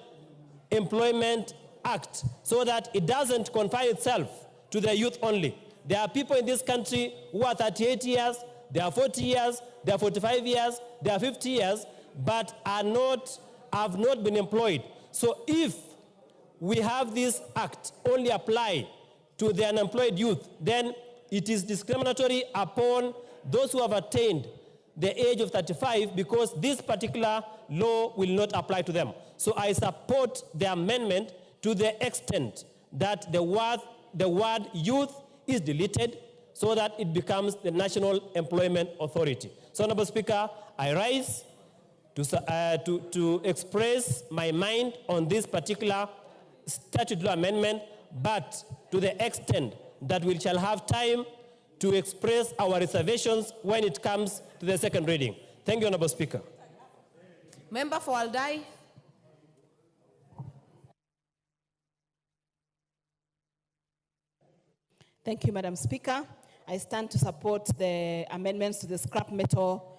Employment Act, so that it doesn't confine itself to the youth only. There are people in this country who are 38 years, they are 40 years, they are 45 years, they are 50 years, but have not been employed. So if we have this act only apply to the unemployed youth, then it is discriminatory upon those who have attained the age of 35 because this particular law will not apply to them. So I support the amendment to the extent that the word youth is deleted so that it becomes the National Employment Authority. So, Honorable Speaker, I rise to express my mind on this particular statute law amendment, but to the extent that we shall have time to express our reservations when it comes to the second reading. Thank you, Honorable Speaker. Member for Aldai. Thank you, Madam Speaker. I stand to support the amendments to the scrap metal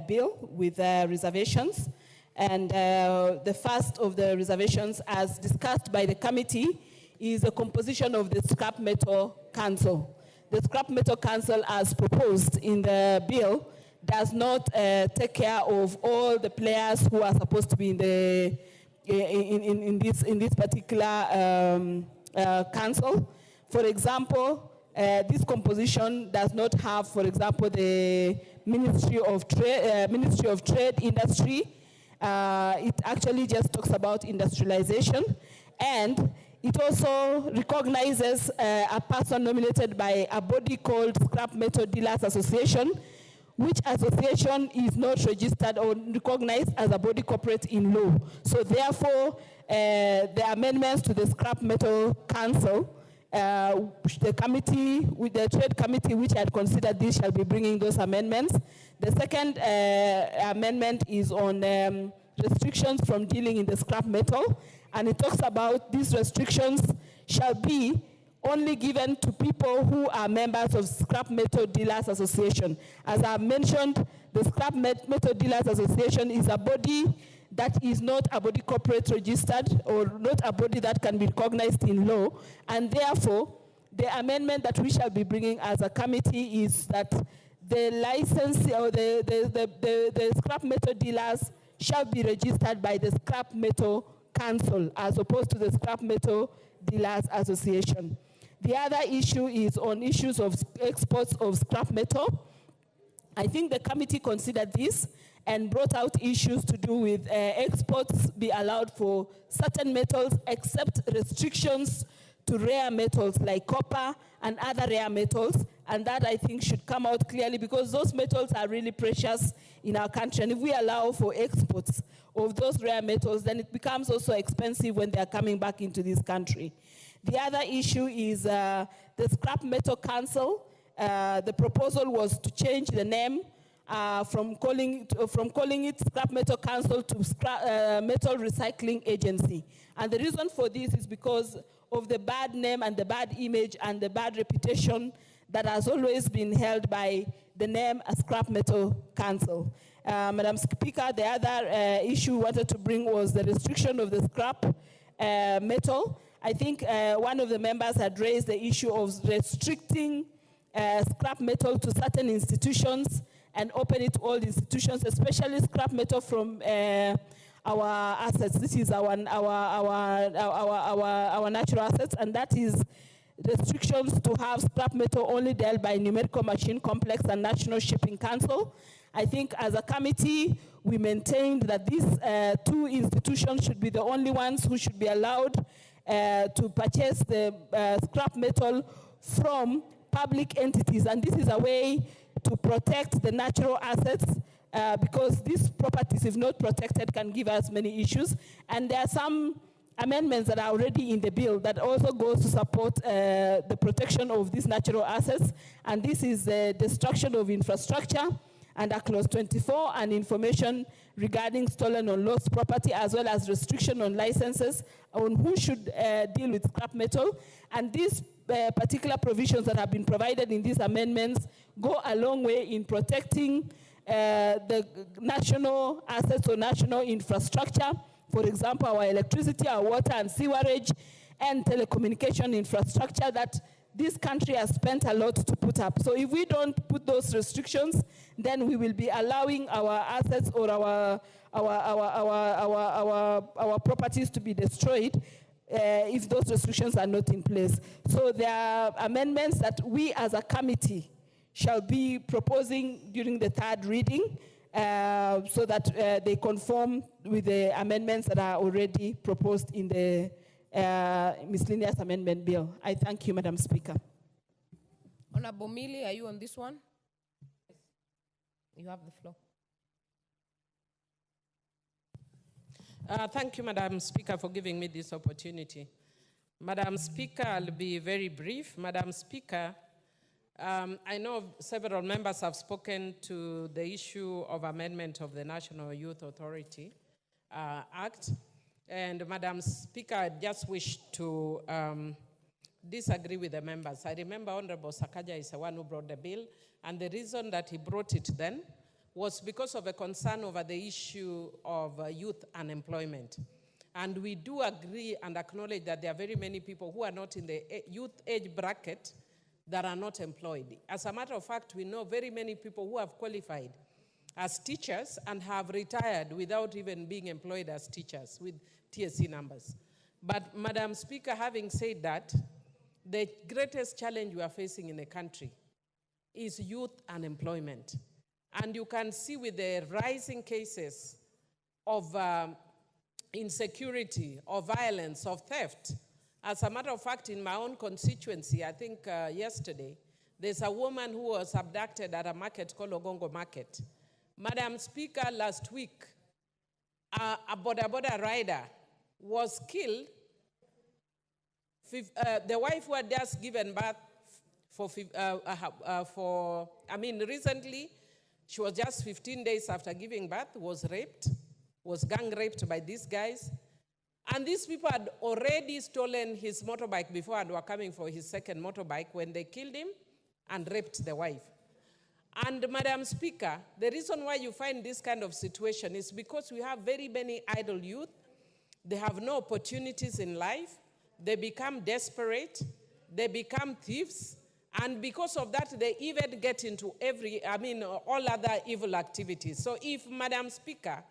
bill with reservations. And the first of the reservations, as discussed by the committee, is the composition of the Scrap Metal Council. The Scrap Metal Council, as proposed in the bill, does not take care of all the players who are supposed to be in this particular council. For example, this composition does not have, for example, the Ministry of Trade, Industry. It actually just talks about industrialization, and it also recognizes a person nominated by a body called Scrap Metal Dealers Association, which association is not registered or recognized as a body corporate in law. So therefore, the amendments to the Scrap Metal Council, the committee, with the trade committee which had considered this, shall be bringing those amendments. The second amendment is on restrictions from dealing in the scrap metal, and it talks about these restrictions shall be only given to people who are members of Scrap Metal Dealers Association. As I mentioned, the Scrap Metal Dealers Association is a body that is not a body corporate registered or not a body that can be recognized in law, and therefore the amendment that we shall be bringing as a committee is that the license or the scrap metal dealers shall be registered by the Scrap Metal Council as opposed to the Scrap Metal Dealers Association. The other issue is on issues of exports of scrap metal. I think the committee considered this and brought out issues to do with exports be allowed for certain metals except restrictions to rare metals like copper and other rare metals, and that I think should come out clearly because those metals are really precious in our country, and if we allow for exports of those rare metals, then it becomes also expensive when they are coming back into this country. The other issue is the Scrap Metal Council. The proposal was to change the name from calling it Scrap Metal Council to Metal Recycling Agency. And the reason for this is because of the bad name and the bad image and the bad reputation that has always been held by the name Scrap Metal Council. Madam Speaker, the other issue we wanted to bring was the restriction of the scrap metal. I think one of the members had raised the issue of restricting scrap metal to certain institutions and open it to all institutions, especially scrap metal from our assets. This is our natural assets, and that is restrictions to have scrap metal only dealt by Numerical Machine Complex and National Shipping Council. I think as a committee, we maintained that these two institutions should be the only ones who should be allowed to purchase the scrap metal from public entities, and this is a way to protect the natural assets because these properties, if not protected, can give us many issues. And there are some amendments that are already in the bill that also goes to support the protection of these natural assets, and this is the destruction of infrastructure under Clause 24 and information regarding stolen or lost property, as well as restriction on licenses on who should deal with scrap metal. And these particular provisions that have been provided in these amendments go a long way in protecting the national assets or national infrastructure. For example, our electricity, our water and sewerage, and telecommunication infrastructure that this country has spent a lot to put up. So if we don't put those restrictions, then we will be allowing our assets or our properties to be destroyed if those restrictions are not in place. So there are amendments that we as a committee shall be proposing during the third reading so that they conform with the amendments that are already proposed in the miscellaneous amendment bill. I thank you, Madam Speaker. Honorable Mili, are you on this one? You have the floor. Thank you, Madam Speaker, for giving me this opportunity. Madam Speaker, I'll be very brief. Madam Speaker, I know several members have spoken to the issue of amendment of the National Youth Authority Act. And Madam Speaker, I just wish to disagree with the members. I remember Honorable Sakaja is the one who brought the bill, and the reason that he brought it then was because of a concern over the issue of youth unemployment. And we do agree and acknowledge that there are very many people who are not in the youth age bracket that are not employed. As a matter of fact, we know very many people who have qualified as teachers and have retired without even being employed as teachers with TSC numbers. But Madam Speaker, having said that, the greatest challenge we are facing in the country is youth unemployment. And you can see with the rising cases of insecurity, of violence, of theft. As a matter of fact, in my own constituency, I think yesterday, there's a woman who was abducted at a market called Ogongo Market. Madam Speaker, last week, a boda rider was killed. The wife who had just given birth recently, she was just 15 days after giving birth, was raped, was gang raped by these guys. And these people had already stolen his motorbike before and were coming for his second motorbike when they killed him and raped the wife. And Madam Speaker, the reason why you find this kind of situation is because we have very many idle youth. They have no opportunities in life. They become desperate. They become thieves. And because of that, they even get into all other evil activities. So if, Madam Speaker,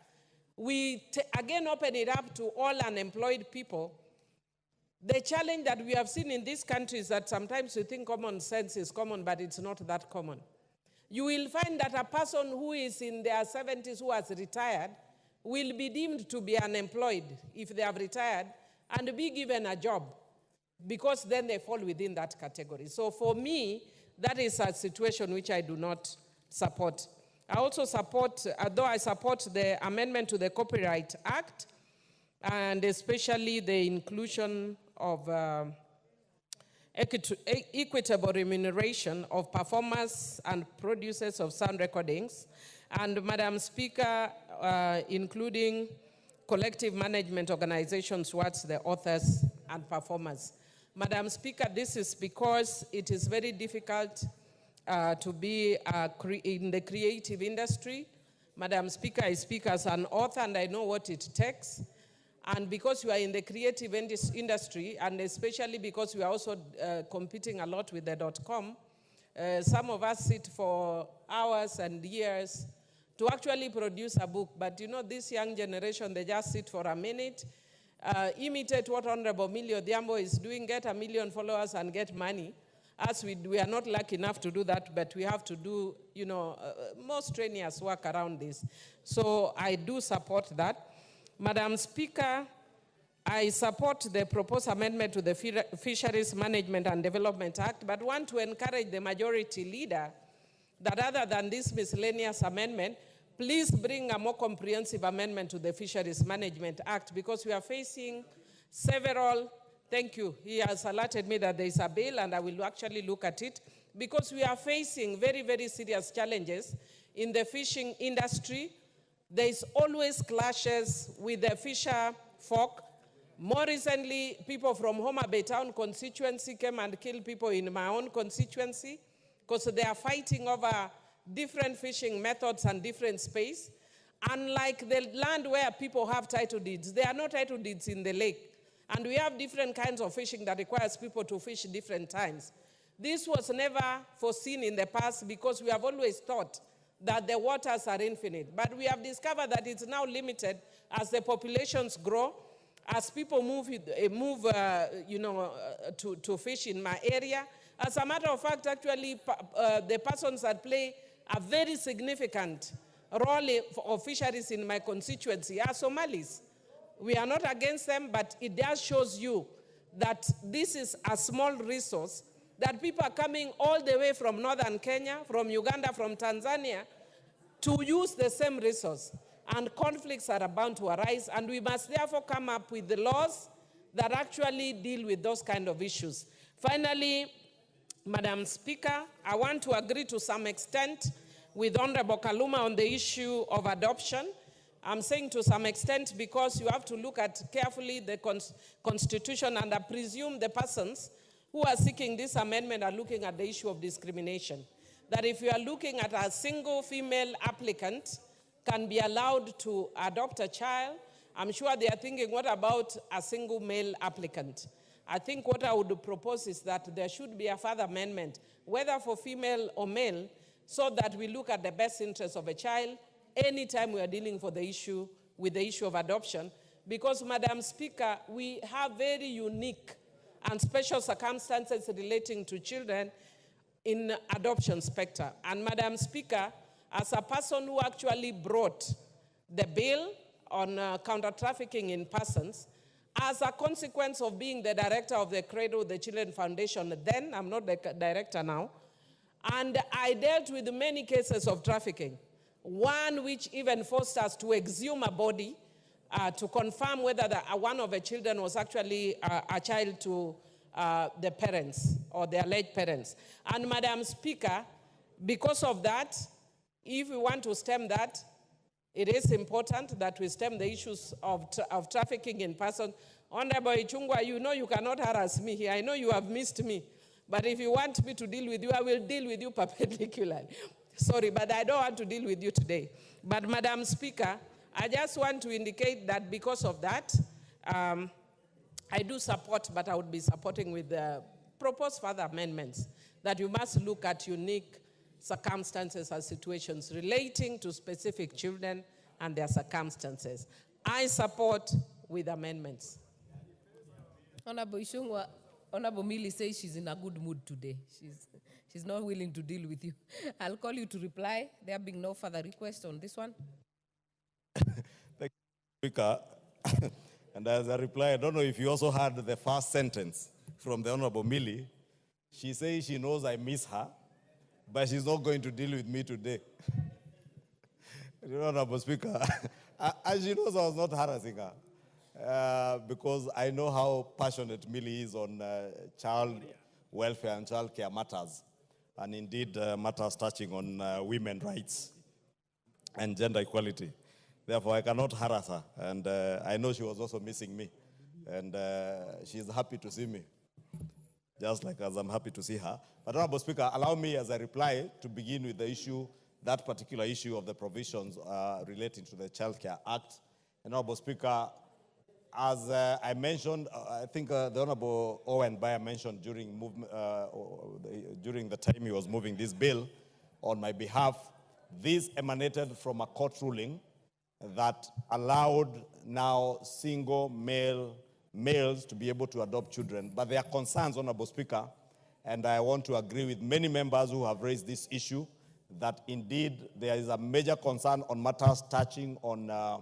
we again open it up to all unemployed people, the challenge that we have seen in this country is that sometimes you think common sense is common, but it's not that common. You will find that a person who is in their 70s who has retired will be deemed to be unemployed if they have retired and be given a job, because then they fall within that category. So for me, that is a situation which I do not support. I also support, though I support the amendment to the Copyright Act, and especially the inclusion of equitable remuneration of performers and producers of sound recordings, and Madam Speaker, including collective management organizations towards the authors and performers. Madam Speaker, this is because it is very difficult to be in the creative industry. Madam Speaker, I speak as an author and I know what it takes. And because you are in the creative industry, and especially because we are also competing a lot with the .com, some of us sit for hours and years to actually produce a book. But you know, this young generation, they just sit for a minute, imitate what Honorable Millie Odhiambo is doing, get 1 million followers and get money. As we are not lucky enough to do that, but we have to do, more strenuous work around this. So I do support that. Madam Speaker, I support the proposed amendment to the Fisheries Management and Development Act, but want to encourage the majority leader that other than this miscellaneous amendment, please bring a more comprehensive amendment to the Fisheries Management Act, because we are facing several. Thank you. He has alerted me that there is a bill, and I will actually look at it, because we are facing very, very serious challenges in the fishing industry. There is always clashes with the fisher folk. More recently, people from Homa Bay Town constituency came and killed people in my own constituency because they are fighting over different fishing methods and different space. Unlike the land where people have title deeds, there are no title deeds in the lake. And we have different kinds of fishing that requires people to fish different times. This was never foreseen in the past because we have always thought that the waters are infinite. But we have discovered that it's now limited as the populations grow, as people move to fish in my area. As a matter of fact, actually, the persons that play a very significant role of fisheries in my constituency are Somalis. We are not against them, but it does shows you that this is a small resource, that people are coming all the way from northern Kenya, from Uganda, from Tanzania, to use the same resource. And conflicts are bound to arise, and we must therefore come up with the laws that actually deal with those kind of issues. Finally, Madam Speaker, I want to agree to some extent with Honorable Kaluma on the issue of adoption. I'm saying to some extent because you have to look at carefully the Constitution, and I presume the persons who are seeking this amendment are looking at the issue of discrimination. That if you are looking at a single female applicant can be allowed to adopt a child, I'm sure they are thinking, what about a single male applicant? I think what I would propose is that there should be a further amendment, whether for female or male, so that we look at the best interest of a child anytime we are dealing with the issue of adoption. Because, Madam Speaker, we have very unique and special circumstances relating to children in adoption spectrum. And Madam Speaker, as a person who actually brought the bill on counter-trafficking in persons, as a consequence of being the director of the Cradle the Children Foundation, then, I'm not the director now, and I dealt with many cases of trafficking, one which even forced us to exhume a body to confirm whether one of the children was actually a child to the parents or the alleged parents. And Madam Speaker, because of that, if we want to stem that, it is important that we stem the issues of trafficking in persons. Honorable Ichungwa, you know you cannot harass me here. I know you have missed me. But if you want me to deal with you, I will deal with you perpendicularly. Sorry, but I don't want to deal with you today. But Madam Speaker, I just want to indicate that because of that, I do support, but I would be supporting with the proposed further amendments, that you must look at unique circumstances and situations relating to specific children and their circumstances. I support with amendments. Honorable Ishungwa, Honorable Millie says she's in a good mood today. She's not willing to deal with you. I'll call you to reply. There being no further request on this one. Thank you, Speaker. And as a reply, I don't know if you also heard the first sentence from the Honorable Millie. She says she knows I miss her, but she's not going to deal with me today. Honorable Speaker, and she knows I was not harassing her because I know how passionate Millie is on child welfare and child care matters, and indeed matters touching on women's rights and gender equality. Therefore, I cannot harass her, and I know she was also missing me, and she's happy to see me, just like as I'm happy to see her. But Honorable Speaker, allow me as a reply to begin with the issue, that particular issue of the provisions relating to the Child Care Act. And Honorable Speaker, as I mentioned, I think the Honorable Owen Bayer mentioned during the time he was moving this bill on my behalf, this emanated from a court ruling that allowed now single males to be able to adopt children. But there are concerns, Honorable Speaker, and I want to agree with many members who have raised this issue, that indeed there is a major concern on matters touching on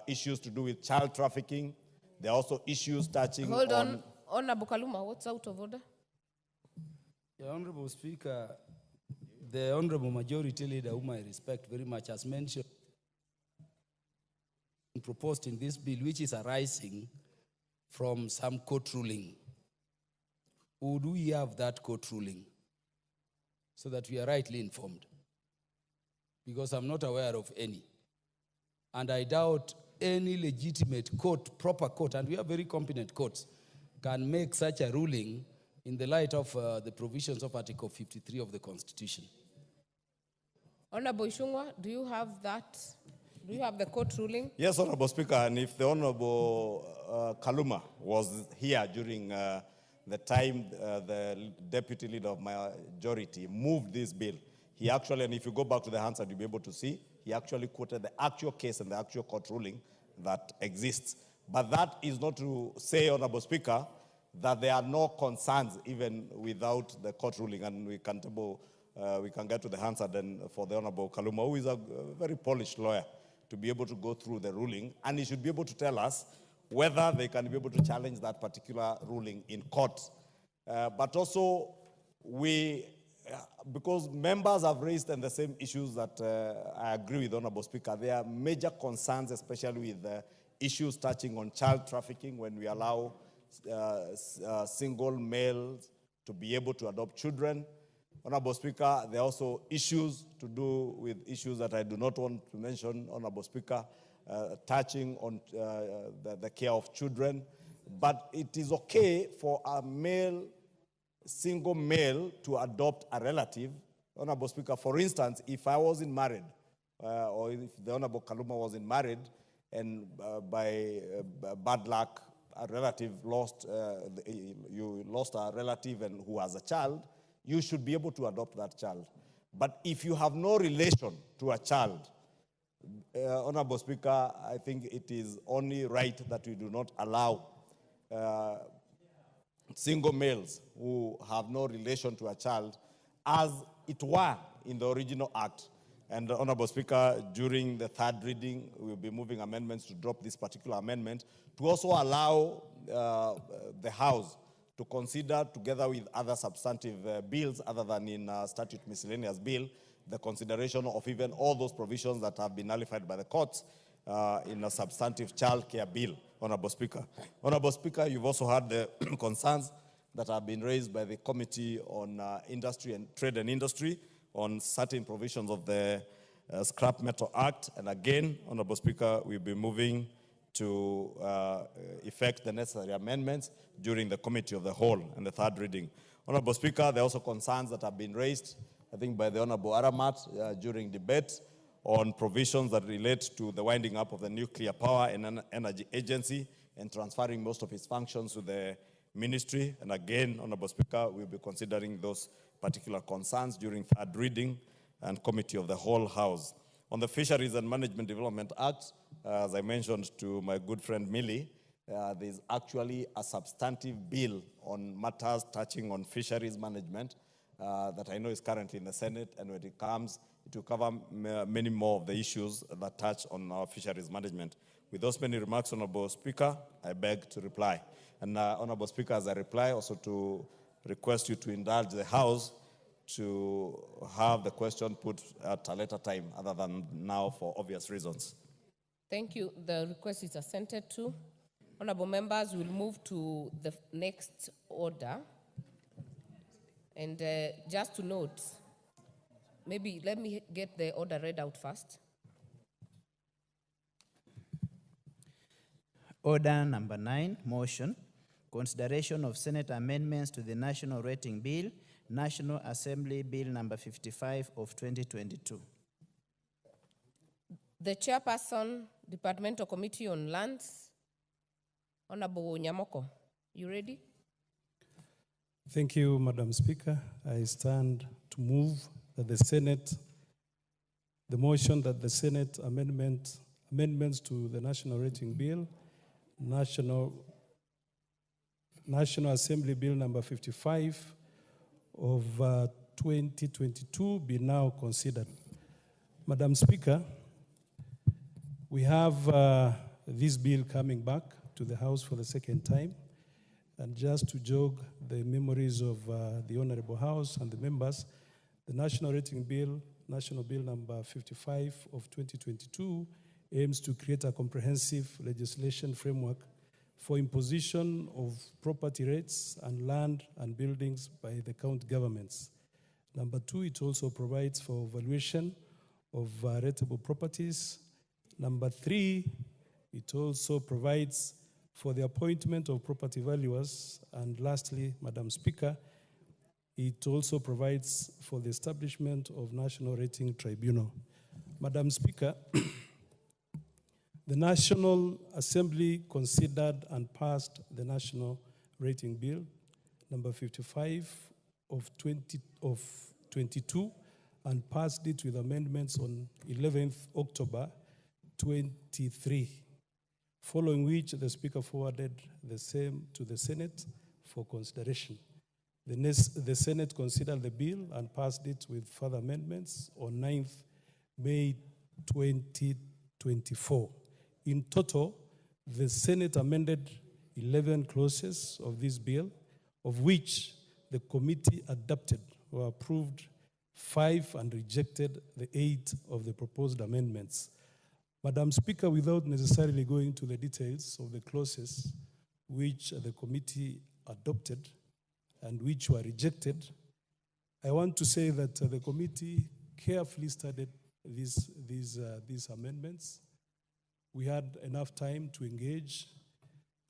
issues to do with child trafficking. There are also issues touching Hold on. Honorable Kaluma, what's out of order? Yeah, Honorable Speaker, the Honorable Majority Leader, whom I respect very much, has mentioned proposed in this bill, which is arising from some court ruling. Would we have that court ruling so that we are rightly informed? Because I'm not aware of any. And I doubt any legitimate court, proper court, and we have very competent courts, can make such a ruling in the light of the provisions of Article 53 of the Constitution. Honorable Ishungwa, do you have that? Do you have the court ruling? Yes, Honorable Speaker, and if the Honorable Kaluma was here during the time the Deputy Leader of Majority moved this bill, he actually, and if you go back to the answer, you'll be able to see, he actually quoted the actual case and the actual court ruling that exists. But that is not to say, Honorable Speaker, that there are no concerns even without the court ruling, and we can get to the answer then for the Honorable Kaluma, who is a very polished lawyer, to be able to go through the ruling, and he should be able to tell us whether they can be able to challenge that particular ruling in court. But also, because members have raised the same issues that I agree with, Honorable Speaker, there are major concerns, especially with issues touching on child trafficking when we allow single males to be able to adopt children. Honorable Speaker, there are also issues to do with issues that I do not want to mention, Honorable Speaker, touching on the care of children. But it is okay for a single male to adopt a relative. Honorable Speaker, for instance, if I wasn't married, or if the Honorable Kaluma wasn't married, and by bad luck, a relative you lost a relative and who has a child, you should be able to adopt that child. But if you have no relation to a child, Honorable Speaker, I think it is only right that we do not allow single males who have no relation to a child, as it were in the original act. And Honorable Speaker, during the third reading, we'll be moving amendments to drop this particular amendment to also allow the House to consider, together with other substantive bills other than in statute miscellaneous bill, the consideration of even all those provisions that have been nullified by the courts in a substantive child care bill, Honorable Speaker. Honorable Speaker, you've also heard the concerns that have been raised by the Committee on Industry and Trade and Industry on certain provisions of the Scrap Metal Act. And again, Honorable Speaker, we'll be moving to effect the necessary amendments during the Committee of the Whole and the third reading. Honorable Speaker, there are also concerns that have been raised, I think, by the Honorable Aramat during debate on provisions that relate to the winding up of the Nuclear Power and Energy Agency and transferring most of its functions to the ministry. And again, Honorable Speaker, we'll be considering those particular concerns during third reading and Committee of the Whole House. On the Fisheries and Management Development Act, as I mentioned to my good friend Millie, there's actually a substantive bill on matters touching on fisheries management that I know is currently in the Senate, and when it comes, it will cover many more of the issues that touch on our fisheries management. With those many remarks, Honorable Speaker, I beg to reply. And Honorable Speaker, as I reply, also to request you to indulge the House to have the question put at a later time other than now for obvious reasons. Thank you. The request is assented to. Honorable members, we'll move to the next order. And just to note, maybe let me get the order read out first. Order number 9, motion, consideration of Senate amendments to the National Rating Bill, National Assembly Bill number 55 of 2022. The chairperson, Departmental Committee on Lands, Honorable Nyamoko, you ready? Thank you, Madam Speaker. I stand to move that the motion that the Senate amendments to the National Rating Bill, National Assembly Bill number 55 of 2022 be now considered. Madam Speaker, we have this bill coming back to the House for the second time. And just to jog the memories of the Honorable House and the members, the National Rating Bill, National Bill number 55 of 2022, aims to create a comprehensive legislation framework for imposition of property rates and land and buildings by the county governments. Number 2, it also provides for valuation of rateable properties. Number 3, it also provides for the appointment of property valuers. And lastly, Madam Speaker, it also provides for the establishment of National Rating Tribunal. Madam Speaker, the National Assembly considered and passed the National Rating Bill, number 55 of 22, and passed it with amendments on 11th October 23, following which the Speaker forwarded the same to the Senate for consideration. The Senate considered the bill and passed it with further amendments on 9th May 2024. In total, the Senate amended 11 clauses of this bill, of which the committee adopted or approved 5 and rejected the 8 of the proposed amendments. Madam Speaker, without necessarily going to the details of the clauses which the committee adopted, and which were rejected, I want to say that the committee carefully studied these amendments. We had enough time to engage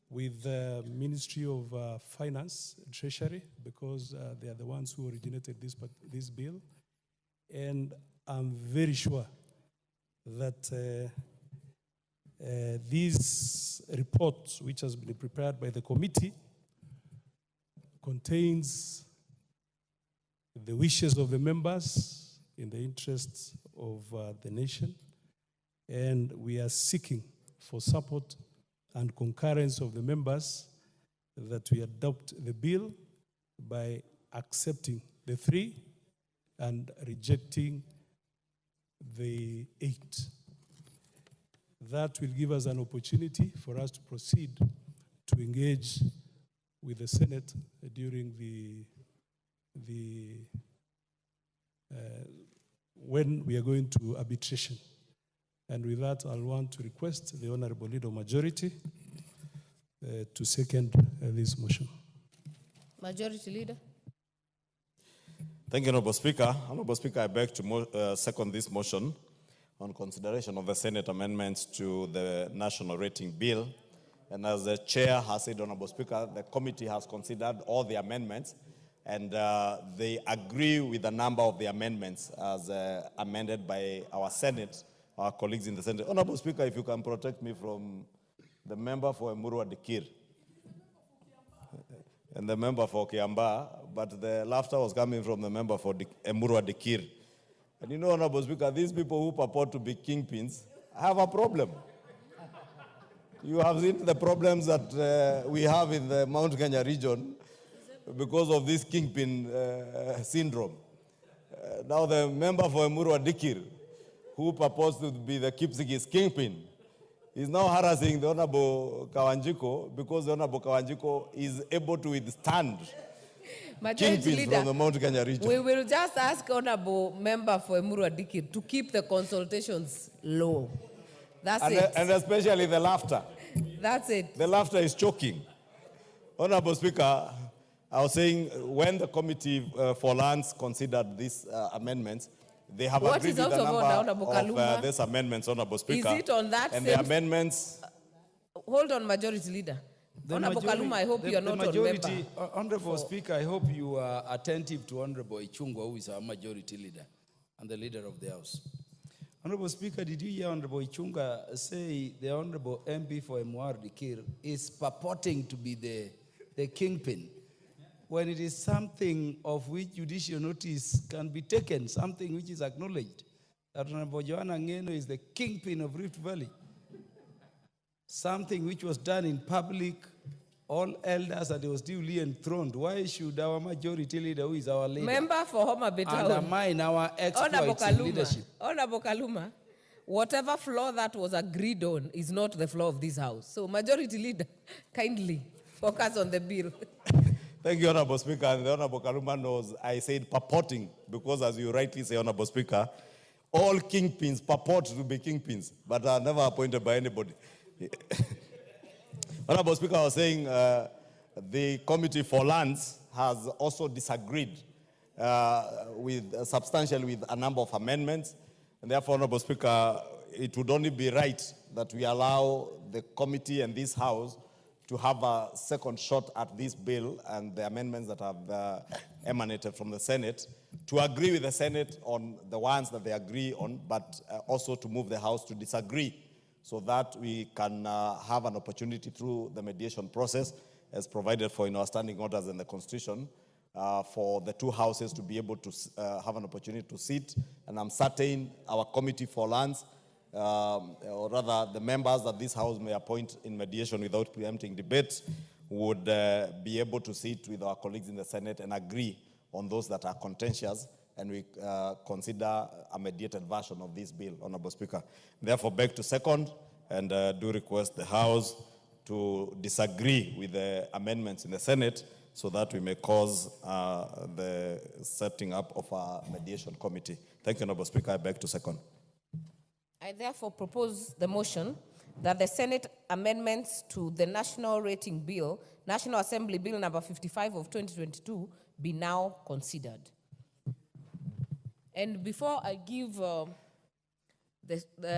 with the Ministry of Finance, Treasury, because they are the ones who originated this bill. And I'm very sure that this report, which has been prepared by the committee, contains the wishes of the members in the interests of the nation, and we are seeking for support and concurrence of the members that we adopt the bill by accepting the 3 and rejecting the 8. That will give us an opportunity for us to proceed to engage with the Senate during when we are going to arbitration. And with that, I'll want to request the Honorable Leader of Majority to second this motion. Majority Leader. Thank you, Honorable Speaker. Honorable Speaker, I beg to second this motion on consideration of the Senate amendments to the National Rating Bill. And as the Chair has said, Honorable Speaker, the committee has considered all the amendments, and they agree with a number of the amendments as amended by our Senate, our colleagues in the Senate. Honorable Speaker, if you can protect me from the member for Emurua Dikir and the member for Kiamba, but the laughter was coming from the member for Emurua Dikir. And you know, Honorable Speaker, these people who purport to be kingpins have a problem. You have seen the problems that we have in the Mount Kenya region because of this kingpin syndrome. Now the member for Emurua Dikir, who purports to be the Kipsigis kingpin, is now harassing the Honorable Kawanjiko because the Honorable Kawanjiko is able to withstand Majority kingpins Leader, from the Mount Kenya region. we will just ask Honorable Member for Emurua Dikir to keep the consultations low. That's it. And especially the laughter. That's it. The laughter is choking. Honorable Speaker, I was saying when the Committee for Lands considered these amendments, they have What agreed is with out a of number order, Honorable Kaluma? of these amendments, Honorable Speaker. Is it on that and same... the amendments... Hold on, Majority Leader. Honorable Kaluma, I hope you are not on member. Honorable Speaker, I hope you are attentive to Honorable Ichungwa, who is our Majority Leader and the Leader of the House. Honorable Speaker, did you hear Honorable Ichunga say the Honorable MP for Emurua Dikir is purporting to be the kingpin, when it is something of which judicial notice can be taken, something which is acknowledged, that Honorable Joanna Ngeno is the kingpin of Rift Valley, something which was done in public, all elders, and it was duly enthroned. Why should our Majority Leader, who is our leader, Member for Homa Bay Town, undermine our exploits in leadership? Honorable Kaluma, whatever flaw that was agreed on is not the flaw of this House. So, Majority Leader, kindly focus on the bill. Thank you, Honorable Speaker. And the Honorable Kaluma knows I said purporting, because as you rightly say, Honorable Speaker, all kingpins purport to be kingpins, but are never appointed by anybody. Honorable Speaker, I was saying the Committee for Lands has also disagreed substantially with a number of amendments. And therefore, Honorable Speaker, it would only be right that we allow the committee and this House to have a second shot at this bill and the amendments that have emanated from the Senate, to agree with the Senate on the ones that they agree on, but also to move the House to disagree, so that we can have an opportunity through the mediation process, as provided for in our standing orders and the Constitution, for the two houses to be able to have an opportunity to sit. And I'm certain our Committee for Lands, or rather the members that this House may appoint in mediation without preempting debate, would be able to sit with our colleagues in the Senate and agree on those that are contentious, and we consider a mediated version of this bill, Honorable Speaker. Therefore, beg to second and do request the House to disagree with the amendments in the Senate, so that we may cause the setting up of a mediation committee. Thank you, Honorable Speaker. I beg to second. I therefore propose the motion that the Senate amendments to the National Rating Bill, National Assembly Bill number 55 of 2022, be now considered. And before I give the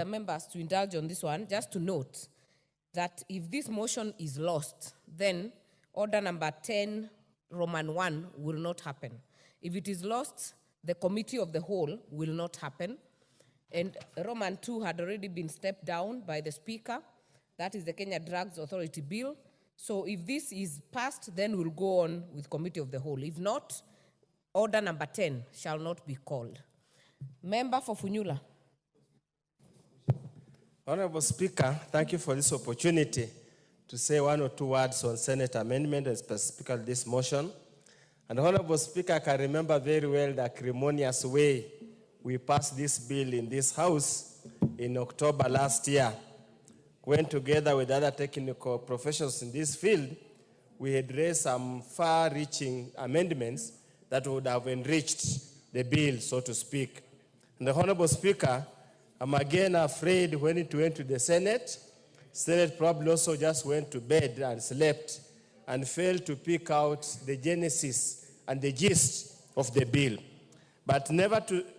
members to indulge on this one, just to note that if this motion is lost, then order number 10, Roman 1, will not happen. If it is lost, the committee of the whole will not happen. And Roman 2 had already been stepped down by the Speaker. That is the Kenya Drugs Authority Bill. So if this is passed, then we'll go on with committee of the whole. If not, order number 10 shall not be called. Member for Funyula. Honorable Speaker, thank you for this opportunity to say one or two words on Senate amendment and specifically this motion. And Honorable Speaker, I can remember very well the acrimonious way we passed this bill in this House in October last year, when together with other technical professionals in this field, we had raised some far-reaching amendments that would have enriched the bill, so to speak. And the Honorable Speaker, I'm again afraid when it went to the Senate probably also just went to bed and slept and failed to pick out the genesis and the gist of the bill. But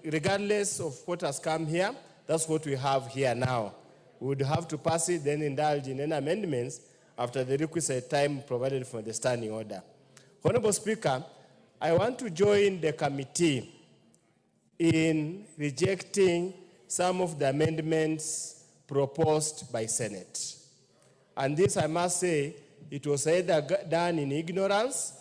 regardless of what has come here, that's what we have here now. We would have to pass it, then indulge in any amendments after the requisite time provided for the standing order. Honorable Speaker, I want to join the committee in rejecting some of the amendments proposed by Senate. And this, I must say, it was either done in ignorance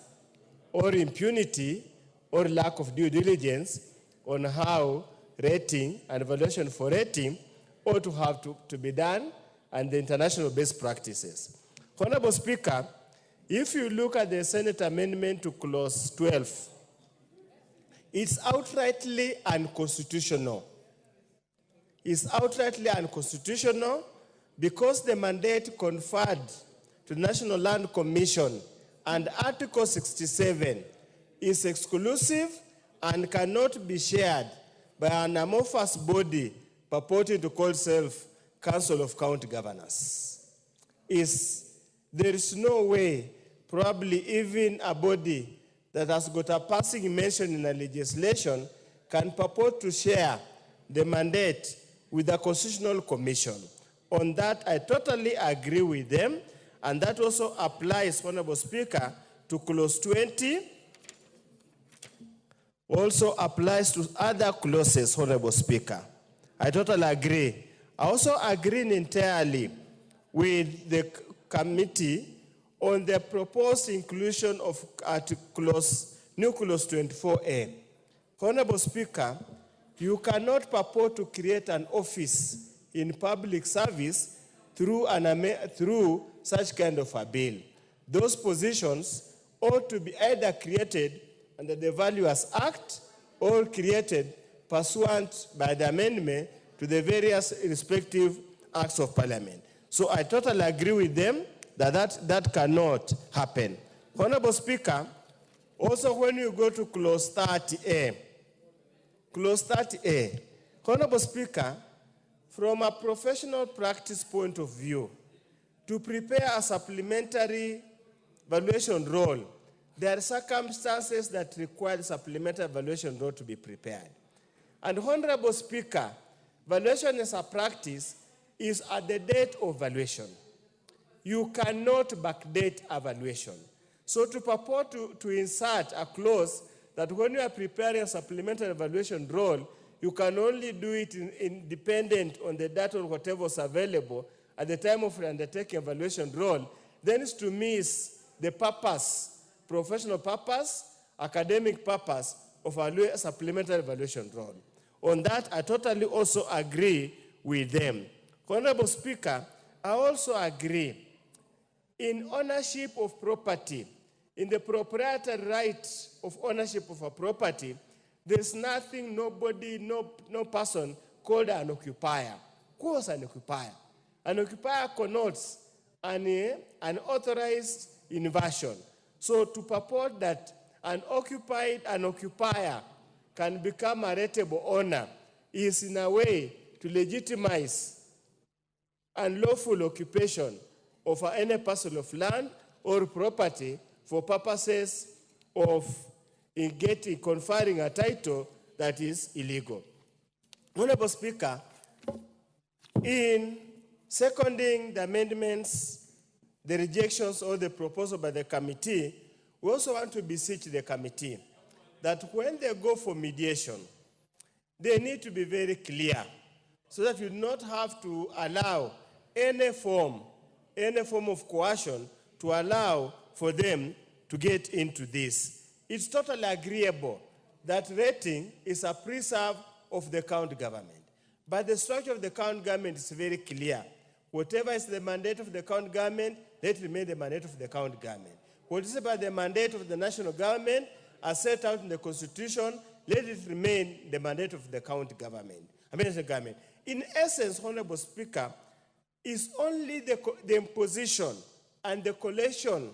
or impunity or lack of due diligence on how rating and evaluation for rating ought to have to be done and the international best practices. Honorable Speaker, if you look at the Senate amendment to clause 12, it's outrightly unconstitutional. It's outrightly unconstitutional because the mandate conferred to the National Land Commission and Article 67 is exclusive and cannot be shared by an amorphous body purporting to call itself Council of County Governors. There is no way, probably even a body that has got a passing mention in a legislation can purport to share the mandate with the Constitutional Commission. On that, I totally agree with them, and that also applies, Honorable Speaker, to clause 20, also applies to other clauses, Honorable Speaker. I totally agree. I also agree entirely with the committee on the proposed inclusion of new clause 24A. Honorable Speaker, you cannot purport to create an office in public service through such kind of a bill. Those positions ought to be either created under the Valuers Act or created pursuant by the amendment to the various respective acts of parliament. So I totally agree with them that cannot happen. Honorable Speaker, also when you go to clause 30A, Honorable Speaker, from a professional practice point of view, to prepare a supplementary valuation roll, there are circumstances that require the supplementary valuation roll to be prepared. And Honorable Speaker, valuation as a practice is at the date of valuation. You cannot backdate a valuation. So to purport to insert a clause that when you are preparing a supplementary valuation roll, you can only do it independent on the data or whatever was available at the time of undertaking a valuation roll, then is to miss the purpose, professional purpose, academic purpose of a supplementary valuation roll. On that, I totally also agree with them. Honorable Speaker, I also agree in ownership of property, in the proprietary right of ownership of a property, there's nothing, nobody, no person called an occupier. Who was an occupier? An occupier connotes an authorized inversion. So to purport that an occupier can become a rateable owner is in a way to legitimize unlawful occupation of any parcel of land or property for purposes of conferring a title that is illegal. Honorable Speaker, in seconding the amendments, the rejections or the proposal by the committee, we also want to beseech the committee that when they go for mediation, they need to be very clear so that you do not have to allow any form of coercion to allow for them to get into this. It's totally agreeable that rating is a preserve of the county government. But the structure of the county government is very clear. Whatever is the mandate of the county government, let it remain the mandate of the county government. What is about the mandate of the national government, as set out in the Constitution, let it remain the mandate of the county government. In essence, Honorable Speaker, is only the imposition and the collection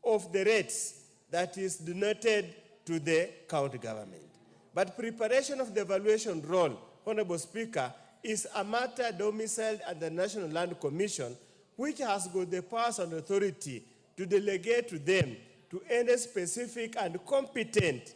of the rates that is denoted to the county government. But preparation of the evaluation role, Honorable Speaker, is a matter domiciled at the National Land Commission, which has got the powers and authority to delegate to them to any specific and competent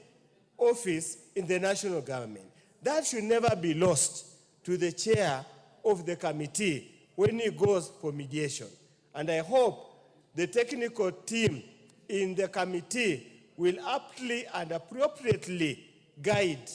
office in the national government. That should never be lost to the chair of the committee when he goes for mediation. And I hope the technical team in the committee will aptly and appropriately guide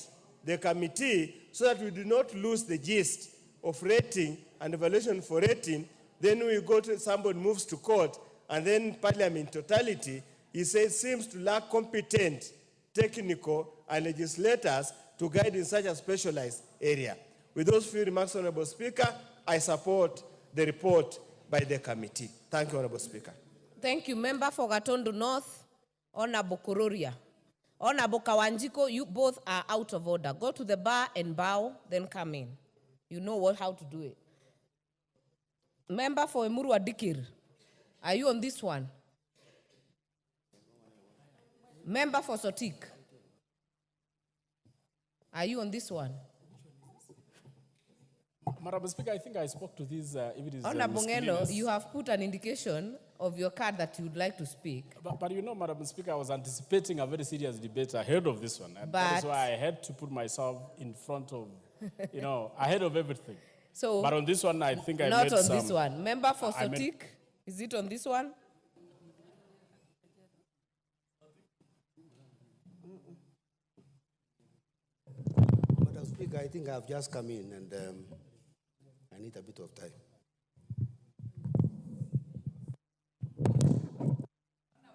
the committee so that we do not lose the gist of rating and evaluation for rating. Then we go to somebody moves to court, and then Parliament in totality, he says, seems to lack competent technical and legislators to guide in such a specialized area. With those few remarks, Honorable Speaker, I support the report by the committee. Thank you, Honorable Speaker. Thank you. Member for Gatundu North, Honorable Kururia. Honorable Kawanjiko, you both are out of order. Go to the bar and bow, then come in. You know how to do it. Member for Emuru Adikir, are you on this one? Member for Sotik, are you on this one? Madam Speaker, I think I spoke to this. If it is Honorable Ngeno, you have put an indication of your card that you would like to speak. But you know, Madam Speaker, I was anticipating a very serious debate ahead of this one. And that's why I had to put myself in front of, ahead of everything. So, but on this one, I think I not made on some, this one. Member for Sotik, is it on this one? Madam Speaker, I think I've just come in and I need a bit of time.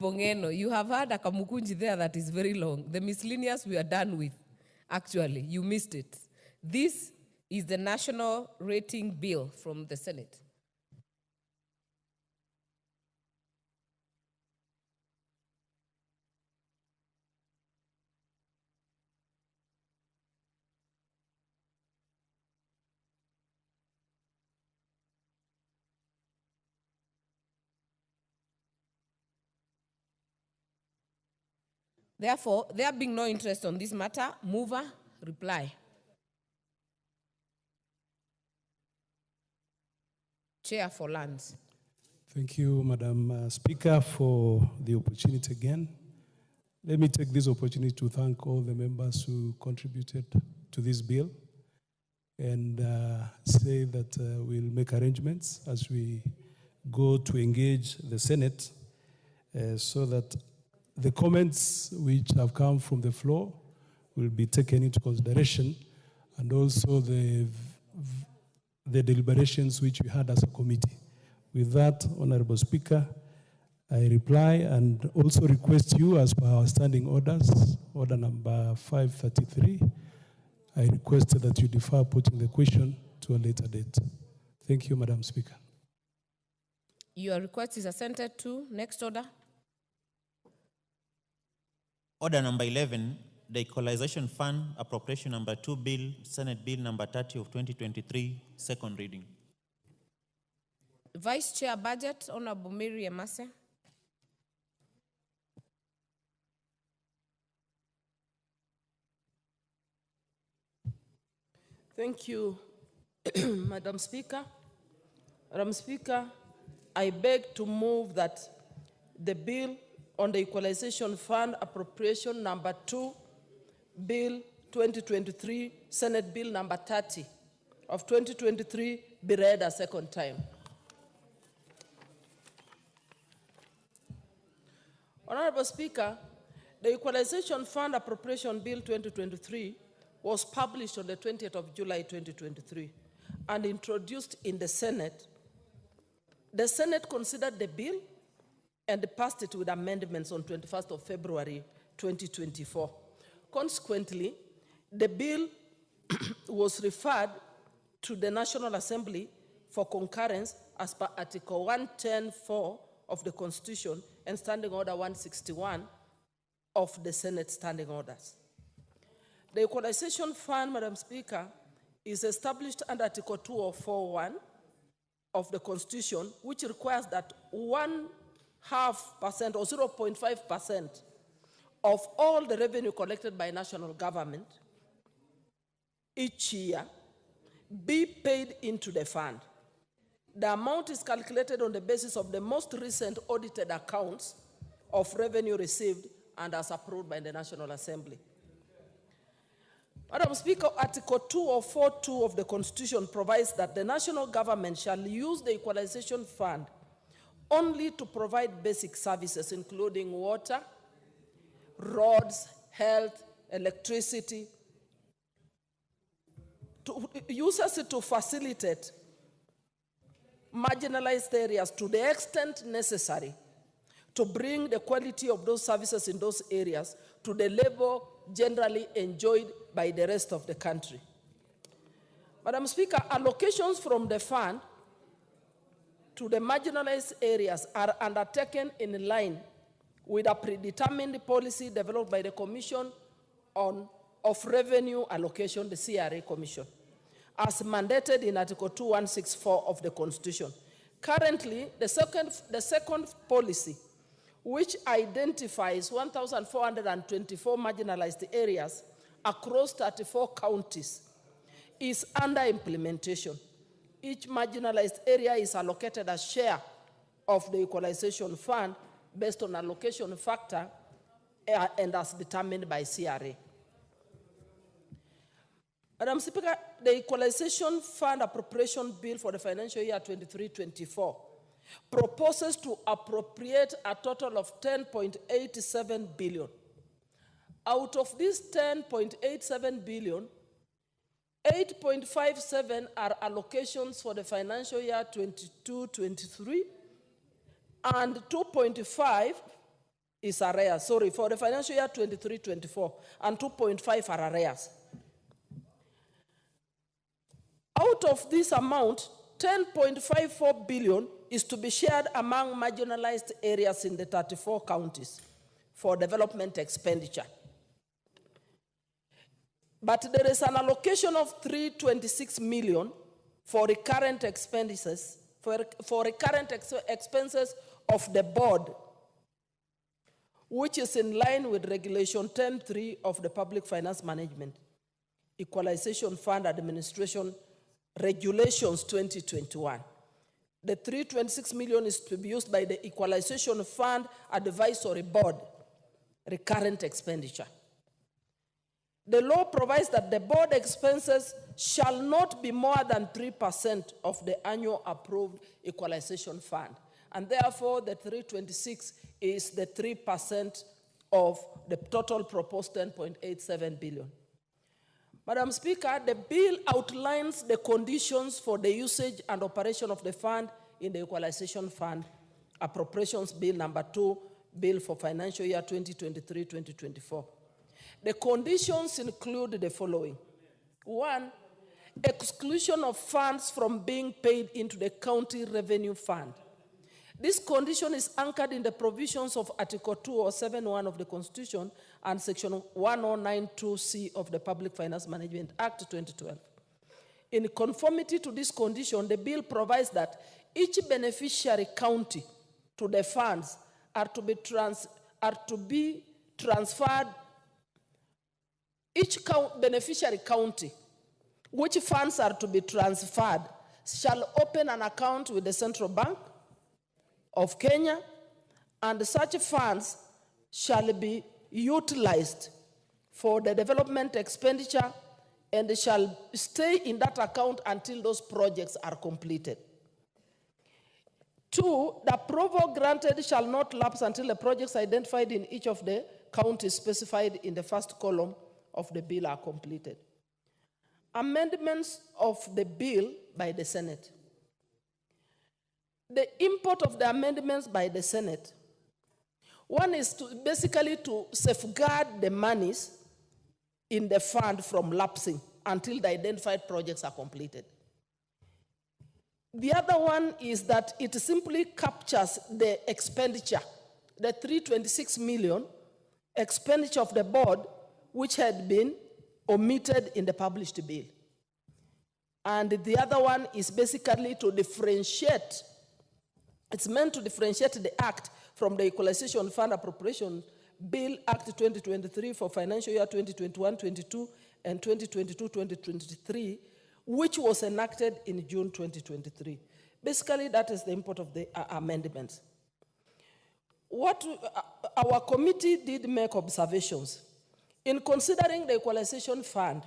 Bongeno, you have had a kamukunji there that is very long. The miscellaneous we are done with. Actually, you missed it. This is the national rating bill from the Senate. Therefore, there being no interest on this matter, mover, reply. Chair for Lands. Thank you, Madam Speaker, for the opportunity again. Let me take this opportunity to thank all the members who contributed to this bill and say that we'll make arrangements as we go to engage the Senate so that the comments which have come from the floor will be taken into consideration, and also the deliberations which we had as a committee. With that, Honorable Speaker, I reply and also request you, as per our standing orders, order number 533, I request that you defer putting the question to a later date. Thank you, Madam Speaker. Your request is assented to. Next order. Order number 11, the Equalization Fund, Appropriation number 2 Bill, Senate Bill number 30 of 2023, second reading. Vice Chair Budget, Honorable Mary Emase. Thank you, Madam Speaker. Madam Speaker, I beg to move that the bill on the Equalization Fund Appropriation number 2, Bill 2023, Senate Bill number 30 of 2023 be read a second time. Honorable Speaker, the Equalization Fund Appropriation Bill 2023 was published on the 20th of July 2023 and introduced in the Senate. The Senate considered the bill and passed it with amendments on 21st of February 2024. Consequently, the bill was referred to the National Assembly for concurrence as per Article 110(4) of the Constitution and Standing Order 161 of the Senate Standing Orders. The Equalization Fund, Madam Speaker, is established under Article 2041 of the Constitution, which requires that 0.5% or 0.5% of all the revenue collected by national government each year be paid into the fund. The amount is calculated on the basis of the most recent audited accounts of revenue received and as approved by the National Assembly. Madam Speaker, Article 2042 of the Constitution provides that the national government shall use the Equalization Fund only to provide basic services, including water, roads, health, electricity, uses it to facilitate marginalized areas to the extent necessary to bring the quality of those services in those areas to the level generally enjoyed by the rest of the country. Madam Speaker, allocations from the fund to the marginalized areas are undertaken in line with a predetermined policy developed by the Commission of Revenue Allocation, the CRA Commission, as mandated in Article 2164 of the Constitution. Currently, the second policy, which identifies 1,424 marginalized areas across 34 counties, is under implementation. Each marginalized area is allocated a share of the Equalization Fund based on allocation factor and as determined by CRA. Madam Speaker, the Equalization Fund Appropriation Bill for the financial year 23-24 proposes to appropriate a total of 10.87 billion. Out of this 10.87 billion, 8.57 are allocations for the financial year 22-23, and 2.5 is arrears. Sorry, for the financial year 23-24, and 2.5 are arrears. Out of this amount, 10.54 billion is to be shared among marginalized areas in the 34 counties for development expenditure. But there is an allocation of 326 million for recurrent expenses, expenses of the board, which is in line with Regulation 10.3 of the Public Finance Management, Equalization Fund Administration Regulations 2021. The 326 million is to be used by the Equalization Fund Advisory Board, recurrent expenditure. The law provides that the board expenses shall not be more than 3% of the annual approved equalization fund. And therefore, the 326 is the 3% of the total proposed 10.87 billion. Madam Speaker, the bill outlines the conditions for the usage and operation of the fund in the Equalization Fund Appropriations Bill number 2, Bill for financial year 2023-2024. The conditions include the following. 1, exclusion of funds from being paid into the county revenue fund. This condition is anchored in the provisions of Article 2071 of the Constitution and Section 1092C of the Public Finance Management Act 2012. In conformity to this condition, the bill provides that each beneficiary county to the funds are to be transferred. Each beneficiary county, which funds are to be transferred, shall open an account with the Central Bank of Kenya, and such funds shall be utilized for the development expenditure and shall stay in that account until those projects are completed. 2, the approval granted shall not lapse until the projects identified in each of the counties specified in the first column of the bill are completed. Amendments of the bill by the Senate. The import of the amendments by the Senate, one is basically to safeguard the monies in the fund from lapsing until the identified projects are completed. The other one is that it simply captures the expenditure, the 326 million expenditure of the board, which had been omitted in the published bill. And the other one is basically to differentiate. It's meant to differentiate the act from the Equalization Fund Appropriation Bill Act 2023 for financial year 2021-22 and 2022-2023, which was enacted in June 2023. Basically, that is the import of the amendments. What our committee did make observations. In considering the Equalization Fund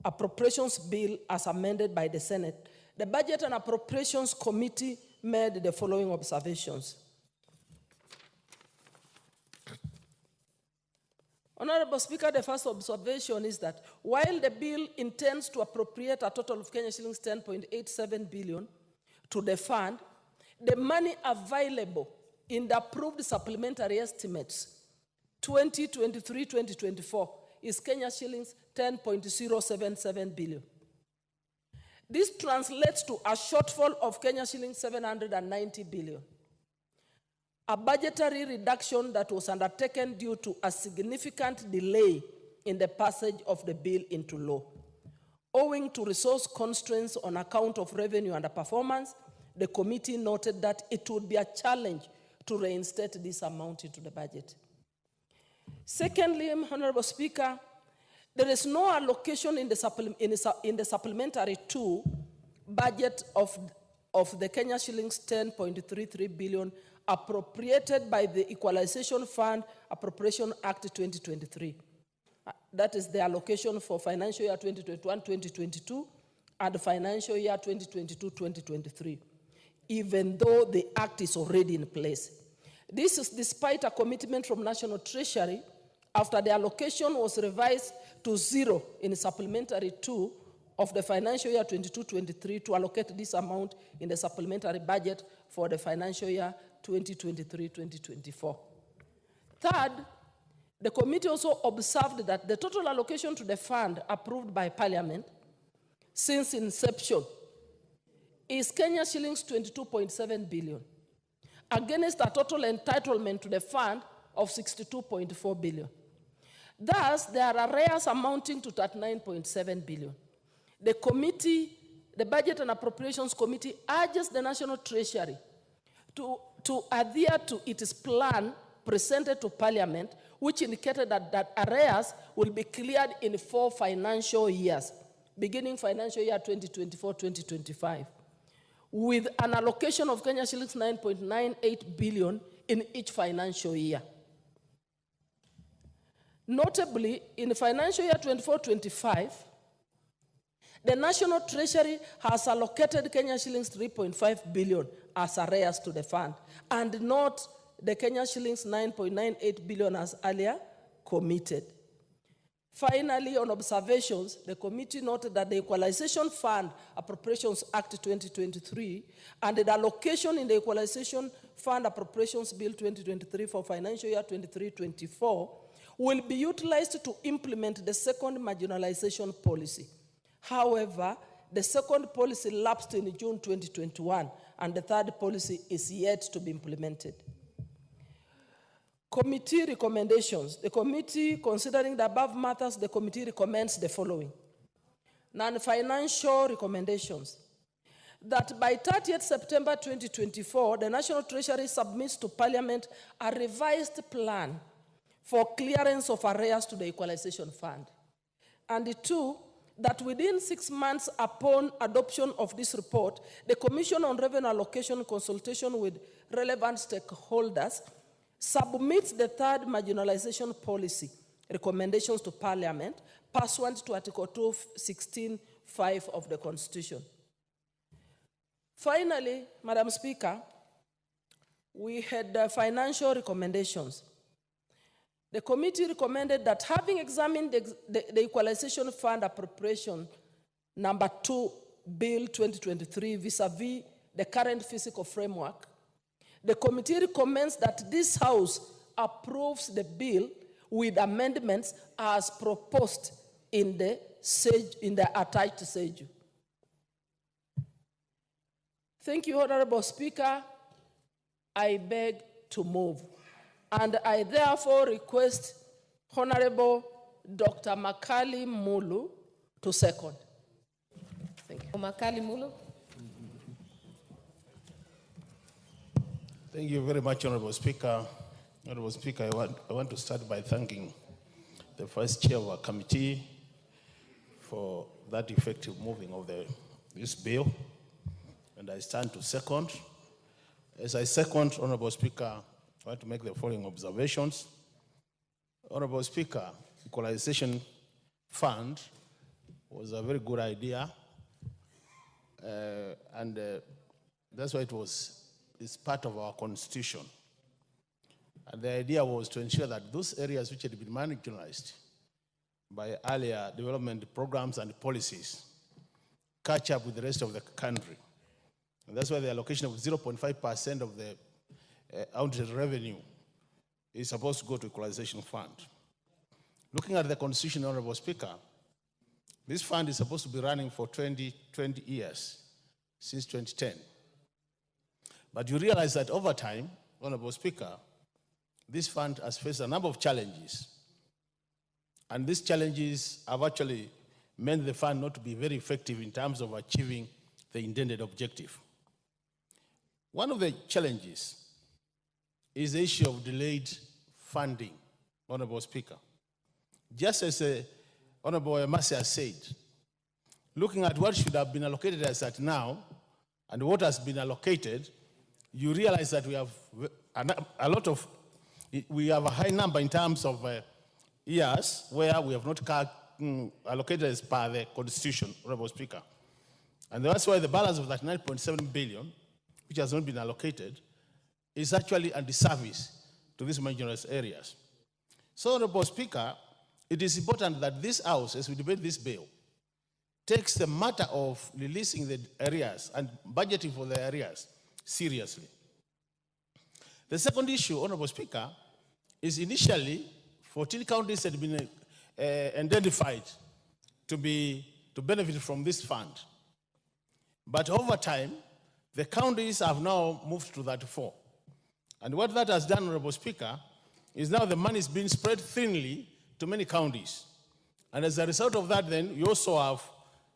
Appropriations Bill as amended by the Senate, the Budget and Appropriations Committee made the following observations. Honorable Speaker, the first observation is that while the bill intends to appropriate a total of Kenya shillings 10.87 billion to the fund, the money available in the approved supplementary estimates 2023-2024 is Kenya shillings 10.077 billion. This translates to a shortfall of Kenya shillings 790 billion. A budgetary reduction that was undertaken due to a significant delay in the passage of the bill into law. Owing to resource constraints on account of revenue underperformance, the committee noted that it would be a challenge to reinstate this amount into the budget. Secondly, Honorable Speaker, there is no allocation in the supplementary 2 budget of the Kenya shillings 10.33 billion appropriated by the Equalization Fund Appropriation Act 2023. That is the allocation for financial year 2021-2022 and financial year 2022-2023, even though the act is already in place. This is despite a commitment from National Treasury after the allocation was revised to 0 in supplementary 2 of the financial year 22-23 to allocate this amount in the supplementary budget for the financial year 2023-2024. Third, the committee also observed that the total allocation to the fund approved by Parliament since inception is Kenya shillings 22.7 billion, against a total entitlement to the fund of 62.4 billion. Thus, there are arrears amounting to 39.7 billion. The committee, the Budget and Appropriations Committee, urges the National Treasury to adhere to its plan presented to Parliament, which indicated that arrears will be cleared in 4 financial years, beginning financial year 2024-2025, with an allocation of Kenya shillings 9.98 billion in each financial year. Notably, in financial year 24-25, the National Treasury has allocated Kenya shillings 3.5 billion as arrears to the fund, and not the Kenya shillings 9.98 billion as earlier committed. Finally, on observations, the committee noted that the Equalization Fund Appropriations Act 2023 and the allocation in the Equalization Fund Appropriations Bill 2023 for financial year 23-24 will be utilized to implement the second marginalization policy. However, the second policy lapsed in June 2021, and the third policy is yet to be implemented. Committee recommendations. The committee, considering the above matters, the committee recommends the following. Non-financial recommendations. That by 30th September 2024, the National Treasury submits to Parliament a revised plan for clearance of arrears to the Equalization Fund. And 2, that within 6 months upon adoption of this report, the Commission on Revenue Allocation, in consultation with relevant stakeholders, submits the third marginalization policy recommendations to Parliament pursuant to Article 216(5) of the Constitution. Finally, Madam Speaker, we had financial recommendations. The committee recommended that, having examined the Equalization Fund appropriation number 2, Bill 2023, vis-a-vis the current fiscal framework, the committee recommends that this House approves the bill with amendments as proposed in the attached schedule. Thank you, Honorable Speaker. I beg to move. And I therefore request Honorable Dr. Makali Mulu to second. Thank you. Makali Mulu. Thank you very much, Honorable Speaker. Honorable Speaker, I want to start by thanking the Vice Chair of our committee for that effective moving of this bill. And I stand to second. As I second, Honorable Speaker, I want to make the following observations. Honorable Speaker, Equalization Fund was a very good idea, and that's why it's part of our constitution. And the idea was to ensure that those areas which had been marginalized by earlier development programs and policies catch up with the rest of the country. And that's why the allocation of 0.5% of the outdated revenue is supposed to go to Equalization Fund. Looking at the Constitution, Honorable Speaker, this fund is supposed to be running for 20 years, since 2010. But you realize that over time, Honorable Speaker, this fund has faced a number of challenges. And these challenges have actually meant the fund not to be very effective in terms of achieving the intended objective. One of the challenges is the issue of delayed funding, Honorable Speaker. Just as Honorable Emasi has said, looking at what should have been allocated as at now and what has been allocated, you realize that we have we have a high number in terms of years where we have not allocated as per the Constitution, Honorable Speaker. And that's why the balance of that 9.7 billion, which has not been allocated, is actually a disservice to these marginalized areas. So, Honorable Speaker, it is important that this House, as we debate this bill, takes the matter of releasing the areas and budgeting for the areas seriously. The second issue, Honorable Speaker, is initially 14 counties had been identified to benefit from this fund. But over time, the counties have now moved to 34. And what that has done, Honorable Speaker, is now the money is being spread thinly to many counties. And as a result of that, then, you also have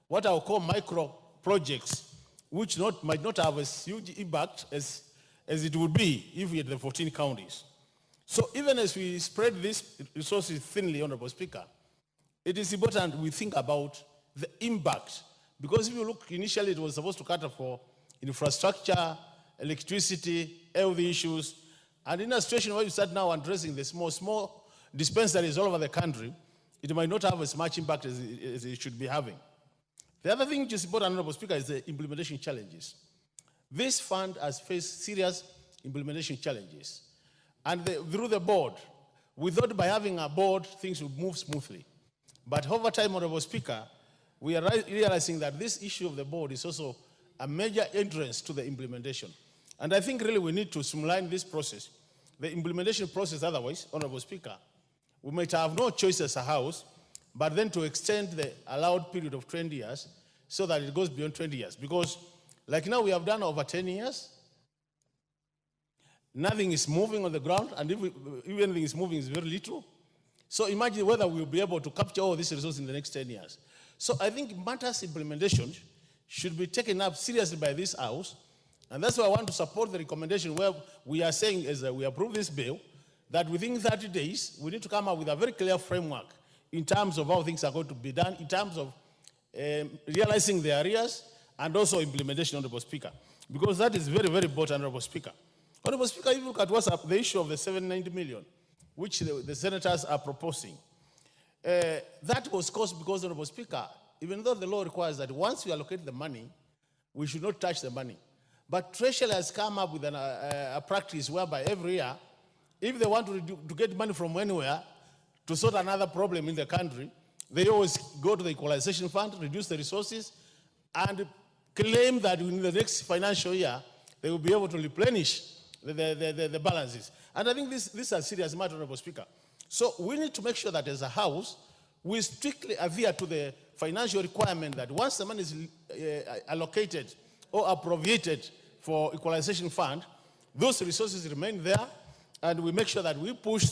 what I will call micro projects, which might not have as huge impact as it would be if we had the 14 counties. So even as we spread these resources thinly, Honorable Speaker, it is important we think about the impact. Because if you look, initially it was supposed to cater for infrastructure, electricity, health issues, and in a situation where you start now addressing the small dispensaries all over the country, it might not have as much impact as it should be having. The other thing which is important, Honorable Speaker, is the implementation challenges. This fund has faced serious implementation challenges. And through the board, we thought by having a board, things would move smoothly. But over time, Honorable Speaker, we are realizing that this issue of the board is also a major entrance to the implementation. And I think really we need to streamline this process, the implementation process. Otherwise, Honorable Speaker, we might have no choice as a House, but then to extend the allowed period of 20 years so that it goes beyond 20 years. Because like now we have done over 10 years, nothing is moving on the ground, and if anything is moving, it's very little. So imagine whether we'll be able to capture all these resources in the next 10 years. So I think matters implementation should be taken up seriously by this House, and that's why I want to support the recommendation where we are saying, as we approve this bill, that within 30 days, we need to come up with a very clear framework in terms of how things are going to be done, in terms of realizing the areas, and also implementation, Honorable Speaker, because that is very, very important, Honorable Speaker. Honorable Speaker, if you look at what's up, the issue of the 790 million, which the senators are proposing, that was caused because, Honorable Speaker, even though the law requires that once we allocate the money, we should not touch the money. But Treasury has come up with a practice whereby every year, if they want to get money from anywhere to sort another problem in the country, they always go to the equalization fund, reduce the resources, and claim that in the next financial year, they will be able to replenish the balances. And I think this is a serious matter, Honorable Speaker. So we need to make sure that as a House, we strictly adhere to the financial requirement that once the money is allocated or appropriated for equalization fund, those resources remain there, and we make sure that we push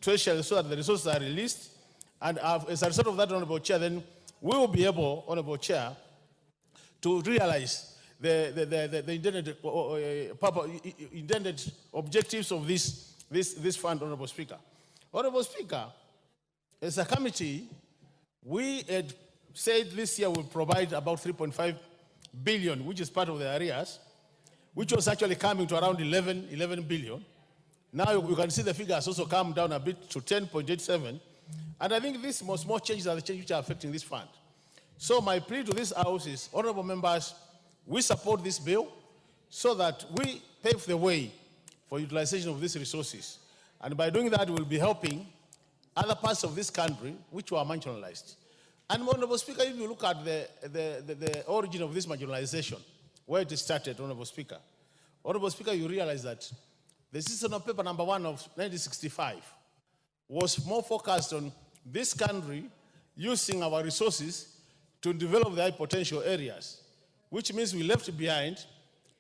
Treasury so that the resources are released. And as a result of that, Honorable Chair, then we will be able, Honorable Chair, to realize the intended objectives of this fund, Honorable Speaker. Honorable Speaker, as a committee, we had said this year we'll provide about 3.5 billion, which is part of the arrears, which was actually coming to around 11 billion. Now you can see the figure has also come down a bit to 10.87. And I think these small changes are the changes which are affecting this fund. So my plea to this House is, honorable members, we support this bill so that we pave the way for utilization of these resources. And by doing that, we'll be helping other parts of this country which were marginalized. And Honorable Speaker, if you look at the origin of this marginalization, where it started, Honorable Speaker, you realize that the Seasonal Paper number 1 of 1965 was more focused on this country using our resources to develop the high potential areas, which means we left behind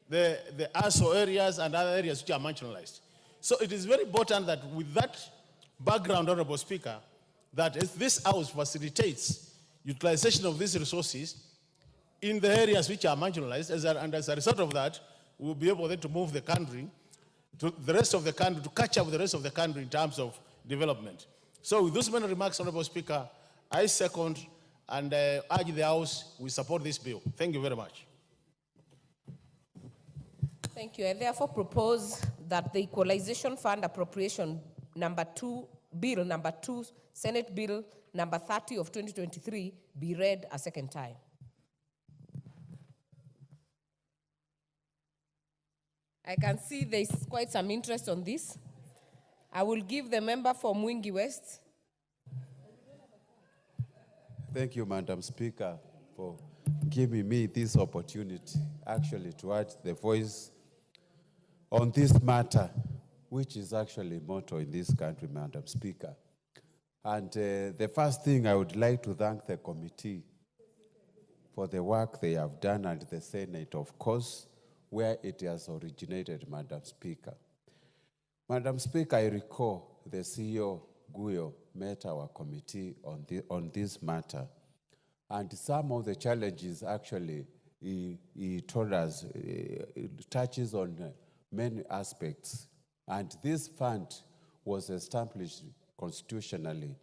the ASO areas and other areas which are marginalized. So it is very important that with that background, Honorable Speaker, that as this House facilitates utilization of these resources in the areas which are marginalized, and as a result of that, we'll be able then to move the country to the rest of the country, to catch up with the rest of the country in terms of development. So with those many remarks, Honorable Speaker, I second and urge the House, we support this bill. Thank you very much. Thank you. I therefore propose that the Equalization Fund Appropriation number 2, Bill number 2, Senate Bill number 30 of 2023 be read a second time. I can see there's quite some interest on this. I will give the member for Mwingi West. Thank you, Madam Speaker, for giving me this opportunity actually to add the voice on this matter, which is actually a motto in this country, Madam Speaker. And the first thing, I would like to thank the committee for the work they have done, and the Senate, of course, where it has originated, Madam Speaker. Madam Speaker, I recall the CEO, Guyo, met our committee on this matter. And some of the challenges, actually, he told us, it touches on many aspects. And this fund was established constitutionally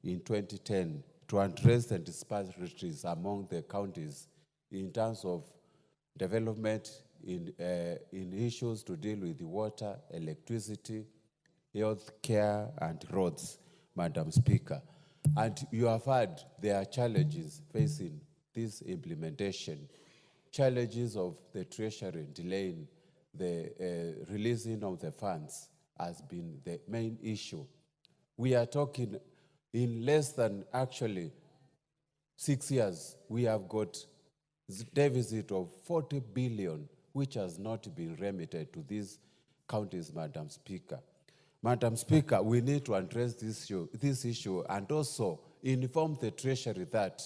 in 2010 to address the disparities among the counties in terms of development in issues to deal with water, electricity, health care, and roads, Madam Speaker. And you have heard there are challenges facing this implementation, challenges of the Treasury delaying the releasing of the funds has been the main issue. We are talking in less than actually 6 years, we have got a deficit of 40 billion, which has not been remitted to these counties, Madam Speaker. Madam Speaker, we need to address this issue and also inform the Treasury that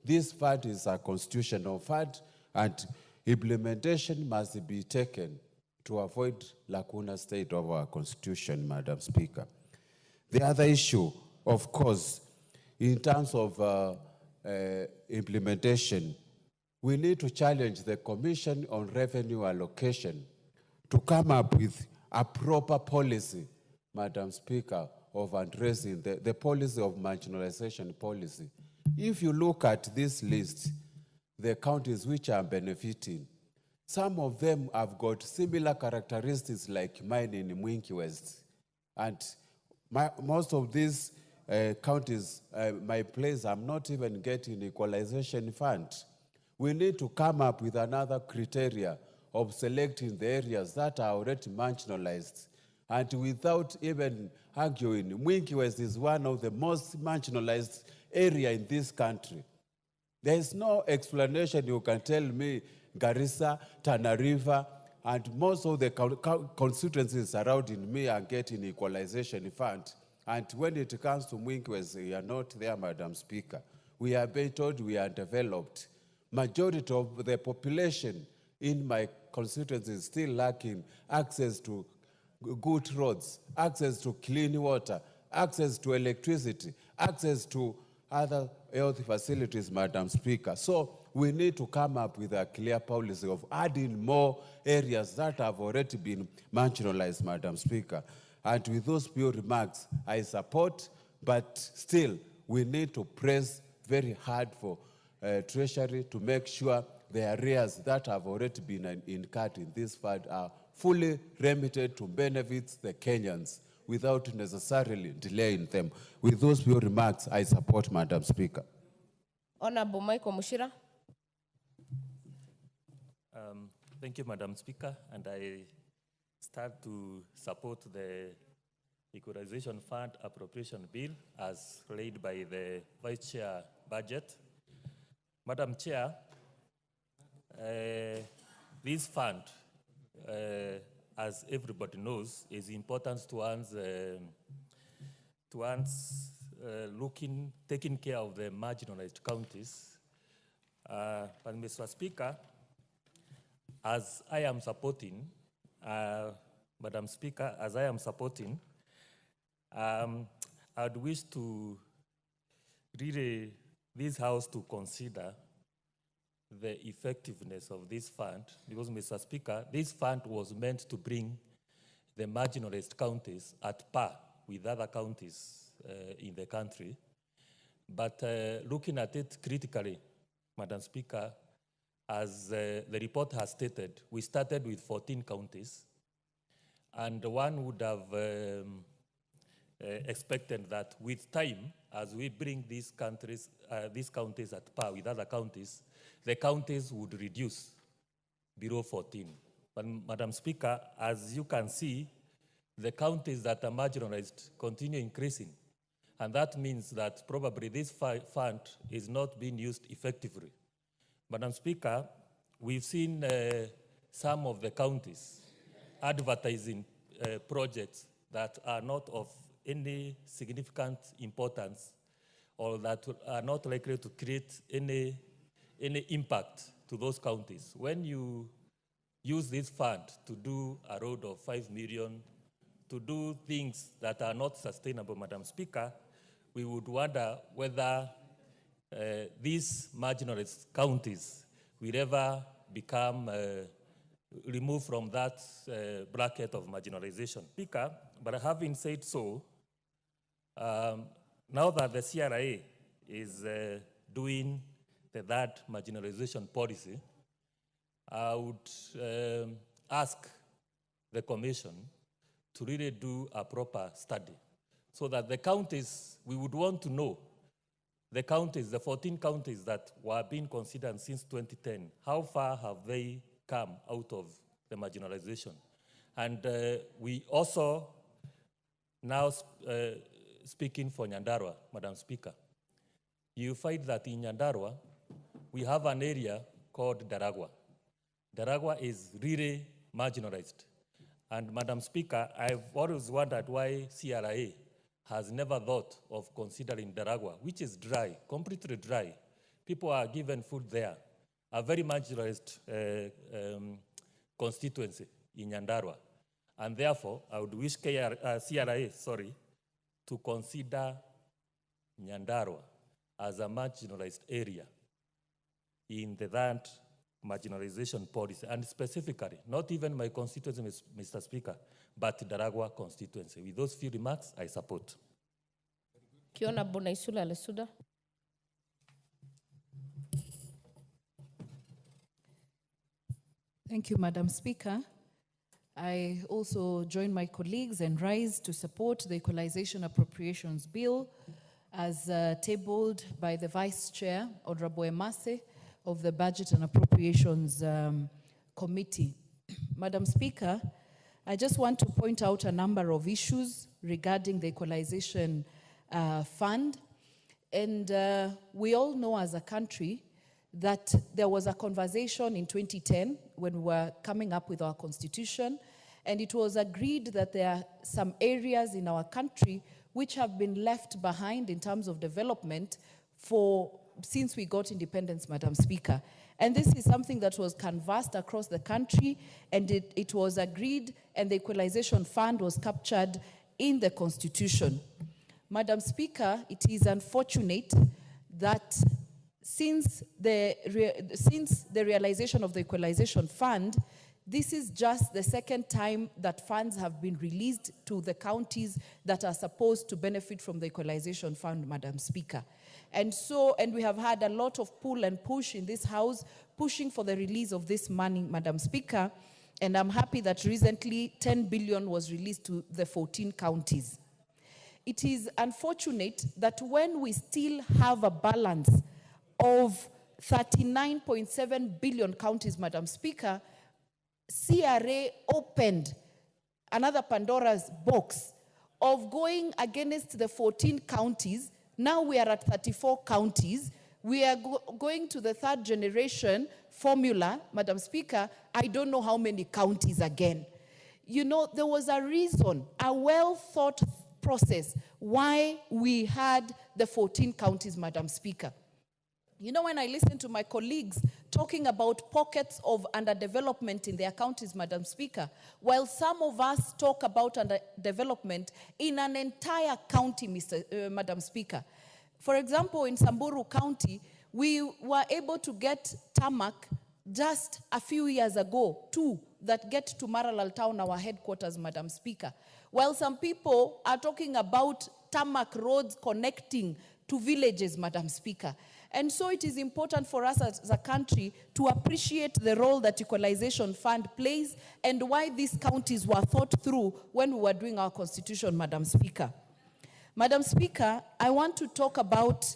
this fund is a constitutional fund and implementation must be taken to avoid lacuna state of our constitution, Madam Speaker. The other issue, of course, in terms of implementation, we need to challenge the Commission on Revenue Allocation to come up with a proper policy, Madam Speaker, of addressing the policy of marginalization policy If you look at this list, the counties which are benefiting, some of them have got similar characteristics like mine in Mwingi West. And most of these counties, my place, I'm not even getting equalization fund. We need to come up with another criteria of selecting the areas that are already marginalized. And without even arguing, Mwingi West is one of the most marginalized area in this country. There is no explanation you can tell me Garissa, Tana River, and most of the constituencies surrounding me are getting equalization fund. And when it comes to Mwingi West, we are not there, Madam Speaker. We are being told we are developed. Majority of the population in my constituency is still lacking access to good roads, access to clean water, access to electricity, access to other health facilities, Madam Speaker. So we need to come up with a clear policy of adding more areas that have already been marginalized, Madam Speaker. And with those few remarks, I support, but still we need to press very hard for Treasury to make sure the areas that have already been incurred in this fund are fully remitted to benefit the Kenyans without necessarily delaying them. With those few remarks, I support, Madam Speaker. Honorable Michael Mushira. Thank you, Madam Speaker, and I start to support the Equalization Fund Appropriation Bill as laid by the Vice Chair Budget. Madam Chair, this fund, as everybody knows, is important towards taking care of the marginalized counties. But Mr. Speaker, as I am supporting, Madam Speaker, as I am supporting, I'd wish to really this House to consider the effectiveness of this fund, because, Mr. Speaker, this fund was meant to bring the marginalized counties at par with other counties in the country. But looking at it critically, Madam Speaker, as the report has stated, we started with 14 counties, and one would have expected that with time, as we bring these counties at par with other counties, the counties would reduce below 14. But, Madam Speaker, as you can see, the counties that are marginalized continue increasing. And that means that probably this fund is not being used effectively. Madam Speaker, we've seen some of the counties advertising projects that are not of any significant importance or that are not likely to create any impact to those counties. When you use this fund to do a road of 5 million, to do things that are not sustainable, Madam Speaker, we would wonder whether these marginalized counties will ever become removed from that bracket of marginalization. Speaker, but having said so, now that the CRA is doing the third marginalization policy, I would ask the Commission to really do a proper study so that the counties, we would want to know the counties, the 14 counties that were being considered since 2010, how far have they come out of the marginalization? And we also now speaking for Nyandarua, Madam Speaker, you find that in Nyandarua, we have an area called Daragwa. Daragwa is really marginalized. And Madam Speaker, I've always wondered why CRA has never thought of considering Daragwa, which is dry, completely dry. People are given food there. A very marginalized constituency in Nyandarua. And therefore, I would wish CRA, to consider Nyandarua as a marginalized area in the third marginalization policy, and specifically, not even my constituency, Mr. Speaker, but Daragwa constituency. With those few remarks, I support. Kiona Bonaisula Lesuda. Thank you, Madam Speaker. I also join my colleagues and rise to support the Equalization Appropriations Bill as tabled by the Vice Chair, Honorable Emase, of the Budget and Appropriations Committee. Madam Speaker, I just want to point out a number of issues regarding the Equalization Fund. And we all know as a country that there was a conversation in 2010 when we were coming up with our constitution, and it was agreed that there are some areas in our country which have been left behind in terms of development since we got independence, Madam Speaker. And this is something that was canvassed across the country, and it was agreed, and the Equalization Fund was captured in the constitution. Madam Speaker, it is unfortunate that since the realization of the Equalization Fund, this is just the second time that funds have been released to the counties that are supposed to benefit from the Equalization Fund, Madam Speaker. And we have had a lot of pull and push in this House, pushing for the release of this money, Madam Speaker. And I'm happy that recently 10 billion was released to the 14 counties. It is unfortunate that when we still have a balance of 39.7 billion counties, Madam Speaker, CRA opened another Pandora's box of going against the 14 counties. Now we are at 34 counties. We are going to the third generation formula, Madam Speaker. I don't know how many counties again. You know, there was a reason, a well-thought process why we had the 14 counties, Madam Speaker. You know, when I listen to my colleagues talking about pockets of underdevelopment in their counties, Madam Speaker, while some of us talk about underdevelopment in an entire county, Madam Speaker. For example, in Samburu County, we were able to get tarmac just a few years ago, 2 that get to Maralal Town, our headquarters, Madam Speaker. While some people are talking about tarmac roads connecting to villages, Madam Speaker. And so it is important for us as a country to appreciate the role that Equalization Fund plays and why these counties were thought through when we were doing our constitution, Madam Speaker. Madam Speaker, I want to talk about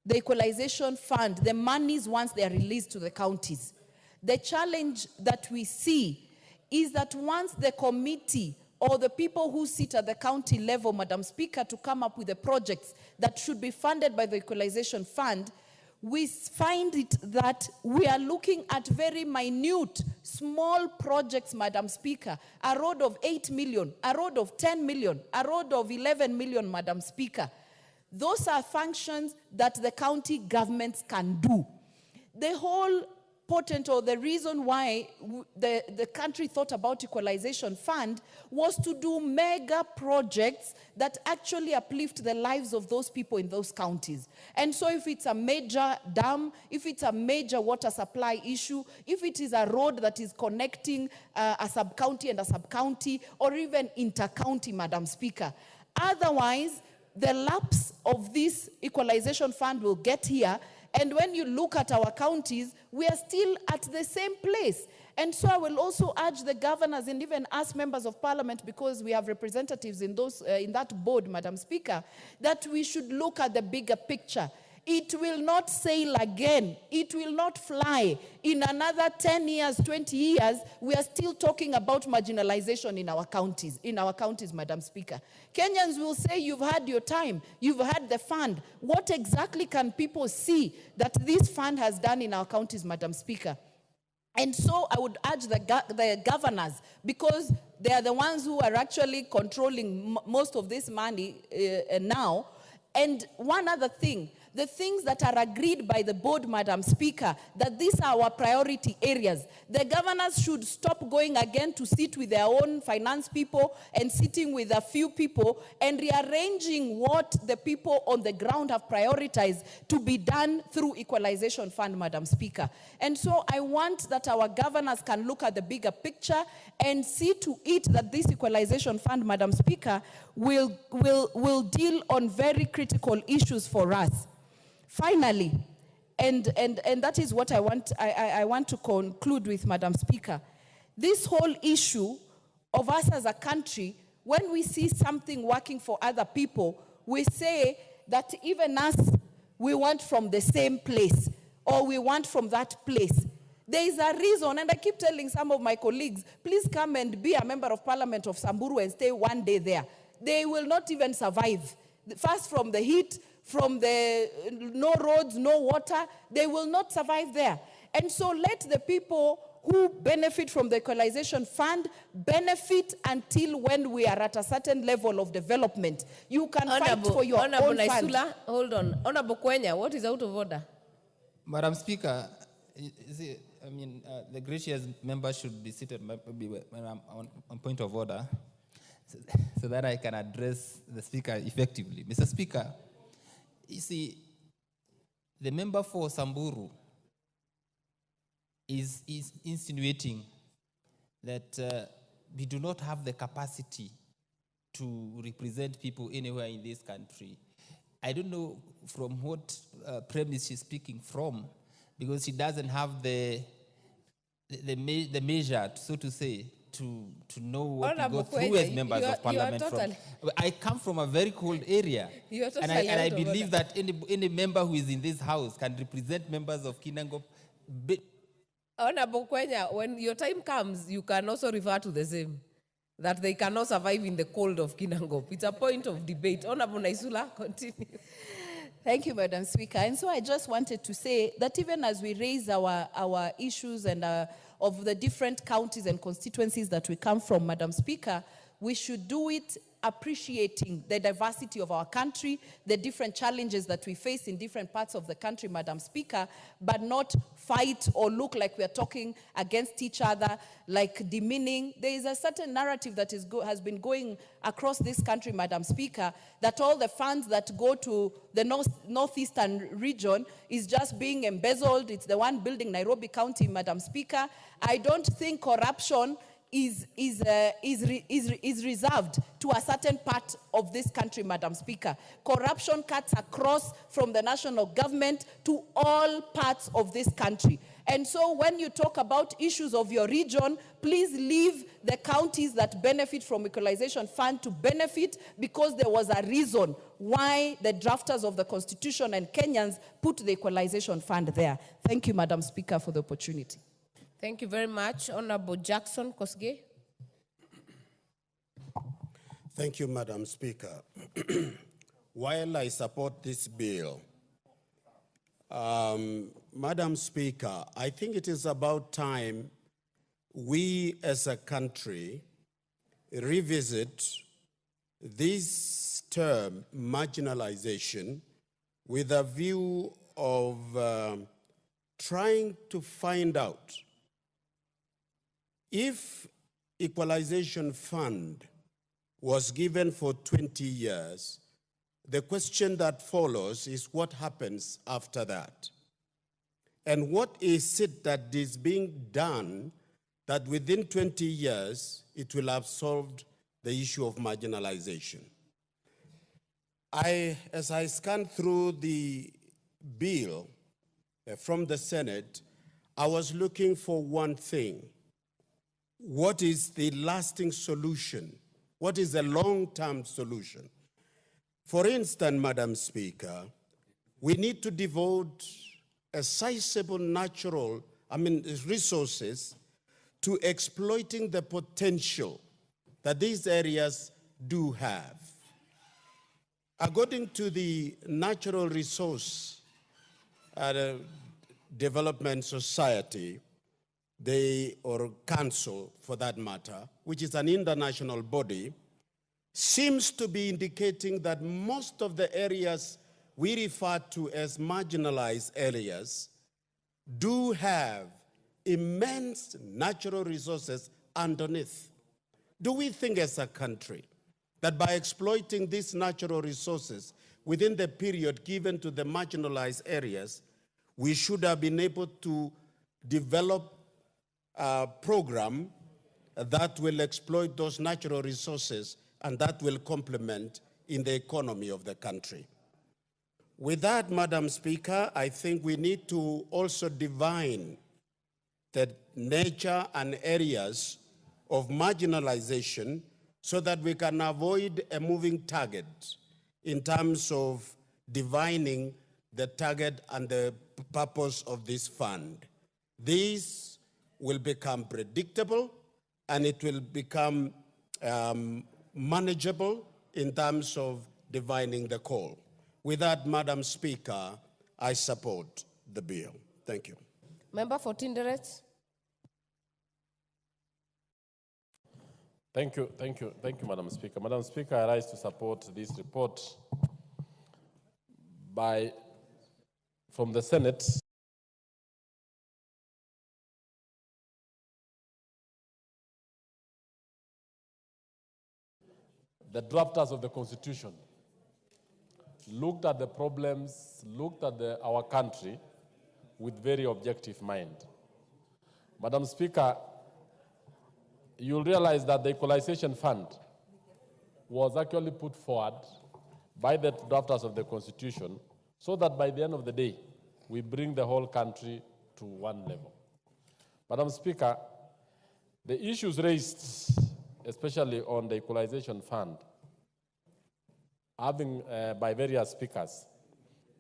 the Equalization Fund, the monies once they are released to the counties. The challenge that we see is that once the committee or the people who sit at the county level, Madam Speaker, to come up with the projects that should be funded by the Equalization Fund, we find it that we are looking at very minute, small projects, Madam Speaker. A road of 8 million, a road of 10 million, a road of 11 million, Madam Speaker. Those are functions that the county governments can do. The whole important, or the reason why the country thought about Equalization Fund was to do mega projects that actually uplift the lives of those people in those counties. And so if it's a major dam, if it's a major water supply issue, if it is a road that is connecting a sub-county and a sub-county, or even inter-county, Madam Speaker. Otherwise, the lapse of this Equalization Fund will get here. And when you look at our counties, we are still at the same place. And so I will also urge the governors and even us members of parliament, because we have representatives in that board, Madam Speaker, that we should look at the bigger picture. It will not sail again. It will not fly. In another 10 years, 20 years, we are still talking about marginalization in our counties, Madam Speaker. Kenyans will say, you've had your time. You've had the fund. What exactly can people see that this fund has done in our counties, Madam Speaker? And so I would urge the governors, because they are the ones who are actually controlling most of this money now. And one other thing, the things that are agreed by the board, Madam Speaker, that these are our priority areas. The governors should stop going again to sit with their own finance people and sitting with a few people and rearranging what the people on the ground have prioritized to be done through Equalization Fund, Madam Speaker. And so I want that our governors can look at the bigger picture and see to it that this Equalization Fund, Madam Speaker, will deal on very critical issues for us. Finally, And that is what I want to conclude with, Madam Speaker. This whole issue of us as a country, when we see something working for other people, we say that even us, we want from the same place, or we want from that place. There is a reason, and I keep telling some of my colleagues, please come and be a member of parliament of Samburu and stay one day there. They will not even survive. First, from the heat, from the no roads, no water, they will not survive there. And so let the people who benefit from the equalization fund benefit until when we are at a certain level of development. You can fight for your Honorable own fund. Naisula, hold on. Honorable Kwenya, what is out of order? Madam Speaker, the gracious member should be seated when I'm on point of order so that I can address the Speaker effectively. Mr. Speaker, you see, the member for Samburu is insinuating that we do not have the capacity to represent people anywhere in this country. I don't know from what premise she's speaking from, because she doesn't have the measure, so to say, to know what we go through as members of parliament. I come from a very cold area, and I believe that any member who is in this house can represent members of Kinangop. Honorable Kwenya, when your time comes, you can also refer to the same, that they cannot survive in the cold of Kinangop. It's a point of debate. Honorable Naisula, continue. Thank you, Madam Speaker. And so I just wanted to say that even as we raise our issues and of the different counties and constituencies that we come from, Madam Speaker, we should do it appreciating the diversity of our country, the different challenges that we face in different parts of the country, Madam Speaker, but not fight or look like we are talking against each other, like demeaning. There is a certain narrative that has been going across this country, Madam Speaker, that all the funds that go to the northeastern region is just being embezzled. It's the one building Nairobi County, Madam Speaker. I don't think corruption is reserved to a certain part of this country, Madam Speaker. Corruption cuts across from the national government to all parts of this country. And so when you talk about issues of your region, please leave the counties that benefit from equalization fund to benefit, because there was a reason why the drafters of the Constitution and Kenyans put the equalization fund there. Thank you, Madam Speaker, for the opportunity. Thank you very much. Honorable Jackson Kosgei. Thank you, Madam Speaker. While I support this bill, Madam Speaker, I think it is about time we as a country revisit this term, marginalization, with a view of trying to find out if equalization fund was given for 20 years, the question that follows is what happens after that? And what is it that is being done that within 20 years, it will have solved the issue of marginalization? As I scanned through the bill from the Senate, I was looking for one thing. What is the lasting solution? What is the long-term solution? For instance, Madam Speaker, we need to devote a sizable resources to exploiting the potential that these areas do have. According to the Natural Resource Development Society, or Council for that matter, which is an international body, seems to be indicating that most of the areas we refer to as marginalized areas do have immense natural resources underneath. Do we think as a country that by exploiting these natural resources within the period given to the marginalized areas, we should have been able to develop a program that will exploit those natural resources and that will complement in the economy of the country? With that, Madam Speaker, I think we need to also divine the nature and areas of marginalization so that we can avoid a moving target in terms of divining the target and the purpose of this fund. These will become predictable and it will become manageable in terms of divining the call. With that, Madam Speaker, I support the bill. Thank you. Member for Tinderet. Thank you, Madam Speaker. Madam Speaker, I rise to support this report from the Senate. The drafters of the Constitution looked at the problems, looked at our country with very objective mind. Madam Speaker, you'll realize that the Equalization Fund was actually put forward by the drafters of the Constitution so that by the end of the day, we bring the whole country to one level. Madam Speaker, the issues raised, especially on the Equalization Fund, by various speakers,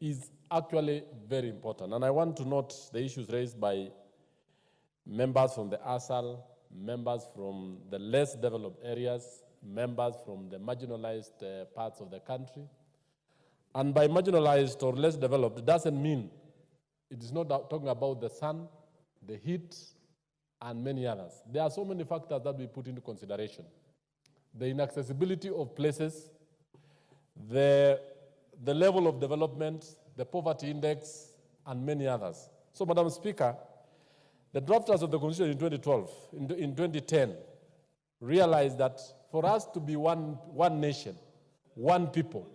is actually very important. And I want to note the issues raised by members from the ASAL, members from the less developed areas, members from the marginalized parts of the country. And by marginalized or less developed, it doesn't mean, it is not talking about the sun, the heat, and many others. There are so many factors that we put into consideration. The inaccessibility of places, the level of development, the poverty index, and many others. So, Madam Speaker, the drafters of the Constitution in 2010, realized that for us to be one nation, one people,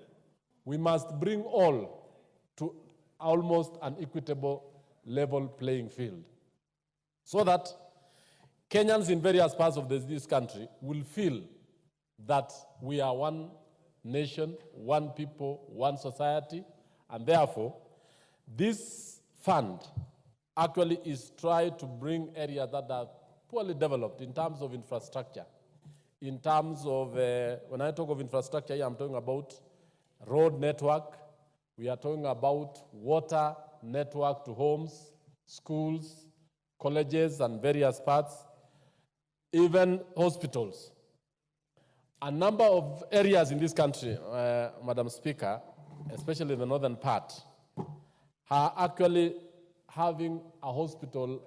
we must bring all to almost an equitable level playing field, so that Kenyans in various parts of this country will feel that we are one nation, one people, one society, and therefore, this fund actually is trying to bring areas that are poorly developed in terms of infrastructure. In terms of, when I talk of infrastructure here, I'm talking about road network, we are talking about water network to homes, schools, colleges, and various parts, even hospitals. A number of areas in this country, Madam Speaker, especially the northern part, are actually having a hospital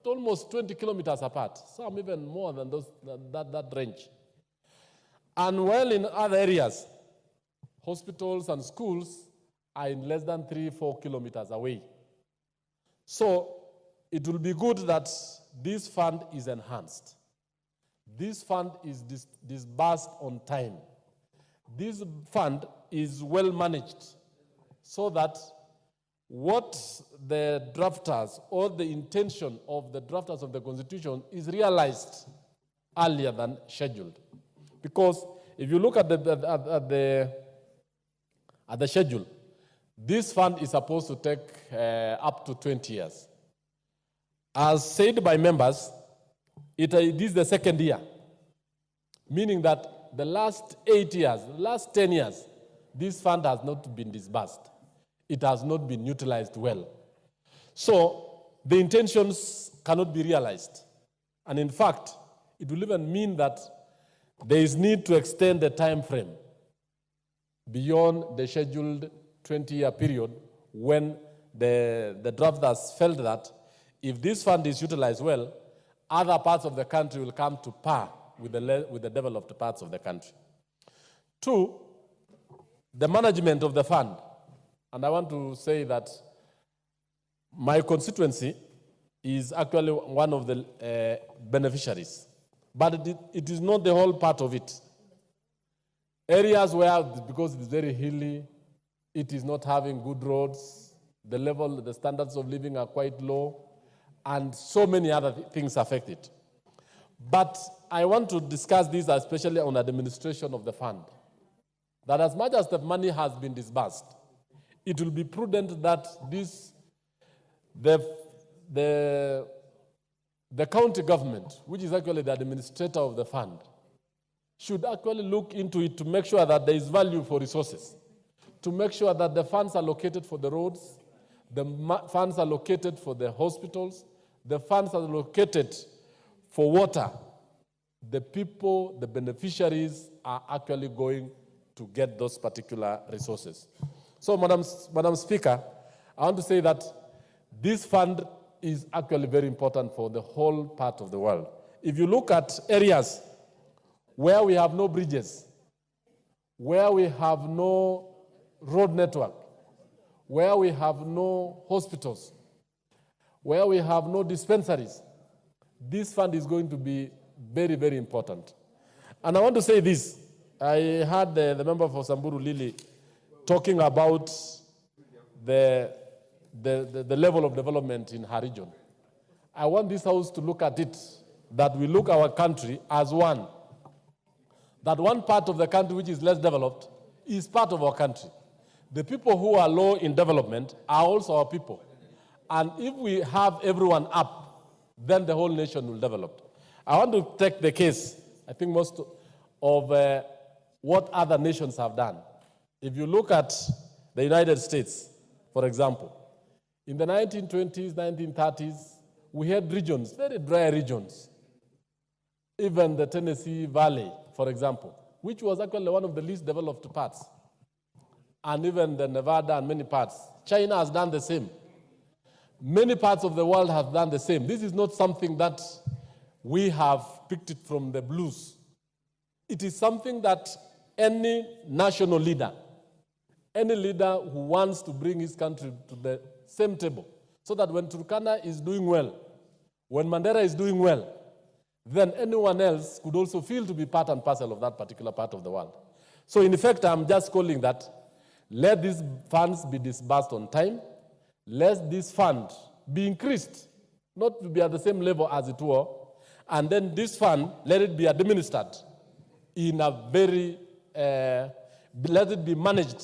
almost 20 kilometers apart, some even more than that range. And while in other areas, hospitals and schools are in less than 3-4 kilometers away. So it will be good that this fund is enhanced. This fund is disbursed on time. This fund is well managed so that what the drafters or the intention of the drafters of the Constitution is realized earlier than scheduled. Because if you look at the schedule, this fund is supposed to take up to 20 years. As said by members, it is the second year, meaning that the last 8 years, the last 10 years, this fund has not been disbursed. It has not been utilized well. So the intentions cannot be realized. And in fact, it will even mean that there is need to extend the time frame beyond the scheduled 20-year period when the drafters felt that if this fund is utilized well, other parts of the country will come to par with the developed parts of the country. 2, the management of the fund. And I want to say that my constituency is actually one of the beneficiaries, but it is not the whole part of it. Areas where, because it's very hilly, it is not having good roads, the standards of living are quite low, and so many other things affect it. But I want to discuss this especially on administration of the fund. That as much as the money has been disbursed, it will be prudent that the county government, which is actually the administrator of the fund, should actually look into it to make sure that there is value for resources, to make sure that the funds are allocated for the roads, the funds are allocated for the hospitals, the funds are allocated for water. The people, the beneficiaries, are actually going to get those particular resources. So, Madam Speaker, I want to say that this fund is actually very important for the whole part of the world. If you look at areas where we have no bridges, where we have no road network, where we have no hospitals, where we have no dispensaries, this fund is going to be very, very important. And I want to say this. I heard the member for Samburu Lili talking about the level of development in her region. I want this House to look at it, that we look our country as one. That one part of the country which is less developed is part of our country. The people who are low in development are also our people. And if we have everyone up, then the whole nation will develop. I want to take the case, I think most of what other nations have done. If you look at the United States, for example, in the 1920s, 1930s, we had regions, very dry regions. Even the Tennessee Valley, for example, which was actually one of the least developed parts. And even the Nevada and many parts. China has done the same. Many parts of the world have done the same. This is not something that we have picked it from the blues. It is something that any national leader, any leader who wants to bring his country to the same table, so that when Turkana is doing well, when Mandera is doing well, then anyone else could also feel to be part and parcel of that particular part of the world. So in effect, I'm just calling that, let these funds be disbursed on time, let this fund be increased, not to be at the same level as it were, and then this fund, let it be administered in a very, let it be managed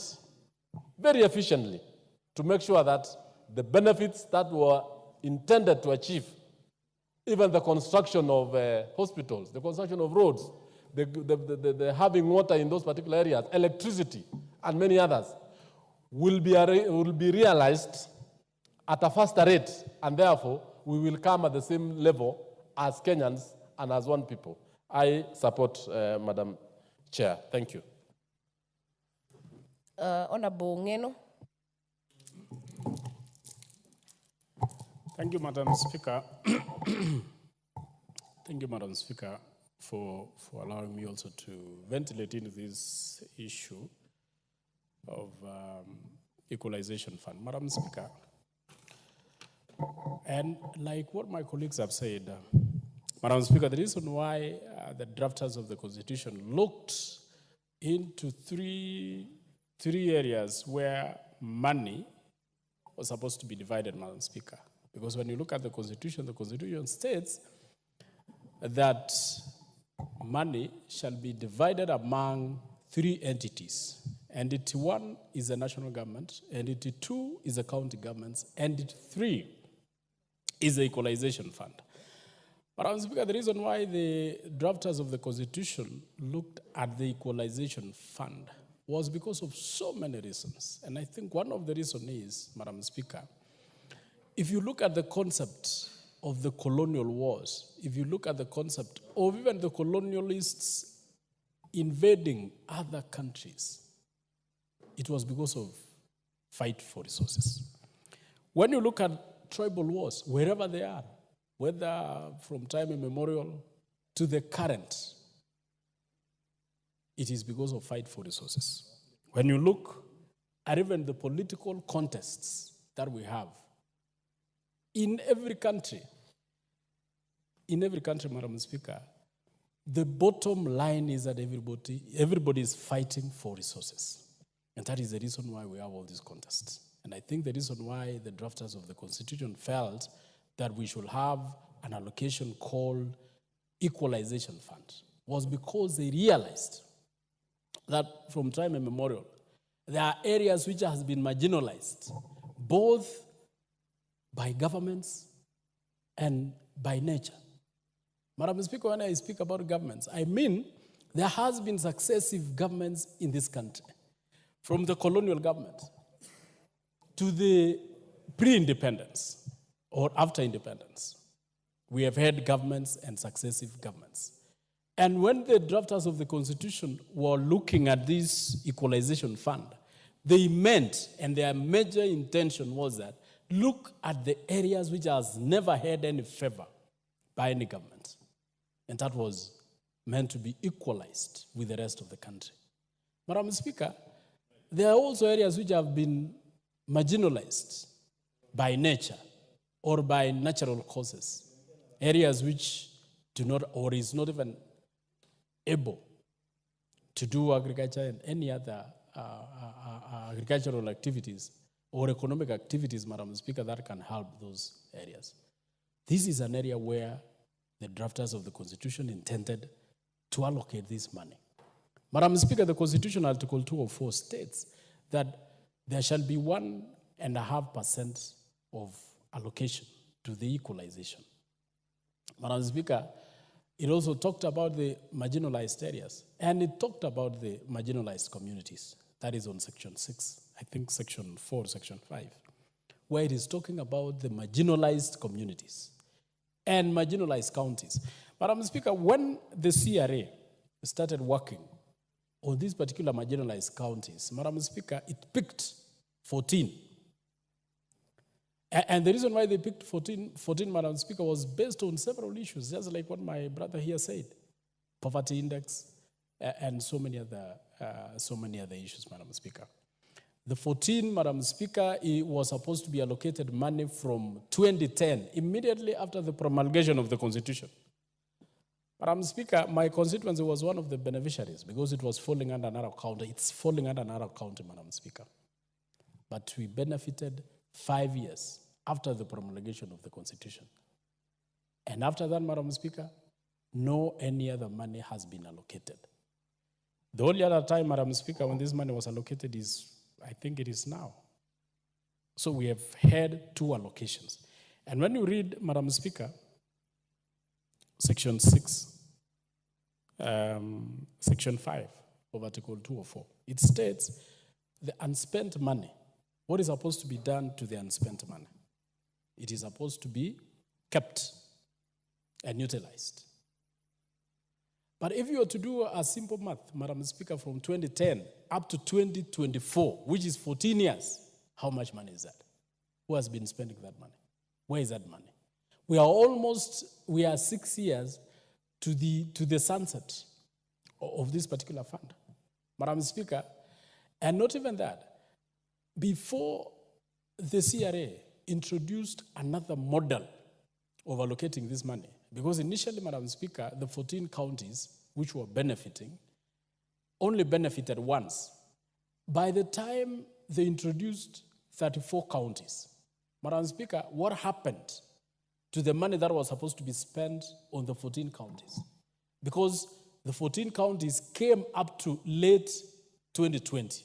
very efficiently to make sure that the benefits that were intended to achieve, even the construction of hospitals, the construction of roads, the having water in those particular areas, electricity, and many others, will be realized at a faster rate, and therefore we will come at the same level as Kenyans and as one people. I support Madam Chair. Thank you. Honorable Ngeno. Thank you, Madam Speaker. Thank you, Madam Speaker, for allowing me also to ventilate into this issue of equalization fund. Madam Speaker, and like what my colleagues have said, Madam Speaker, the reason why the drafters of the Constitution looked into three areas where money was supposed to be divided, Madam Speaker. Because when you look at the Constitution states that money shall be divided among three entities. Entity one is the national government, entity two is the county governments, entity three is the equalization fund. Madam Speaker, the reason why the drafters of the Constitution looked at the equalization fund was because of so many reasons. And I think one of the reasons is, Madam Speaker, if you look at the concept of the colonial wars, if you look at the concept of even the colonialists invading other countries, it was because of fight for resources. When you look at tribal wars, wherever they are, whether from time immemorial to the current, it is because of fight for resources. When you look at even the political contests that we have, in every country, Madam Speaker, the bottom line is that everybody is fighting for resources. And that is the reason why we have all these contests. And I think the reason why the drafters of the Constitution felt that we should have an allocation called equalization fund was because they realized that from time immemorial, There are areas which has been marginalized, both by governments and by nature. Madam Speaker, when I speak about governments, I mean there has been successive governments in this country, from the colonial government to the pre-independence or after independence. We have had governments and successive governments. And when the drafters of the Constitution were looking at this equalization fund, they meant, and their major intention was that, look at the areas which has never had any favor by any government. And that was meant to be equalized with the rest of the country. Madam Speaker, there are also areas which have been marginalized by nature or by natural causes. Areas which do not or is not even able to do agriculture and any other agricultural activities or economic activities, Madam Speaker, that can help those areas. This is an area where the drafters of the Constitution intended to allocate this money. Madam Speaker, the Constitution Article 204 states that there shall be 1.5% of allocation to the equalization. Madam Speaker, it also talked about the marginalized areas, and it talked about the marginalized communities. That is on Section 6, I think Section 4, Section 5, where it is talking about the marginalized communities and marginalized counties. Madam Speaker, when the CRA started working on these particular marginalized counties, Madam Speaker, it picked 14. And the reason why they picked 14, Madam Speaker, was based on several issues, just like what my brother here said, poverty index, and so many other issues, Madam Speaker. The 14, Madam Speaker, it was supposed to be allocated money from 2010, immediately after the promulgation of the Constitution. Madam Speaker, my constituency was one of the beneficiaries because it was falling under Narok County. It's falling under Narok County, Madam Speaker. But we benefited 5 years after the promulgation of the Constitution. And after that, Madam Speaker, no any other money has been allocated. The only other time, Madam Speaker, when this money was allocated is, I think it is now. So we have had 2 allocations. And when you read, Madam Speaker, Section 6, Section 5 of Article 204, it states the unspent money, what is supposed to be done to the unspent money? It is supposed to be kept and utilized. But if you were to do a simple math, Madam Speaker, from 2010 up to 2024, which is 14 years, how much money is that? Who has been spending that money? Where is that money? We are 6 years to the sunset of this particular fund. Madam Speaker, and not even that, before the CRA introduced another model of allocating this money, because initially, Madam Speaker, the 14 counties which were benefiting only benefited once. By the time they introduced 34 counties, Madam Speaker, what happened to the money that was supposed to be spent on the 14 counties? Because the 14 counties came up to late 2020.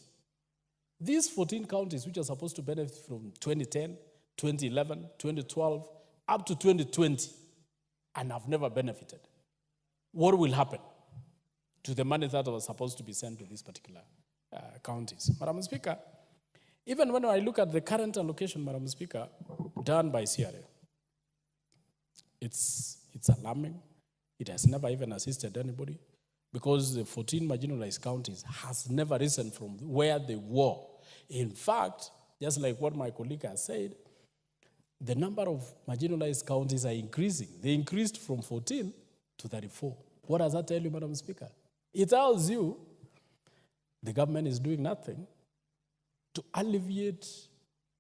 These 14 counties, which are supposed to benefit from 2010, 2011, 2012, up to 2020, and have never benefited, what will happen to the money that was supposed to be sent to these particular counties? Madam Speaker, even when I look at the current allocation, Madam Speaker, done by CRA, it's alarming. It has never even assisted anybody because the 14 marginalized counties has never risen from where they were. In fact, just like what my colleague has said, the number of marginalized counties are increasing. They increased from 14 to 34. What does that tell you, Madam Speaker? It tells you the government is doing nothing to alleviate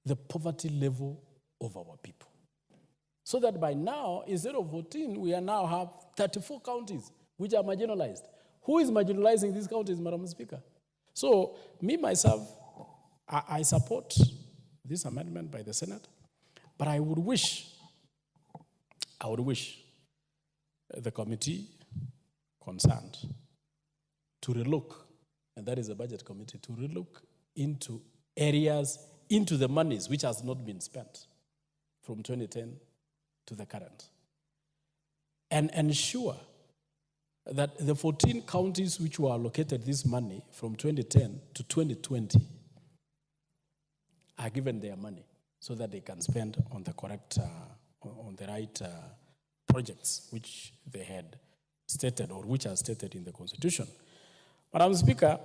the poverty level of our people. So that by now, instead of 14, we now have 34 counties which are marginalized. Who is marginalizing these counties, Madam Speaker? So, me, myself, I support this amendment by the Senate, but I would wish the committee concerned to relook, and that is the budget committee, to relook into areas, into the monies which has not been spent from 2010 to the current. And ensure that the 14 counties which were allocated this money from 2010 to 2020 are given their money so that they can spend on the correct, on the right projects which they had stated or which are stated in the Constitution. Madam Speaker,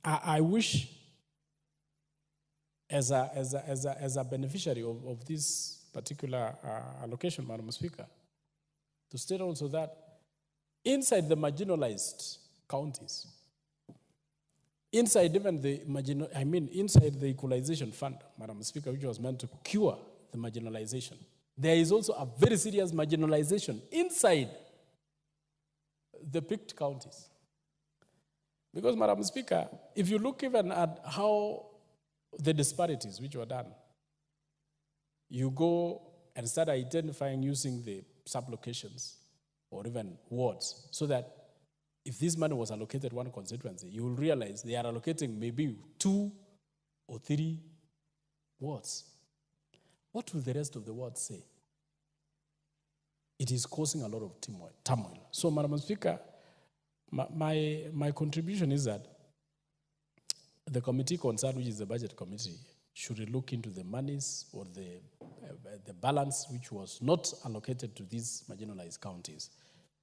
I wish as a beneficiary of this particular allocation, Madam Speaker, to state also that inside the marginalized counties, inside even the inside the equalization fund, Madam Speaker, which was meant to cure the marginalization, there is also a very serious marginalization inside the picked counties. Because, Madam Speaker, if you look even at how the disparities which were done, you go and start identifying using the sub-locations or even wards, so that if this money was allocated one constituency, you will realize they are allocating maybe 2 or 3 wards. What will the rest of the wards say? It is causing a lot of turmoil. So, Madam Speaker, my contribution is that the committee concerned, which is the budget committee, should look into the monies or the balance which was not allocated to these marginalized counties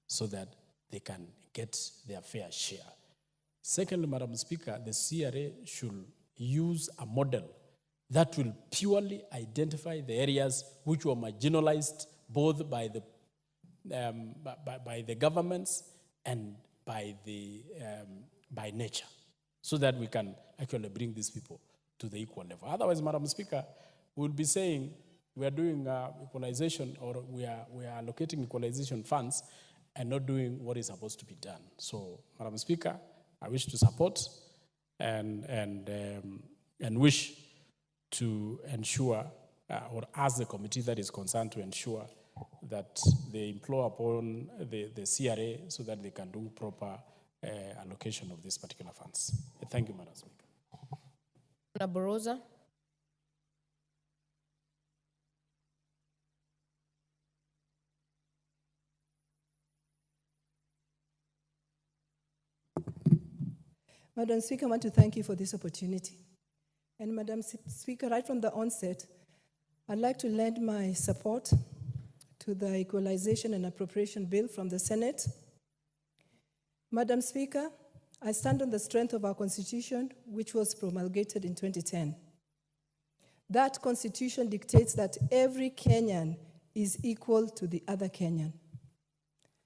so that they can get their fair share. Secondly, Madam Speaker, the CRA should use a model that will purely identify the areas which were marginalized both by the governments and by nature, so that we can actually bring these people to the equal level. Otherwise, Madam Speaker, we'll be saying we are doing equalization, or we are allocating equalization funds and not doing what is supposed to be done. So, Madam Speaker, I wish to support and wish to ensure, or ask the committee that is concerned to ensure that they implore upon the CRA so that they can do proper allocation of these particular funds. Thank you, Madam Speaker. Boroza. Madam Speaker, I want to thank you for this opportunity. And Madam Speaker, right from the onset, I'd like to lend my support to the Equalization and Appropriation Bill from the Senate. Madam Speaker, I stand on the strength of our Constitution, which was promulgated in 2010. That Constitution dictates that every Kenyan is equal to the other Kenyan.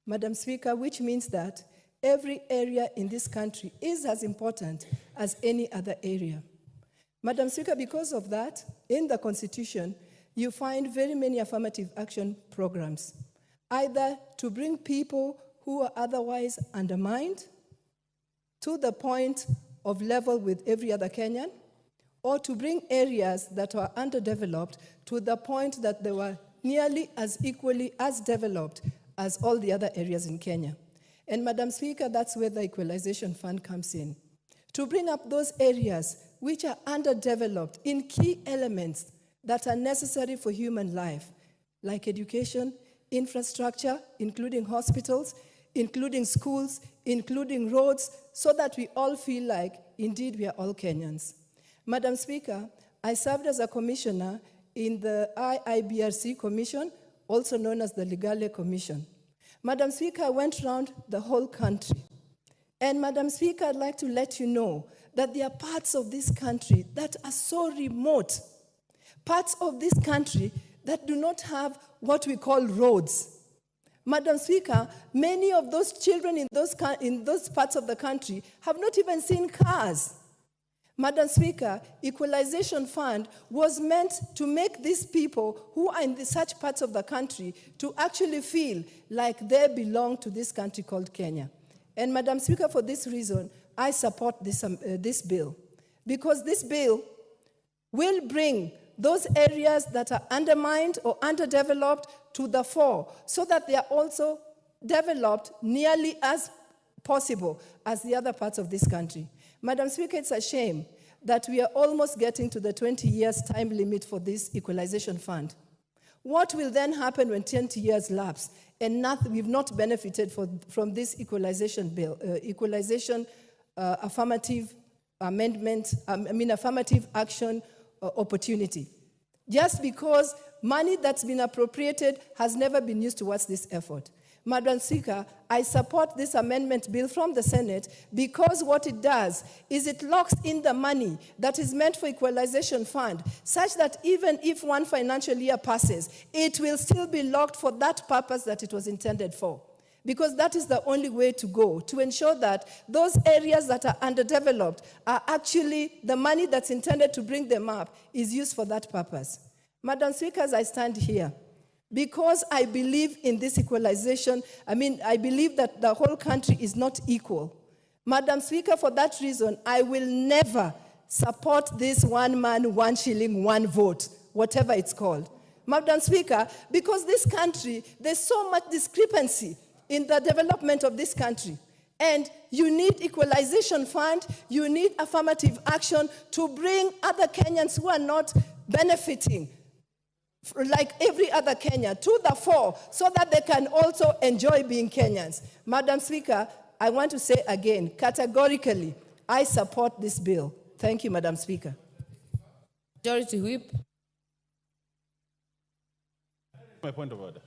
Madam Speaker, which means that every area in this country is as important as any other area. Madam Speaker, because of that, in the Constitution, you find very many affirmative action programs, either to bring people who are otherwise undermined to the point of level with every other Kenyan, or to bring areas that are underdeveloped to the point that they were nearly as equally as developed as all the other areas in Kenya. And Madam Speaker, that's where the Equalization Fund comes in, to bring up those areas which are underdeveloped in key elements that are necessary for human life, like education, infrastructure, including hospitals, including schools, including roads, so that we all feel like, indeed, we are all Kenyans. Madam Speaker, I served as a commissioner in the IIBRC Commission, also known as the Legale Commission. Madam Speaker, I went around the whole country. And Madam Speaker, I'd like to let you know that there are parts of this country that are so remote, parts of this country that do not have what we call roads. Madam Speaker, many of those children in those parts of the country have not even seen cars. Madam Speaker, Equalization Fund was meant to make these people who are in such parts of the country to actually feel like they belong to this country called Kenya. And Madam Speaker, for this reason, I support this bill, because this bill will bring those areas that are undermined or underdeveloped to the fore, so that they are also developed nearly as possible as the other parts of this country. Madam Speaker, it's a shame that we are almost getting to the 20 years time limit for this equalization fund. What will then happen when 20 years lapse and we've not benefited from this equalization bill, affirmative amendment, affirmative action opportunity? Just because money that's been appropriated has never been used towards this effort. Madam Speaker, I support this amendment bill from the Senate because what it does is it locks in the money that is meant for equalization fund such that even if one financial year passes, it will still be locked for that purpose that it was intended for. Because that is the only way to go, to ensure that those areas that are underdeveloped are actually, the money that's intended to bring them up is used for that purpose. Madam Speaker, as I stand here, because I believe in this equalization, I believe that the whole country is not equal. Madam Speaker, for that reason, I will never support this 1 man, 1 shilling, 1 vote, whatever it's called. Madam Speaker, because this country, there's so much discrepancy in the development of this country. And you need equalization fund, you need affirmative action to bring other Kenyans who are not benefiting like every other Kenyan to the fore so that they can also enjoy being Kenyans. Madam Speaker, I want to say again, categorically, I support this bill. Thank you, Madam Speaker. Majority Whip. My point of order.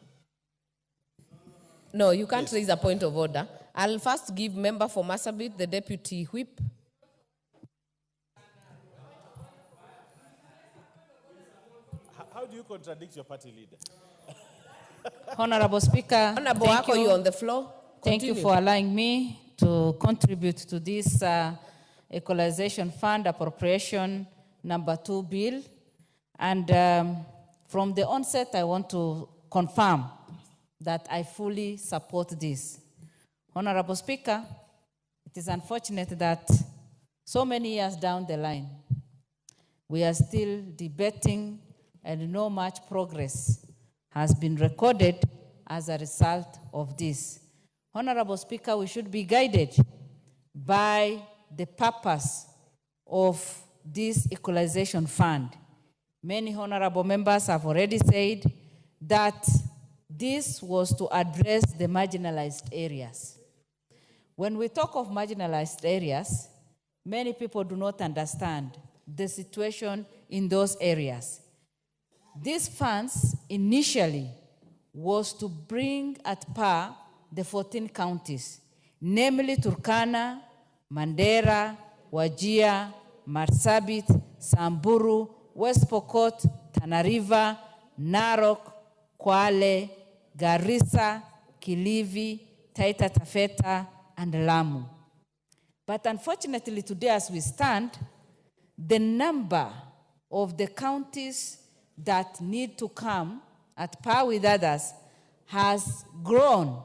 No, you can't raise a point of order. I'll first give member for Marsabit, the Deputy Whip. How do you contradict your party leader? Honorable Speaker, Honorable thank Wako, you. you're on the floor. Thank you Continue. for allowing me to contribute to this Equalization Fund Appropriation number 2 bill. And from the onset, I want to confirm that I fully support this. Honorable Speaker, it is unfortunate that so many years down the line, we are still debating and no much progress has been recorded as a result of this. Honorable Speaker, we should be guided by the purpose of this equalization fund. Many honorable members have already said that this was to address the marginalized areas. When we talk of marginalized areas, many people do not understand the situation in those areas. These funds initially was to bring at par the 14 counties, namely Turkana, Mandera, Wajir, Marsabit, Samburu, West Pokot, Tana River, Narok, Kwale, Garissa, Kilifi, Taita Taveta, and Lamu. But unfortunately today as we stand, the number of the counties that need to come at par with others has grown,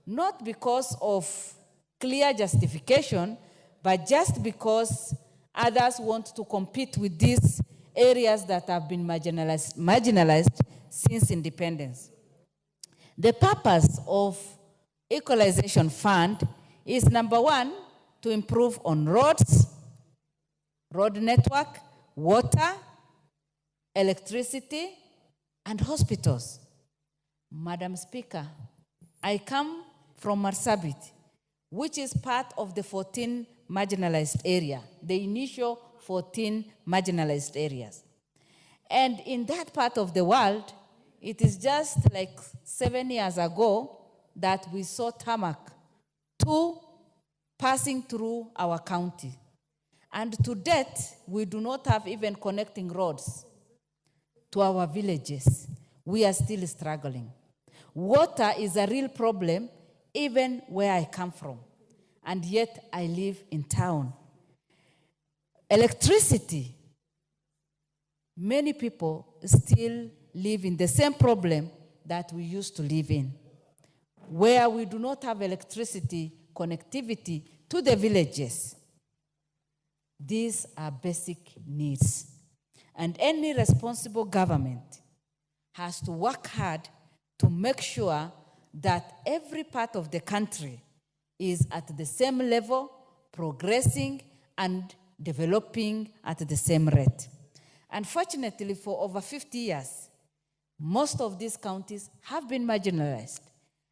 not because of clear justification, but just because others want to compete with these areas that have been marginalized since independence. The purpose of Equalization Fund is, number one, to improve on roads, road network, water, electricity, and hospitals. Madam Speaker, I come from Marsabit, which is part of the 14 marginalized area, the initial 14 marginalized areas. And in that part of the world, it is just like 7 years ago that we saw tarmac 2 passing through our county. And to date, we do not have even connecting roads to our villages. We are still struggling. Water is a real problem even where I come from, and yet I live in town. Electricity, many people still live in the same problem that we used to live in, where we do not have electricity connectivity to the villages. These are basic needs. And any responsible government has to work hard to make sure that every part of the country is at the same level, progressing, and developing at the same rate. Unfortunately, for over 50 years, most of these counties have been marginalized,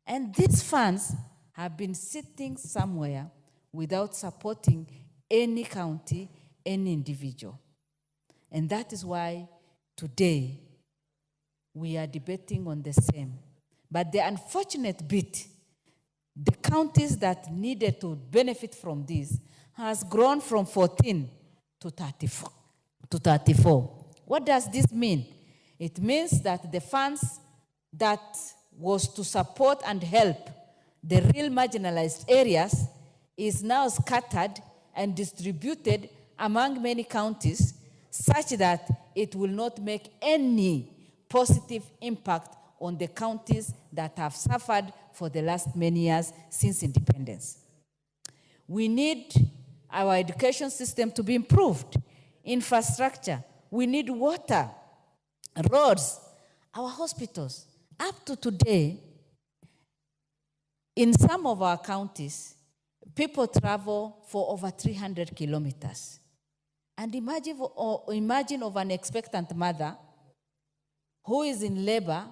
and these funds have been sitting somewhere without supporting any county, any individual. And that is why today we are debating on the same. But the unfortunate bit, the counties that needed to benefit from this has grown from 14 to 34. What does this mean? It means that the funds that was to support and help the real marginalized areas is now scattered and distributed among many counties such that it will not make any positive impact on the counties that have suffered for the last many years since independence. We need our education system to be improved, infrastructure, we need water, roads, our hospitals. Up to today, in some of our counties, people travel for over 300 kilometers. And imagine of an expectant mother who is in labor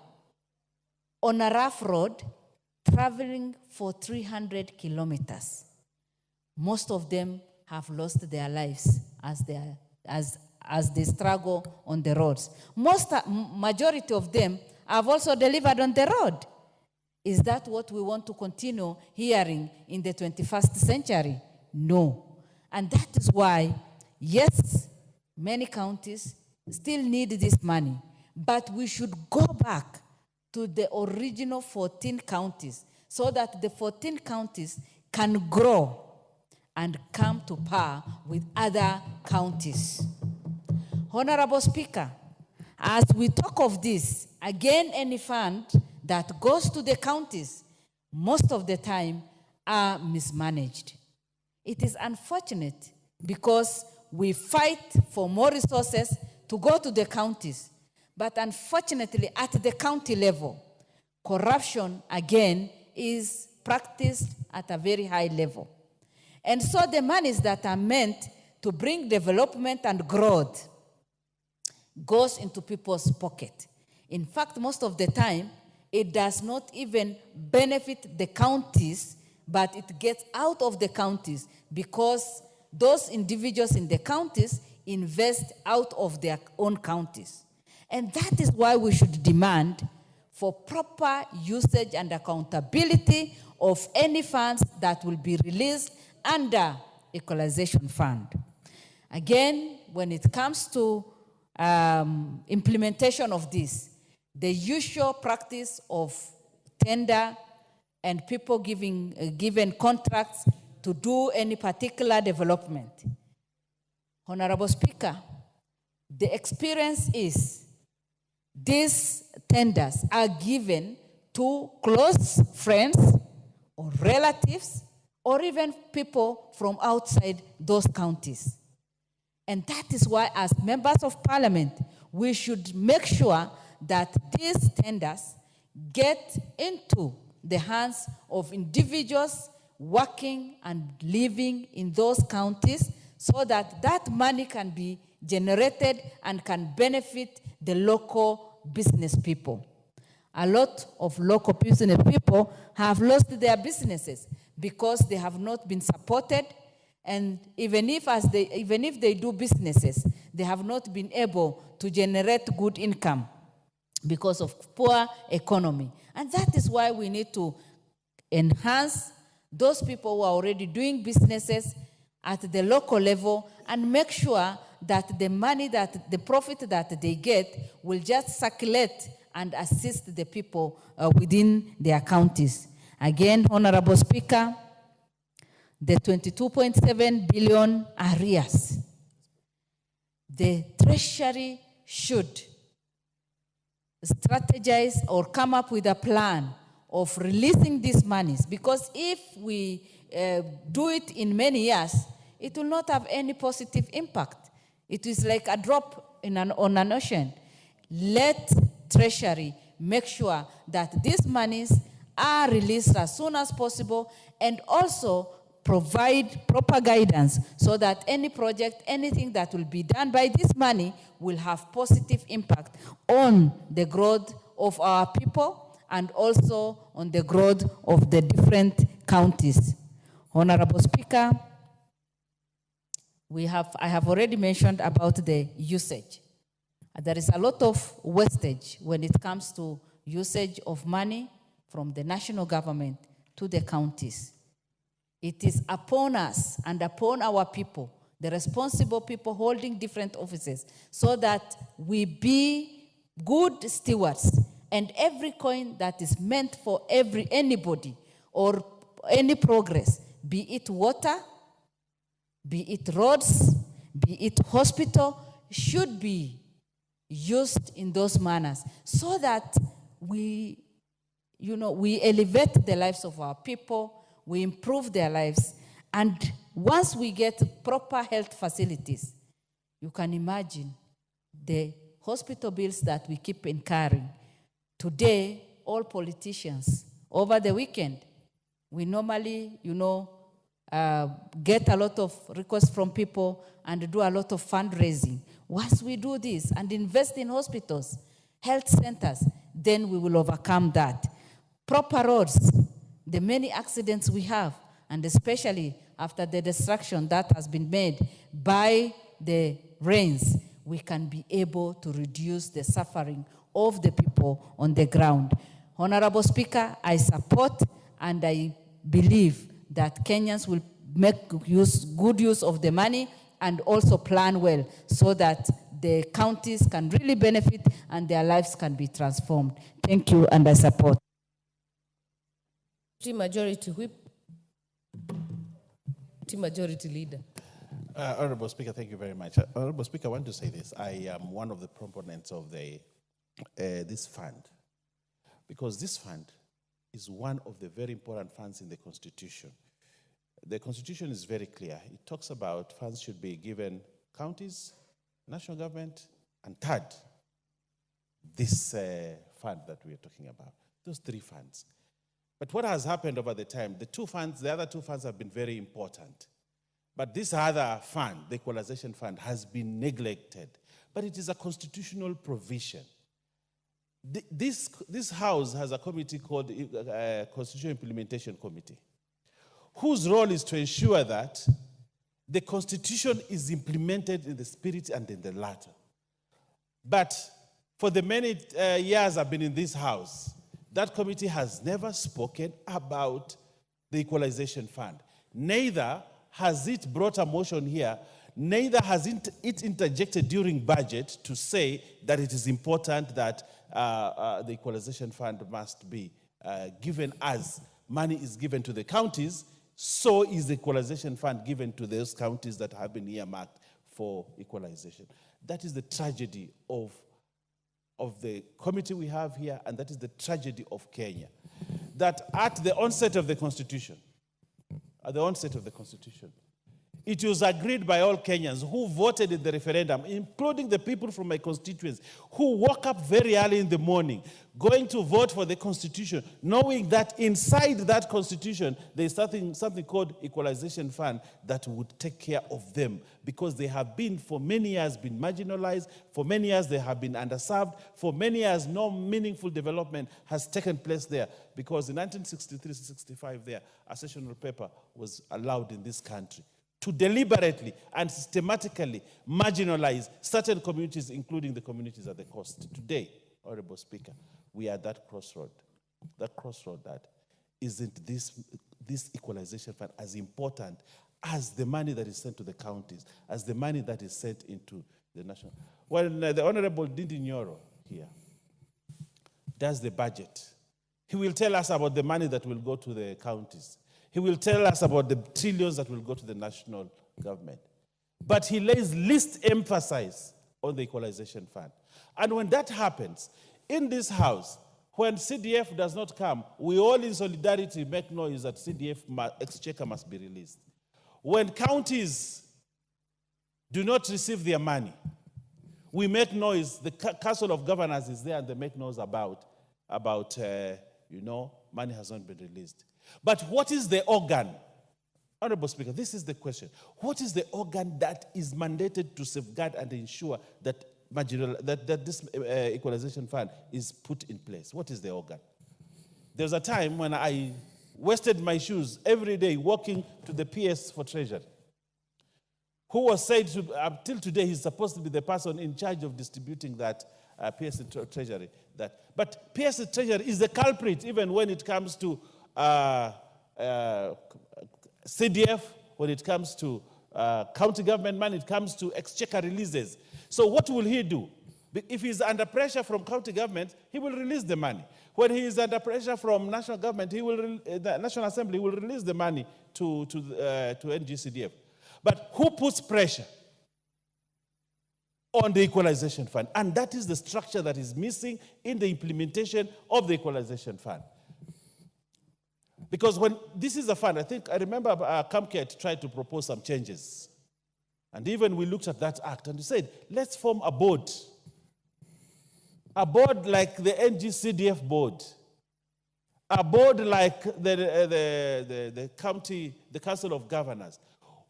on a rough road, traveling for 300 kilometers. Most of them have lost their lives as they struggle on the roads. Majority of them have also delivered on the road. Is that what we want to continue hearing in the 21st century? No. And that is why, yes, many counties still need this money, but we should go back to the original 14 counties so that the 14 counties can grow and come to par with other counties. Honorable Speaker, as we talk of this, again, any fund that goes to the counties, most of the time are mismanaged. It is unfortunate because we fight for more resources to go to the counties. But unfortunately, at the county level, corruption, again, is practiced at a very high level. And so the monies that are meant to bring development and growth goes into people's pocket. In fact, most of the time, it does not even benefit the counties, but it gets out of the counties because those individuals in the counties invest out of their own counties. And that is why we should demand for proper usage and accountability of any funds that will be released under Equalization Fund. Again, when it comes to implementation of this, the usual practice of tender and people given contracts to do any particular development. Honorable Speaker, the experience is these tenders are given to close friends or relatives or even people from outside those counties. And that is why, as members of parliament, we should make sure that these tenders get into the hands of individuals working and living in those counties so that that money can be generated and can benefit the local business people. A lot of local business people have lost their businesses because they have not been supported, and even if they do businesses, they have not been able to generate good income because of poor economy. And that is why we need to enhance those people who are already doing businesses at the local level and make sure that the money, the profit that they get will just circulate and assist the people within their counties. Again, Honorable Speaker, the 22.7 billion arrears, the Treasury should strategize or come up with a plan of releasing these monies, because if we do it in many years, it will not have any positive impact. It is like a drop on an ocean. Let Treasury make sure that these monies are released as soon as possible, and also provide proper guidance so that any project, anything that will be done by this money will have positive impact on the growth of our people and also on the growth of the different counties. Honorable Speaker, I have already mentioned about the usage. There is a lot of wastage when it comes to usage of money from the national government to the counties. It is upon us and upon our people, the responsible people holding different offices, so that we be good stewards, and every coin that is meant for anybody or any progress, be it water, be it roads, be it hospital, should be used in those manners so that we elevate the lives of our people, we improve their lives, and once we get proper health facilities, you can imagine the hospital bills that we keep incurring. Today, all politicians, over the weekend, we normally, get a lot of requests from people and do a lot of fundraising. Once we do this and invest in hospitals, health centers, then we will overcome that. Proper roads, the many accidents we have, and especially after the destruction that has been made by the rains, we can be able to reduce the suffering of the people on the ground. Honorable Speaker, I support and I believe that Kenyans will make good use of the money and also plan well so that the counties can really benefit and their lives can be transformed. Thank you, and I support. Majority Whip. Majority Leader. Honorable Speaker, thank you very much. Honorable Speaker, I want to say this. I am one of the proponents of this fund, because this fund is one of the very important funds in the Constitution. The Constitution is very clear. It talks about funds should be given counties, national government, and third, this fund that we are talking about. Those three funds. But what has happened over the time, the other two funds have been very important. But this other fund, the Equalization Fund, has been neglected. But it is a constitutional provision. This House has a committee called Constitutional Implementation Committee, whose role is to ensure that the Constitution is implemented in the spirit and in the letter. But for the many years I've been in this House, that committee has never spoken about the Equalization Fund. Neither has it brought a motion here, neither has it interjected during budget to say that it is important that the Equalization Fund must be given as money is given to the counties, so is the Equalization Fund given to those counties that have been earmarked for equalization. That is the tragedy of the committee we have here, and that is the tragedy of Kenya. That at the onset of the Constitution, it was agreed by all Kenyans who voted in the referendum, including the people from my constituents, who woke up very early in the morning, going to vote for the Constitution, knowing that inside that Constitution, there is something called Equalization Fund that would take care of them, because they have been, for many years, been marginalized, for many years they have been underserved, for many years no meaningful development has taken place there, because in 1963-65 there, a sessional paper was allowed in this country to deliberately and systematically marginalize certain communities, including the communities at the coast. Today, Honorable Speaker, we are at that crossroad. That crossroad that isn't this Equalization Fund as important as the money that is sent to the counties, as the money that is sent into the national. When the Honorable Ndindi Nyoro here does the budget, he will tell us about the money that will go to the counties. He will tell us about the trillions that will go to the national government. But he lays least emphasis on the Equalization Fund. And when that happens, in this House, when CDF does not come, we all in solidarity make noise that CDF exchequer must be released. When counties do not receive their money, we make noise. The Council of Governors is there and they make noise about money has not been released. But what is the organ Honorable Speaker, this is the question. What is the organ that is mandated to safeguard and ensure that this equalization fund is put in place? What is the organ? There was a time when I wasted my shoes every day walking to the PS for Treasury, who was said to, until today, he's supposed to be the person in charge of distributing that PS Treasury. But PS Treasury is the culprit even when it comes to CDF, when it comes to county government money, it comes to exchequer releases. So what will he do? If he's under pressure from county government, he will release the money. When he is under pressure from national government, the National Assembly will release the money to NGCDF. But who puts pressure on the equalization fund? And that is the structure that is missing in the implementation of the equalization fund. Because when this is a fund, I remember Kamket tried to propose some changes. And even we looked at that act and we said, let's form a board like the NGCDF board, a board like the Council of Governors,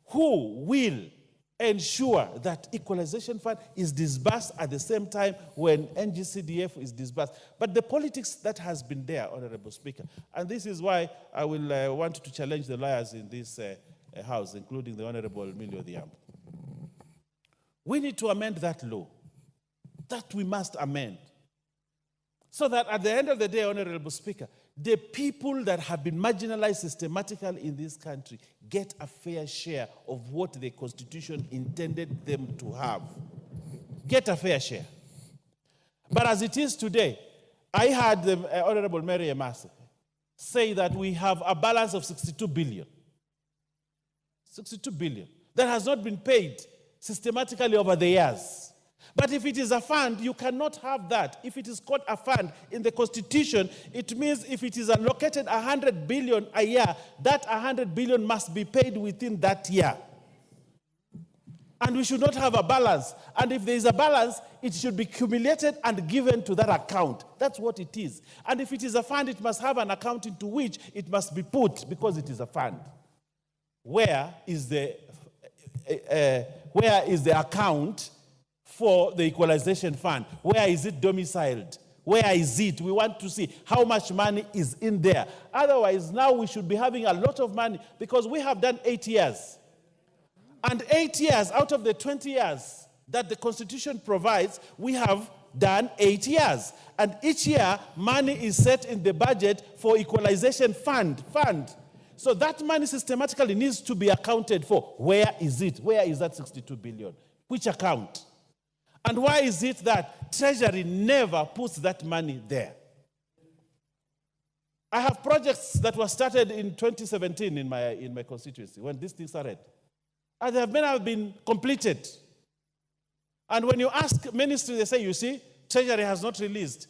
who will ensure that equalization fund is disbursed at the same time when NGCDF is disbursed. But the politics that has been there, Honorable Speaker, and this is why I will want to challenge the lawyers in this House, including the Honorable Emilio Odhiambo. We need to amend that law. That we must amend. So that at the end of the day, Honorable Speaker, the people that have been marginalized systematically in this country get a fair share of what the Constitution intended them to have. Get a fair share. But as it is today, I heard the Honorable Mary Emase say that we have a balance of 62 billion. 62 billion. That has not been paid systematically over the years. But if it is a fund, you cannot have that. If it is called a fund in the Constitution, it means if it is allocated 100 billion a year, that 100 billion must be paid within that year. And we should not have a balance. And if there is a balance, it should be accumulated and given to that account. That's what it is. And if it is a fund, it must have an account into which it must be put because it is a fund. Where is the account for the equalization fund? Where is it domiciled? Where is it? We want to see how much money is in there. Otherwise, now we should be having a lot of money because we have done 8 years. And 8 years out of the 20 years that the Constitution provides, we have done 8 years. And each year, money is set in the budget for equalization fund. So that money systematically needs to be accounted for. Where is it? Where is that 62 billion? Which account? And why is it that Treasury never puts that money there? I have projects that were started in 2017 in my constituency when these things started. And they have been completed. And when you ask ministry, they say, you see, Treasury has not released.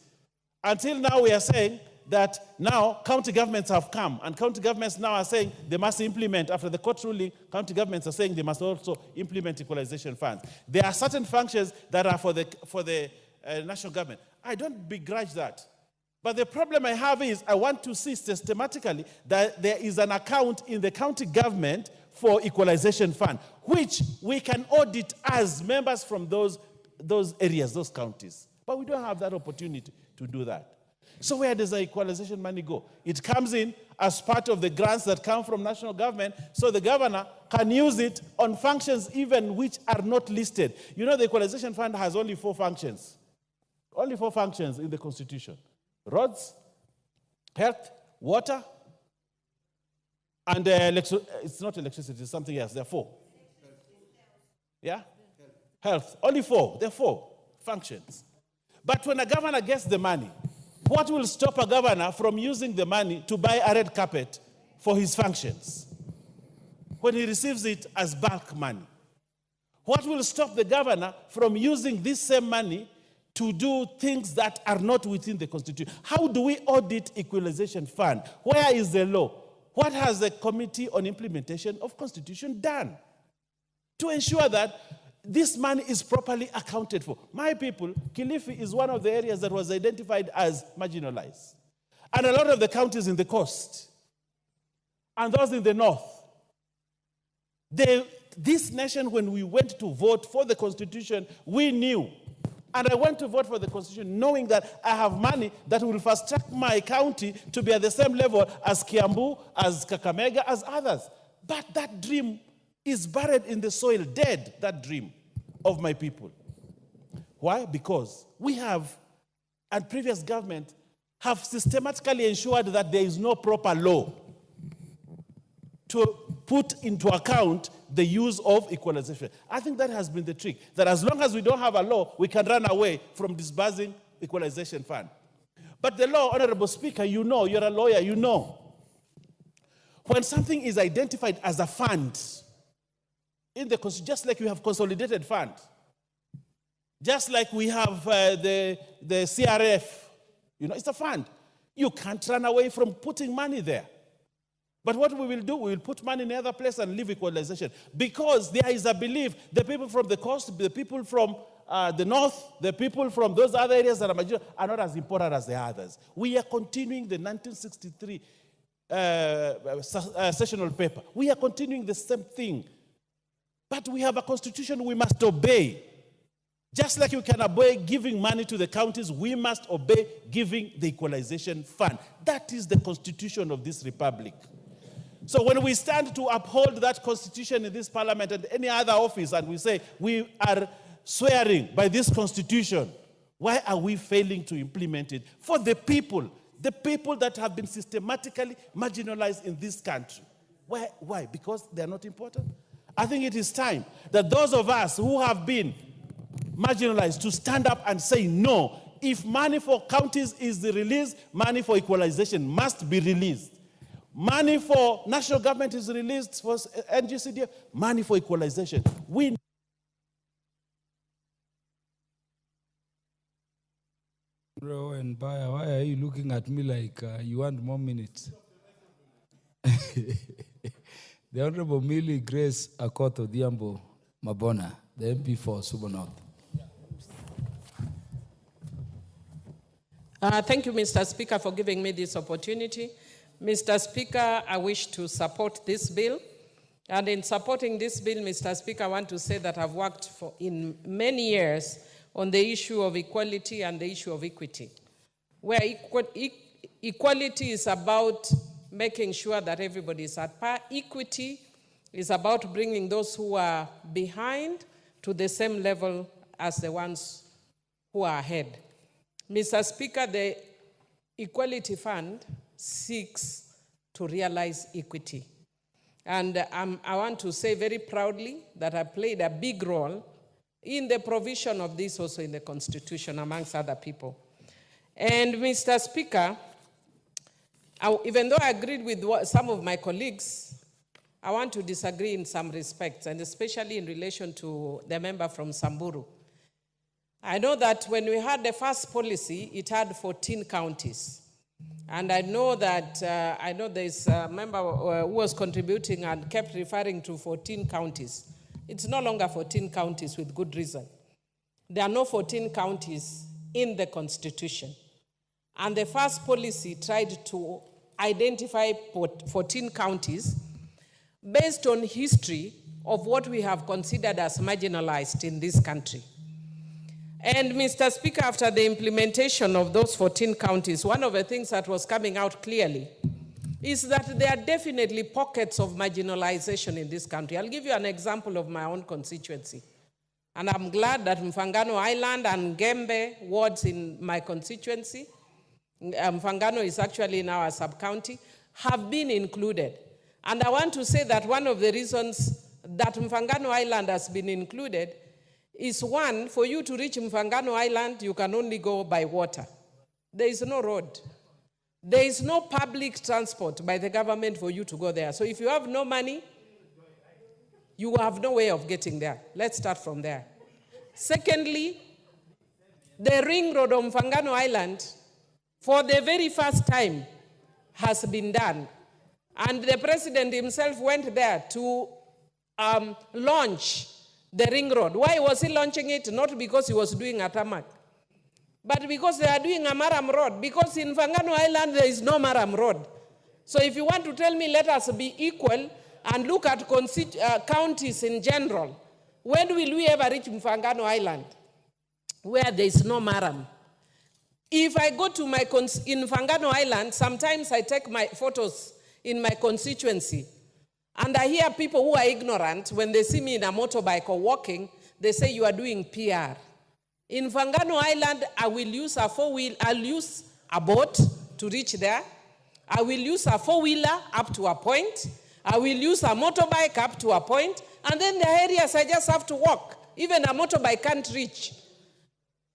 Until now, we are saying that now county governments have come, and county governments now are saying they must implement, after the court ruling, county governments are saying they must also implement equalization funds. There are certain functions that are for the national government. I don't begrudge that. But the problem I have is I want to see systematically that there is an account in the county government for equalization fund, which we can audit as members from those areas, those counties. But we don't have that opportunity to do that. So where does the equalization money go? It comes in as part of the grants that come from national government, so the governor can use it on functions even which are not listed. You know, the equalization fund has only 4 functions. Only 4 functions in the Constitution. Roads, health, water, and it's not electricity, it's something else. There are 4. Yeah? Health. Only 4. There are 4 functions. But when a governor gets the money, what will stop a governor from using the money to buy a red carpet for his functions when he receives it as bulk money? What will stop the governor from using this same money to do things that are not within the Constitution? How do we audit equalization fund? Where is the law? What has the Committee on Implementation of Constitution done to ensure that this money is properly accounted for? My people, Kilifi is one of the areas that was identified as marginalized. And a lot of the counties in the coast and those in the north This nation, when we went to vote for the Constitution, we knew. And I went to vote for the Constitution knowing that I have money that will fast track my county to be at the same level as Kiambu, as Kakamega, as others. But that dream is buried in the soil, dead, that dream of my people. Why? Because we have, and previous government, have systematically ensured that there is no proper law to put into account the use of equalization. I think that has been the trick, that as long as we don't have a law, we can run away from disbursing equalization fund. But the law, Honorable Speaker, you know, you're a lawyer, you know. When something is identified as a fund, in the just like we have consolidated fund, just like we have the CRF, you know, it's a fund. You can't run away from putting money there. But what we will do, we will put money in another place and leave equalization. Because there is a belief, the people from the coast, the people from the north, the people from those other areas that are not as important as the others. We are continuing the 1963 sessional paper. We are continuing the same thing. But we have a constitution we must obey. Just like you can obey giving money to the counties, we must obey giving the equalization fund. That is the constitution of this republic. So when we stand to uphold that constitution in this parliament and any other office, and we say we are swearing by this constitution, why are we failing to implement it for the people that have been systematically marginalized in this country? Why? Because they are not important? I think it is time that those of us who have been marginalized to stand up and say no. If money for counties is released, money for equalization must be released. Money for national government is released for NGCDF, money for equalization. Bro and Baya, why are you looking at me like you want more minutes? The Honorable Millie Grace Akoto Diambo Mabona, the MP for Suba North. Thank you, Mr. Speaker, for giving me this opportunity. Mr. Speaker, I wish to support this bill. And in supporting this bill, Mr. Speaker, I want to say that I've worked in many years on the issue of equality and the issue of equity, where equality is about making sure that everybody is at par. Equity is about bringing those who are behind to the same level as the ones who are ahead. Mr. Speaker, the Equality Fund seeks to realize equity. And I want to say very proudly that I played a big role in the provision of this also in the Constitution, amongst other people. And Mr. Speaker, even though I agreed with some of my colleagues, I want to disagree in some respects, and especially in relation to the member from Samburu. I know that when we had the first policy, it had 14 counties. And I know that, there's a member who was contributing and kept referring to 14 counties. It's no longer 14 counties with good reason. There are no 14 counties in the Constitution. And the first policy tried to identify 14 counties based on history of what we have considered as marginalized in this country. And Mr. Speaker, after the implementation of those 14 counties, one of the things that was coming out clearly is that there are definitely pockets of marginalization in this country. I'll give you an example of my own constituency. And I'm glad that Mfangano Island and Gembe wards in my constituency, Mfangano is actually now a sub-county, have been included. And I want to say that one of the reasons that Mfangano Island has been included is one, for you to reach Mfangano Island, you can only go by water. There is no road. There is no public transport by the government for you to go there. So if you have no money, you have no way of getting there. Let's start from there. Secondly, the ring road on Mfangano Island, for the very first time, has been done. And the president himself went there to launch the ring road. Why was he launching it? Not because he was doing a tarmac, but because they are doing a Maram road. Because in Mfangano Island, there is no Maram road. So if you want to tell me let us be equal, and look at counties in general, when will we ever reach Mfangano Island, where there is no maram? If I go to in Mfangano Island, sometimes I take my photos in my constituency, and I hear people who are ignorant, when they see me in a motorbike or walking, they say you are doing PR. In Mfangano Island, I will use I'll use a boat to reach there. I will use a four-wheeler up to a point. I will use a motorbike up to a point. And then the areas I just have to walk. Even a motorbike can't reach.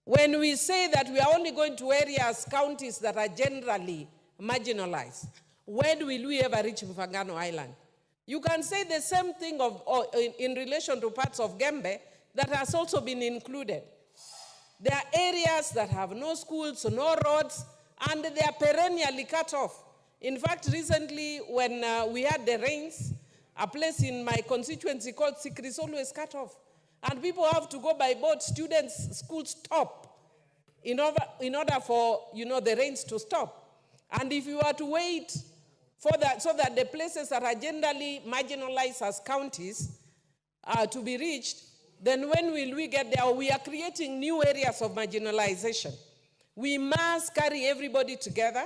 When we say that we are only going to areas, counties that are generally marginalized, when will we ever reach Mfangano Island? You can say the same thing in relation to parts of Gembe that has also been included. There are areas that have no schools, no roads, and they are perennially cut off. In fact, recently when we had the rains, a place in my constituency called Sikri is always cut off. And people have to go by boat. Students' schools stop in order for the rains to stop. And if you are to wait for that, so that the places that are generally marginalized as counties to be reached, then when will we get there? We are creating new areas of marginalization. We must carry everybody together.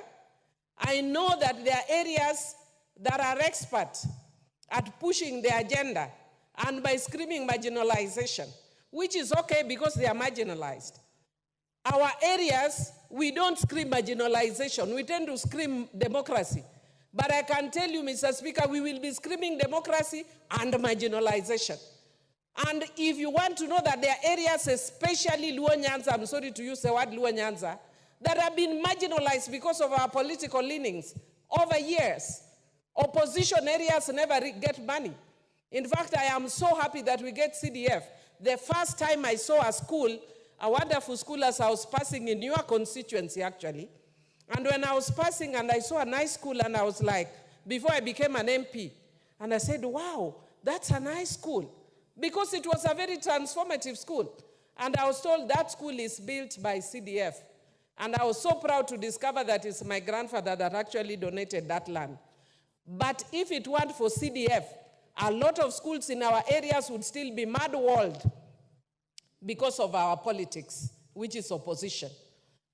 I know that there are areas that are expert at pushing the agenda and by screaming marginalization, which is okay because they are marginalized. Our areas, we don't scream marginalization. We tend to scream democracy. But I can tell you, Mr. Speaker, we will be screaming democracy and marginalization. And if you want to know that there are areas, especially Luo Nyanza, I'm sorry to use the word Luo Nyanza, that have been marginalized because of our political leanings over years. Opposition areas never get money. In fact, I am so happy that we get CDF. The first time I saw a school, a wonderful school as I was passing in your constituency actually, and when I was passing and I saw a nice school and I was like, before I became an MP, and I said, wow, that's a nice school. Because it was a very transformative school. And I was told that school is built by CDF. And I was so proud to discover that it's my grandfather that actually donated that land. But if it weren't for CDF, a lot of schools in our areas would still be mud-walled because of our politics, which is opposition.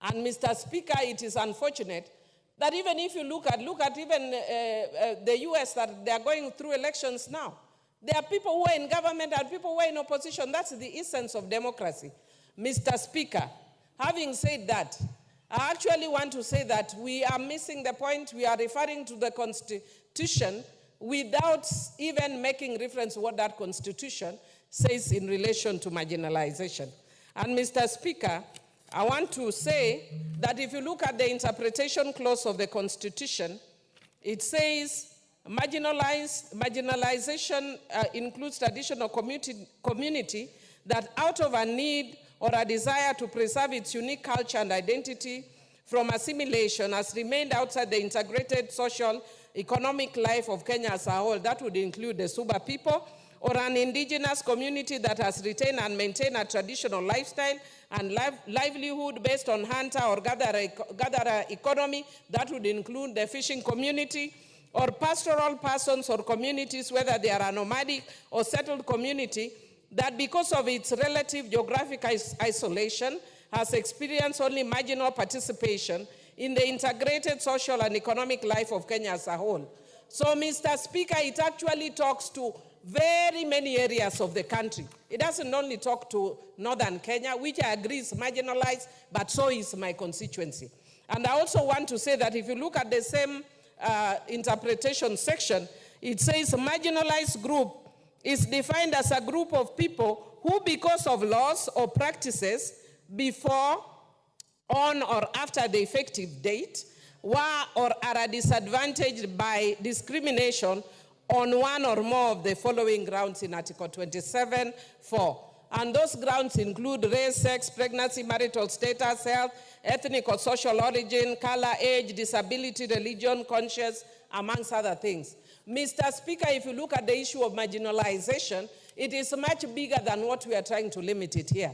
And Mr. Speaker, it is unfortunate that even if you look at even the US, that they are going through elections now. There are people who are in government and people who are in opposition. That's the essence of democracy. Mr. Speaker, having said that, I actually want to say that we are missing the point. We are referring to the Constitution without even making reference to what that Constitution says in relation to marginalization. And Mr. Speaker, I want to say that if you look at the interpretation clause of the Constitution, it says marginalization includes traditional community that out of a need or a desire to preserve its unique culture and identity from assimilation has remained outside the integrated social, economic life of Kenya as a whole. That would include the Suba people, or an indigenous community that has retained and maintained a traditional lifestyle and livelihood based on hunter or gatherer economy. That would include the fishing community, or pastoral persons or communities, whether they are a nomadic or settled community, that because of its relative geographic isolation has experienced only marginal participation in the integrated social and economic life of Kenya as a whole. So, Mr. Speaker, it actually talks to very many areas of the country. It doesn't only talk to northern Kenya, which I agree is marginalized, but so is my constituency. And I also want to say that if you look at the same interpretation section, it says marginalized group is defined as a group of people who, because of laws or practices before, on, or after the effective date, were or are disadvantaged by discrimination on one or more of the following grounds in Article 27(4). And those grounds include race, sex, pregnancy, marital status, health, ethnic or social origin, color, age, disability, religion, conscience, amongst other things. Mr. Speaker, if you look at the issue of marginalization, it is much bigger than what we are trying to limit it here.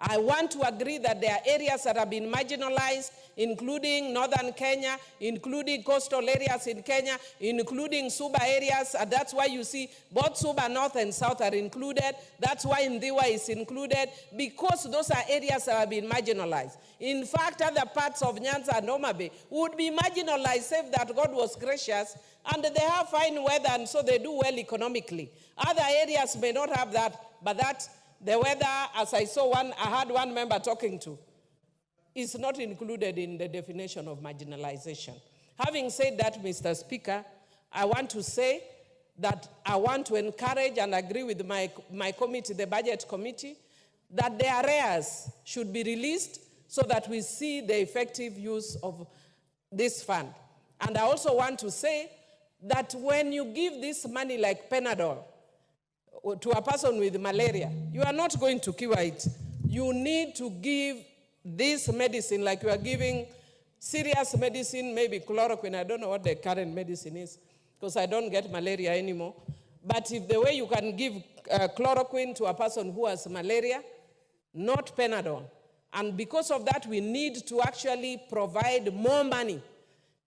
I want to agree that there are areas that have been marginalized, including northern Kenya, including coastal areas in Kenya, including Suba areas. And that's why you see both Suba North and South are included. That's why Ndiwa is included, because those are areas that have been marginalized. In fact, other parts of Nyanza and Homa Bay would be marginalized, save that God was gracious, and they have fine weather, and so they do well economically. Other areas may not have that, but that the weather, as I had one member talking to, is not included in the definition of marginalization. Having said that, Mr. Speaker, I want to say that I want to encourage and agree with my committee, the Budget Committee, that the arrears should be released so that we see the effective use of this fund. And I also want to say that when you give this money like Panadol to a person with malaria, you are not going to cure it. You need to give this medicine like you are giving serious medicine, maybe chloroquine. I don't know what the current medicine is because I don't get malaria anymore. But if the way you can give chloroquine to a person who has malaria, not Panadol. And because of that, we need to actually provide more money.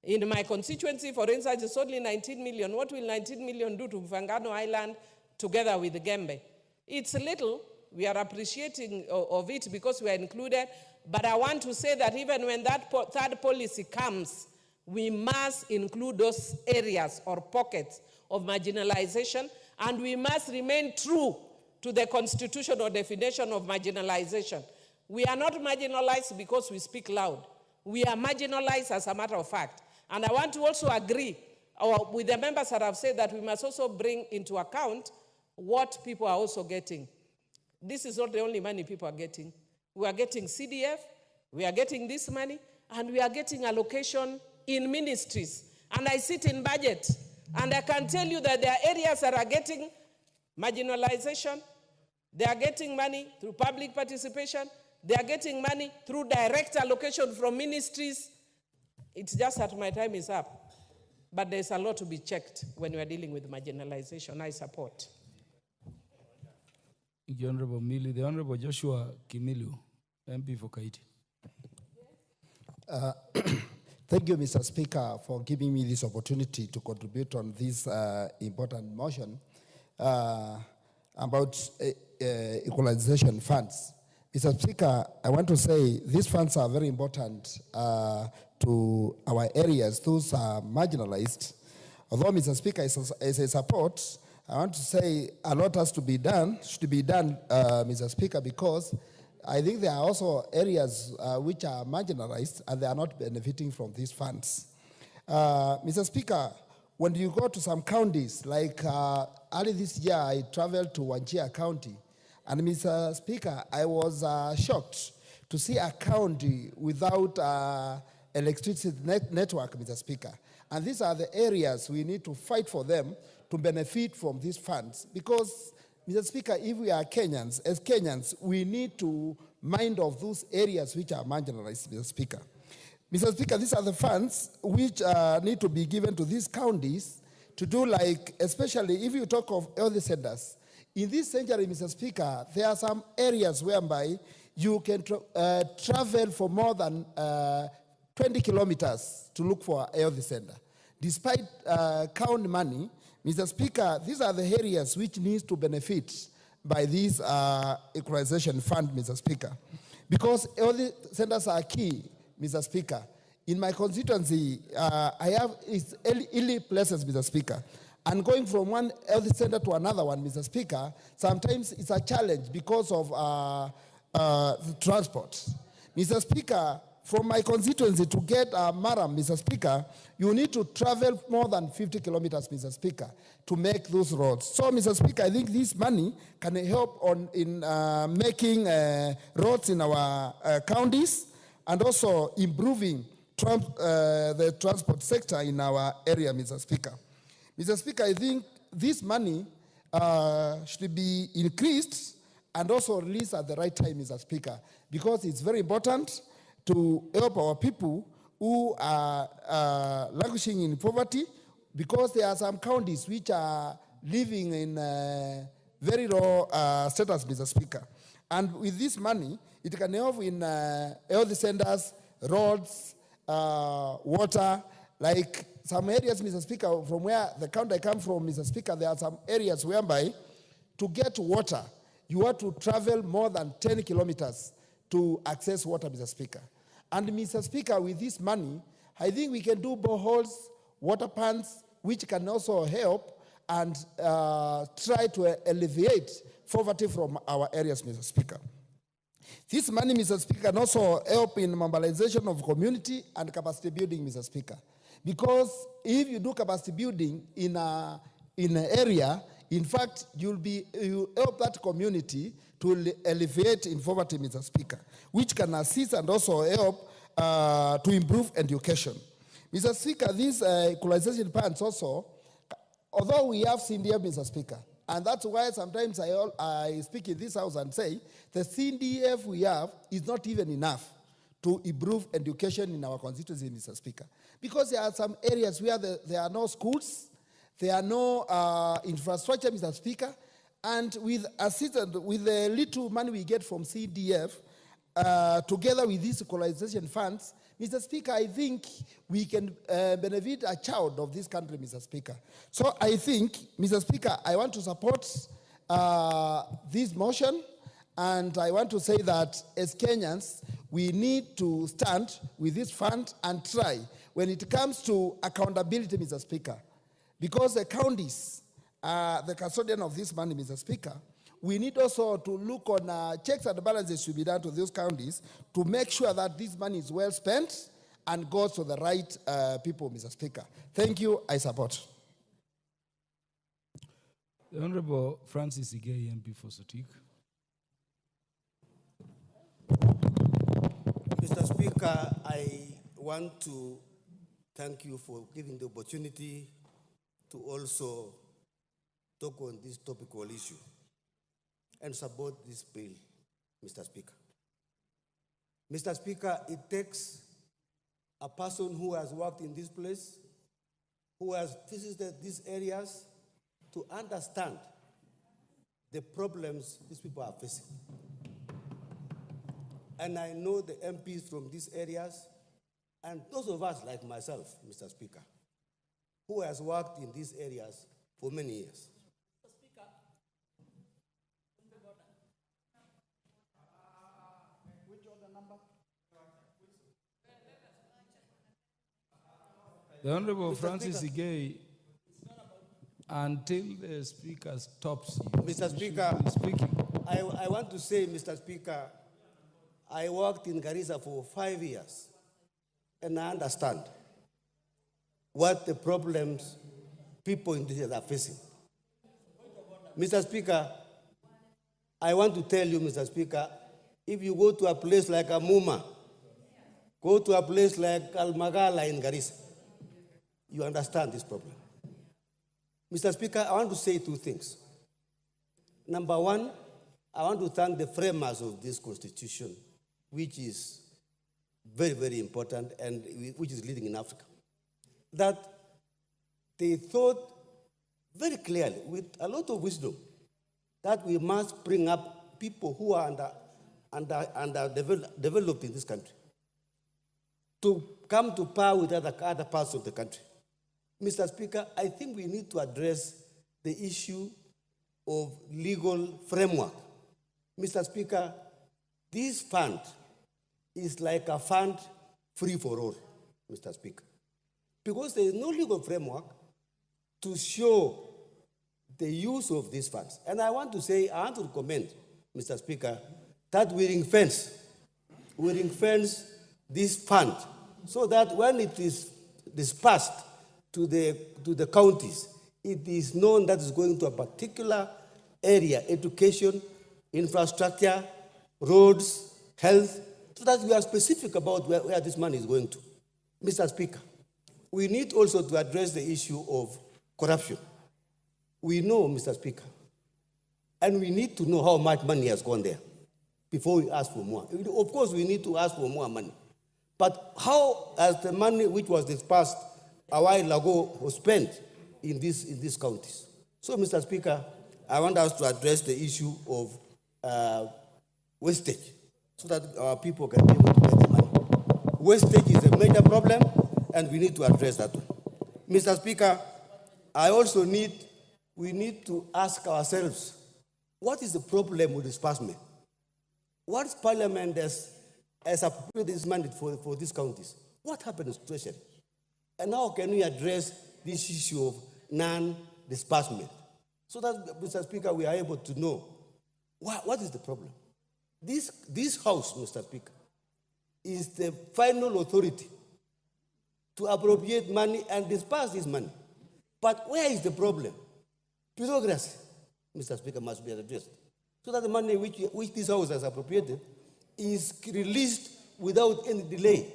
In my constituency, for instance, it's only 19 million. What will 19 million do to Mfangano Island together with Gembe? It's little. We are appreciating of it because we are included. But I want to say that even when that third policy comes, we must include those areas or pockets of marginalization, and we must remain true to the constitutional definition of marginalization. We are not marginalized because we speak loud. We are marginalized as a matter of fact. And I want to also agree with the members that have said that we must also bring into account what people are also getting. This is not the only money people are getting. We are getting CDF, we are getting this money, and we are getting allocation in ministries. And I sit in budget, and I can tell you that there are areas that are getting marginalization. They are getting money through public participation. They are getting money through direct allocation from ministries. It's just that my time is up. But there's a lot to be checked when we are dealing with marginalization. I support. Thank you, Honorable Mili. The Honorable Joshua Kimilu, MP for Kaiti. Thank you, Mr. Speaker, for giving me this opportunity to contribute on this important motion about equalization funds. Mr. Speaker, I want to say these funds are very important to our areas. Those are marginalized. Although, Mr. Speaker, as a support, I want to say a lot has to be done, Mr. Speaker, because I think there are also areas which are marginalized and they are not benefiting from these funds. Mr. Speaker, when you go to some counties, like early this year, I traveled to Wajir County, and Mr. Speaker, I was shocked to see a county without electricity network, Mr. Speaker. And these are the areas we need to fight for them to benefit from these funds. Because, Mr. Speaker, if we are Kenyans, as Kenyans, we need to mind of those areas which are marginalized, Mr. Speaker. Mr. Speaker, these are the funds which need to be given to these counties to do like, especially if you talk of health centers. In this century, Mr. Speaker, there are some areas whereby you can travel for more than 20 kilometers to look for a health center. Despite county money, Mr. Speaker, these are the areas which need to benefit by this equalization fund, Mr. Speaker. Because health centers are key, Mr. Speaker. In my constituency, I have hilly places, Mr. Speaker. And going from one health center to another one, Mr. Speaker, sometimes it's a challenge because of the transport. Mr. Speaker, from my constituency to get Maram, Mr. Speaker, you need to travel more than 50 kilometers, Mr. Speaker, to make those roads. So, Mr. Speaker, I think this money can help in making roads in our counties and also improving the transport sector in our area, Mr. Speaker. Mr. Speaker, I think this money should be increased and also released at the right time, Mr. Speaker, because it's very important to help our people who are languishing in poverty, because there are some counties which are living in very low status, Mr. Speaker. And with this money, it can help in health centers, roads, water, like some areas, Mr. Speaker, from where the county I come from, Mr. Speaker, there are some areas whereby to get water, you have to travel more than 10 kilometers to access water, Mr. Speaker. And Mr. Speaker, with this money, I think we can do boreholes, water pumps, which can also help and try to alleviate poverty from our areas, Mr. Speaker. This money, Mr. Speaker, can also help in mobilization of community and capacity building, Mr. Speaker. Because if you do capacity building in an area, in fact, you help that community to alleviate in poverty, Mr. Speaker, which can assist and also help to improve education. Mr. Speaker, these equalization plans also, although we have CDF, Mr. Speaker, and that's why sometimes I speak in this house and say the CDF we have is not even enough to improve education in our constituency, Mr. Speaker. Because there are some areas where there are no schools, there are no infrastructure, Mr. Speaker, and with assistance, with the little money we get from CDF, together with these equalization funds, Mr. Speaker, I think we can benefit a child of this country, Mr. Speaker. So I think, Mr. Speaker, I want to support this motion, and I want to say that as Kenyans, we need to stand with this fund and try when it comes to accountability, Mr. Speaker. Because the counties are the custodian of this money, Mr. Speaker, we need also to look on checks and balances should be done to those counties to make sure that this money is well spent and goes to the right people, Mr. Speaker. Thank you. I support. The Honorable Francis Igei, MP for Sotik. Mr. Speaker, I want to thank you for giving the opportunity to also talk on this topical issue and support this bill, Mr. Speaker. Mr. Speaker, it takes a person who has worked in this place, who has visited these areas, to understand the problems these people are facing. And I know the MPs from these areas, and those of us like myself, Mr. Speaker, who has worked in these areas for many years. The Honorable Francis Igei, until the Speaker stops you, Mr. Speaker, I want to say, Mr. Speaker, I worked in Garissa for 5 years, and I understand what the problems people in this area are facing. Mr. Speaker, I want to tell you, Mr. Speaker, if you go to a place like Amuma, go to a place like Almagala in Garissa, you understand this problem. Mr. Speaker, I want to say 2 things. Number one, I want to thank the framers of this constitution, which is very, very important and which is leading in Africa, that they thought very clearly, with a lot of wisdom, that we must bring up people who are underdeveloped in this country to come to par with other parts of the country. Mr. Speaker, I think we need to address the issue of legal framework. Mr. Speaker, this fund is like a fund free for all, Mr. Speaker, because there is no legal framework to show the use of these funds. And I want to recommend, Mr. Speaker, that we ring fence this fund so that when it is dispersed to the counties, it is known that it's going to a particular area, education, infrastructure, roads, health, so that we are specific about where this money is going to. Mr. Speaker, we need also to address the issue of corruption. We know, Mr. Speaker, and we need to know how much money has gone there before we ask for more. Of course, we need to ask for more money. But how has the money which was dispersed a while ago was spent in these counties? So, Mr. Speaker, I want us to address the issue of wastage so that our people can be able to get the money. Wastage is a major problem, and we need to address that one. Mr. Speaker, we need to ask ourselves, what is the problem with disbursement? What Parliament has appropriated this mandate for these counties? What happened to the situation? And how can we address this issue of non-disbursement? So that, Mr. Speaker, we are able to know what is the problem. This House, Mr. Speaker, is the final authority to appropriate money and disperse this money. But where is the problem? Bureaucracy, Mr. Speaker, must be addressed. So that the money which this House has appropriated is released without any delay,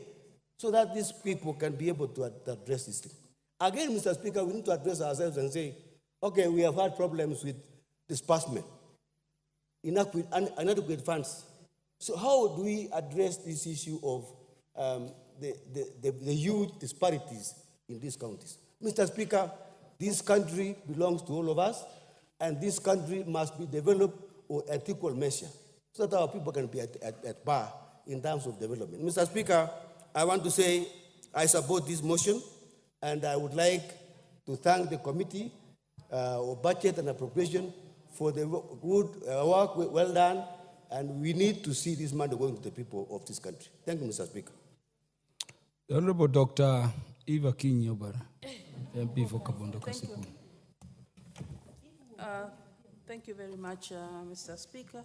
so that these people can be able to address this thing. Again, Mr. Speaker, we need to address ourselves and say, okay, we have had problems with disbursement, inadequate funds. So how do we address this issue of the huge disparities in these counties? Mr. Speaker, this country belongs to all of us, and this country must be developed at equal measure so that our people can be at par in terms of development. Mr. Speaker, I want to say I support this motion, and I would like to thank the Committee of Budget and Appropriation for the good work well done, and we need to see this money going to the people of this country. Thank you, Mr. Speaker. The Honorable Dr. Eva Kinyobara, MP for Kabondo Kasuku. Thank you very much, Mr. Speaker,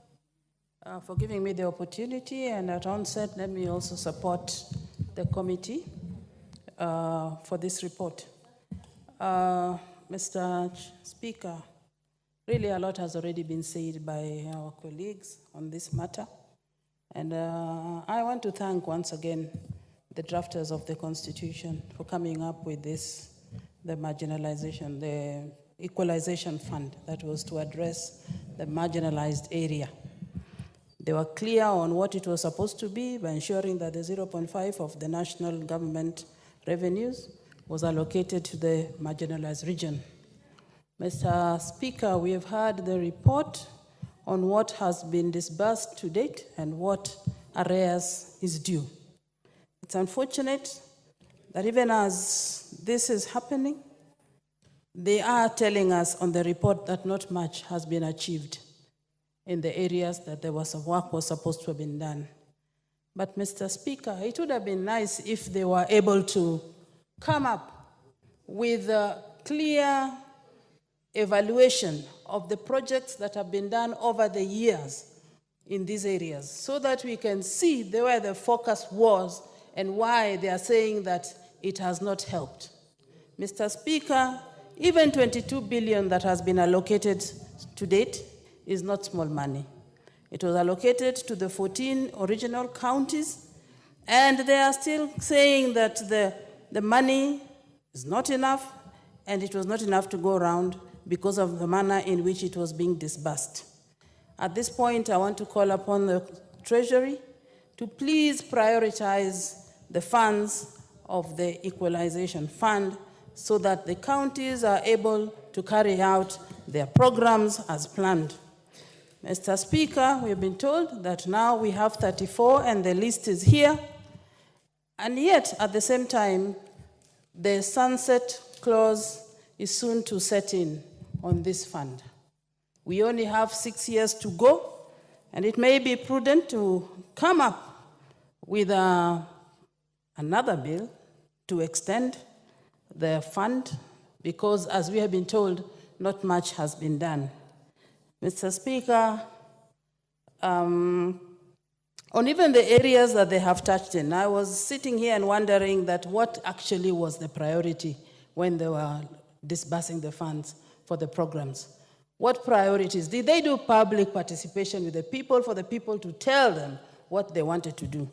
for giving me the opportunity. And at onset, let me also support the committee for this report. Mr. Speaker, really a lot has already been said by our colleagues on this matter. And I want to thank once again the drafters of the Constitution for coming up with this, the marginalization, the equalization fund that was to address the marginalized area. They were clear on what it was supposed to be by ensuring that the 0.5 of the national government revenues was allocated to the marginalized region. Mr. Speaker, we have heard the report on what has been disbursed to date and what arrears is due. It's unfortunate that even as this is happening, they are telling us on the report that not much has been achieved in the areas that there was work was supposed to have been done. But Mr. Speaker, it would have been nice if they were able to come up with a clear evaluation of the projects that have been done over the years in these areas so that we can see where the focus was and why they are saying that it has not helped. Mr. Speaker, even 22 billion that has been allocated to date is not small money. It was allocated to the 14 original counties, and they are still saying that the money is not enough, and it was not enough to go around because of the manner in which it was being disbursed. At this point, I want to call upon the Treasury to please prioritize the funds of the Equalization Fund so that the counties are able to carry out their programs as planned. Mr. Speaker, we have been told that now we have 34 and the list is here, and yet at the same time, the sunset clause is soon to set in on this fund. We only have 6 years to go, and it may be prudent to come up with another bill to extend the fund because, as we have been told, not much has been done. Mr. Speaker, on even the areas that they have touched in, I was sitting here and wondering that what actually was the priority when they were disbursing the funds for the programs. What priorities? Did they do public participation with the people for the people to tell them what they wanted to do?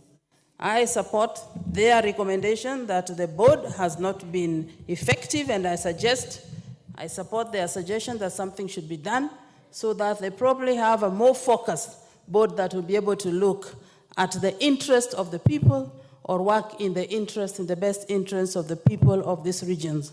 I support their recommendation that the board has not been effective, and I support their suggestion that something should be done so that they probably have a more focused board that will be able to look at the interest of the people or work in the best interest of the people of these regions.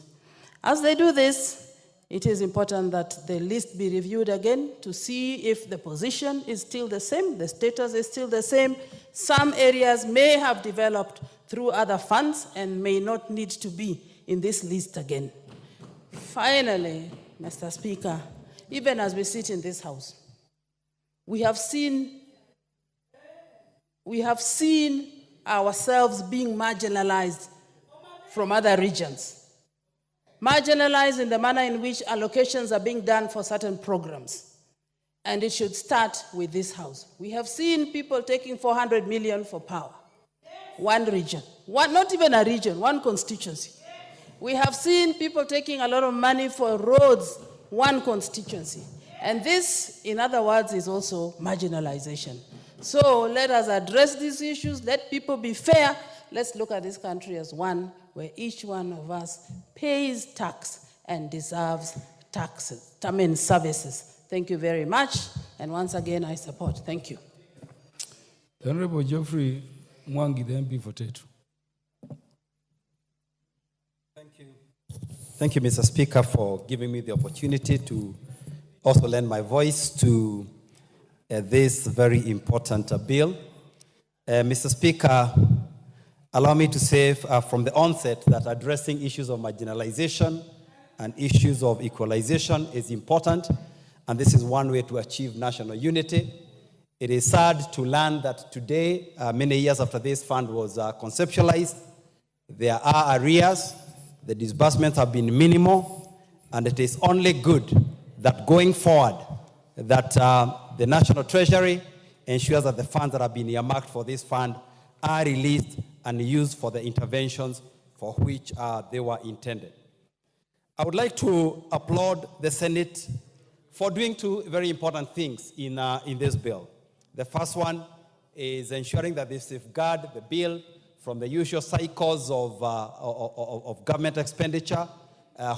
As they do this, it is important that the list be reviewed again to see if the position is still the same, the status is still the same. Some areas may have developed through other funds and may not need to be in this list again. Finally, Mr. Speaker, even as we sit in this House, we have seen ourselves being marginalized from other regions. Marginalized in the manner in which allocations are being done for certain programs. And it should start with this House. We have seen people taking 400 million for power. One region, not even a region, one constituency. We have seen people taking a lot of money for roads, one constituency. And this, in other words, is also marginalization. So let us address these issues. Let people be fair. Let's look at this country as one where each one of us pays tax and deserves taxes, services. Thank you very much. And once again, I support. Thank you. The Honorable Geoffrey Mwangi, the MP for Tetu. Thank you, Mr. Speaker, for giving me the opportunity to also lend my voice to this very important bill. Mr. Speaker, allow me to say from the onset that addressing issues of marginalization and issues of equalization is important, and this is one way to achieve national unity. It is sad to learn that today, many years after this fund was conceptualized, there are arrears, the disbursements have been minimal, and it is only good that going forward, that the National Treasury ensures that the funds that have been earmarked for this fund are released and used for the interventions for which they were intended. I would like to applaud the Senate for doing two very important things in this bill. The first one is ensuring that they safeguard the bill from the usual cycles of government expenditure,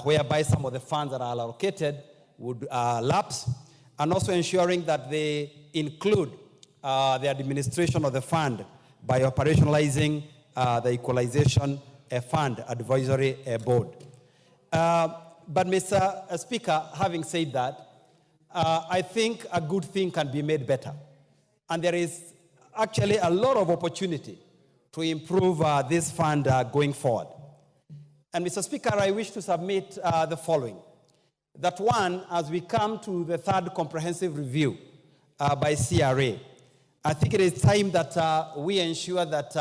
whereby some of the funds that are allocated would lapse, and also ensuring that they include the administration of the fund by operationalizing the Equalization Fund Advisory Board. But Mr. Speaker, having said that, I think a good thing can be made better. And there is actually a lot of opportunity to improve this fund going forward. And Mr. Speaker, I wish to submit the following. That one, as we come to the third comprehensive review by CRA, I think it is time that we ensure that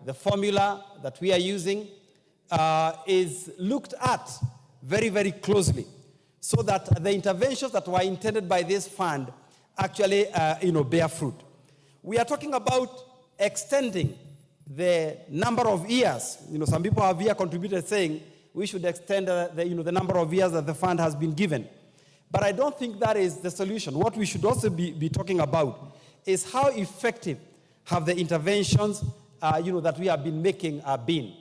the formula that we are using is looked at very, very closely, so that the interventions that were intended by this fund actually bear fruit. We are talking about extending the number of years. Some people have here contributed saying we should extend the number of years that the fund has been given. But I don't think that is the solution. What we should also be talking about is how effective have the interventions that we have been making been.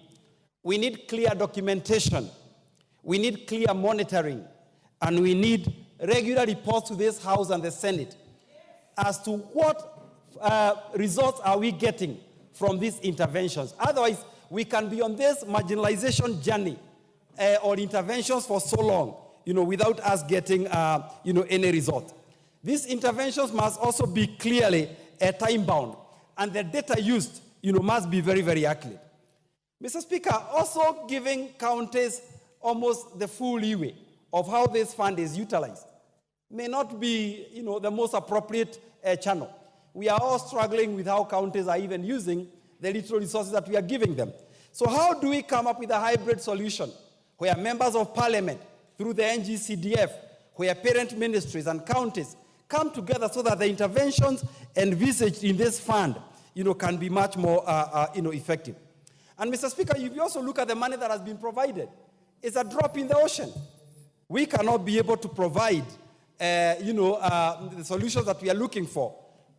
We need clear documentation. We need clear monitoring. And we need regular reports to this House and the Senate as to what results are we getting from these interventions. Otherwise, we can be on this marginalization journey or interventions for so long, without us getting, any result. These interventions must also be clearly time-bound, and the data used, must be very, very accurate. Mr. Speaker, also giving counties almost the full leeway of how this fund is utilized may not be, the most appropriate channel. We are all struggling with how counties are even using the little resources that we are giving them. So how do we come up with a hybrid solution where members of parliament, through the NGCDF, where parent ministries and counties come together so that the interventions envisaged in this fund, can be much more, effective. And Mr. Speaker, if you also look at the money that has been provided, it's a drop in the ocean. We cannot be able to provide, the solutions that we are looking for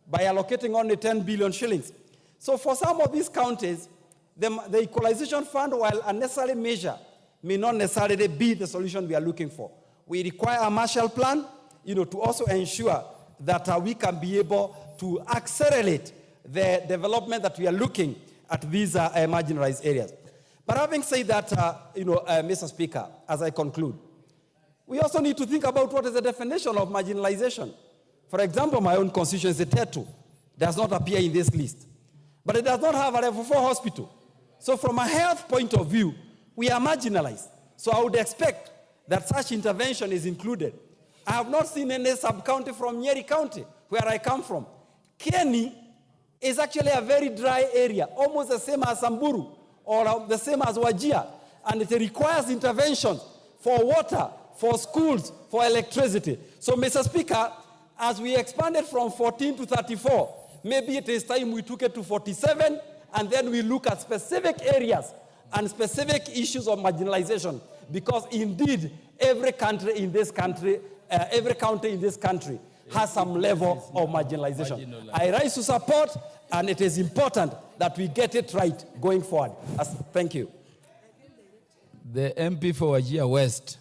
by allocating only 10 billion shillings. So for some of these counties, the equalization fund, while a necessary measure, may not necessarily be the solution we are looking for. We require a Marshall Plan, to also ensure that we can be able to accelerate the development that we are looking at these marginalized areas. But having said that, Mr. Speaker, as I conclude, we also need to think about what is the definition of marginalization. For example, my own constituency, Tetu, does not appear in this list. But it does not have a level 4 hospital. So from a health point of view, we are marginalized. So I would expect that such intervention is included. I have not seen any sub-county from Nyeri County, where I come from. Kieni is actually a very dry area, almost the same as Samburu, or the same as Wajir, and it requires intervention for water, for schools, for electricity. So, Mr. Speaker, as we expanded from 14 to 34, maybe it is time we took it to 47, and then we look at specific areas and specific issues of marginalization, because indeed, every country in this country, every county in this country has some level of marginalization. I rise to support, and it is important that we get it right going forward. Thank you. The MP for Wajir West.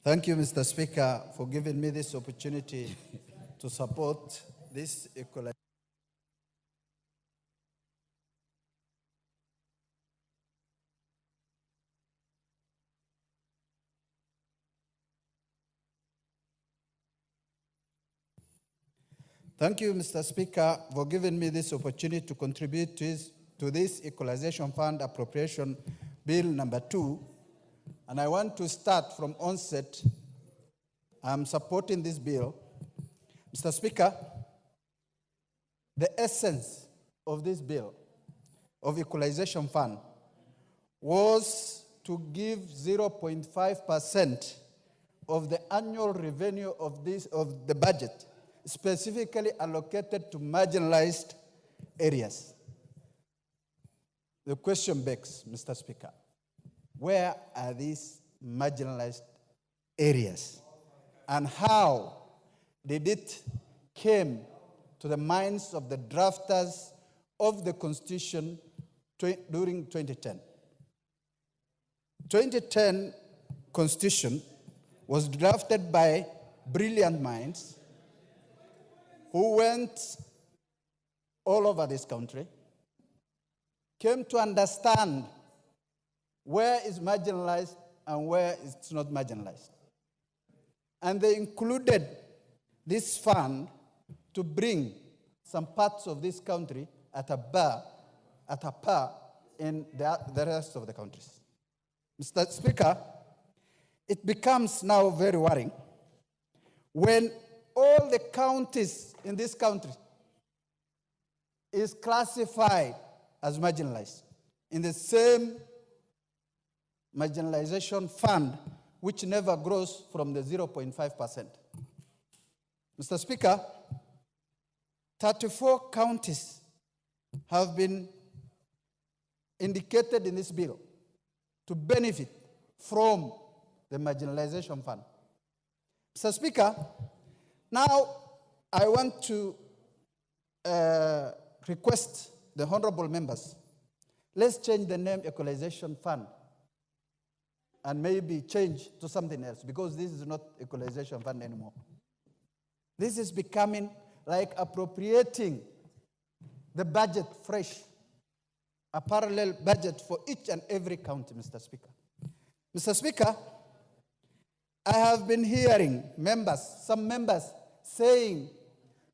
Thank you, Mr. Speaker, for giving me this opportunity to support this equalization. Thank you, Mr. Speaker, for giving me this opportunity to contribute to this Equalization Fund Appropriation Bill number 2. And I want to start from onset. I'm supporting this bill. Mr. Speaker, the essence of this bill of Equalization Fund was to give 0.5% of the annual revenue of the budget specifically allocated to marginalized areas. The question begs, Mr. Speaker, where are these marginalized areas? And how did it came to the minds of the drafters of the Constitution during 2010? 2010 Constitution was drafted by brilliant minds who went all over this country, came to understand where is marginalized and where it's not marginalized. And they included this fund to bring some parts of this country at a par in the rest of the countries. Mr. Speaker, it becomes now very worrying when all the counties in this country is classified as marginalized in the same marginalization fund, which never grows from the 0.5%. Mr. Speaker, 34 counties have been indicated in this bill to benefit from the marginalization fund. Mr. Speaker, now I want to request the honorable members, let's change the name Equalization Fund and maybe change to something else, because this is not Equalization Fund anymore. This is becoming like appropriating the budget fresh, a parallel budget for each and every county, Mr. Speaker. Mr. Speaker, I have been hearing some members saying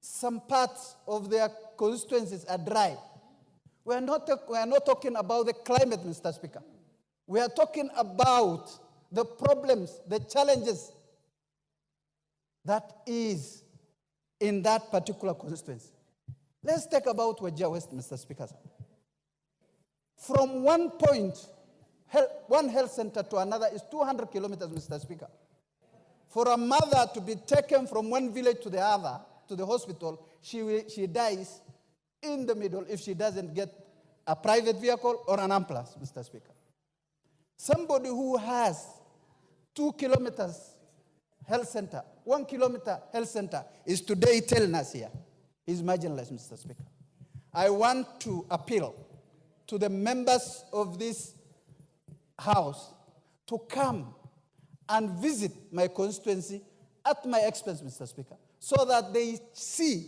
some parts of their constituencies are dry. We are not talking about the climate, Mr. Speaker. We are talking about the problems, the challenges that is in that particular constituency. Let's talk about Wajir West, Mr. Speaker. From one point, one health center to another is 200 kilometers, Mr. Speaker. For a mother to be taken from one village to the other, to the hospital, she dies in the middle if she doesn't get a private vehicle or an ambulance, Mr. Speaker. Somebody who has 2 kilometers health center, 1 kilometer health center is today telling us here, is marginalized, Mr. Speaker. I want to appeal to the members of this House to come and visit my constituency at my expense, Mr. Speaker, so that they see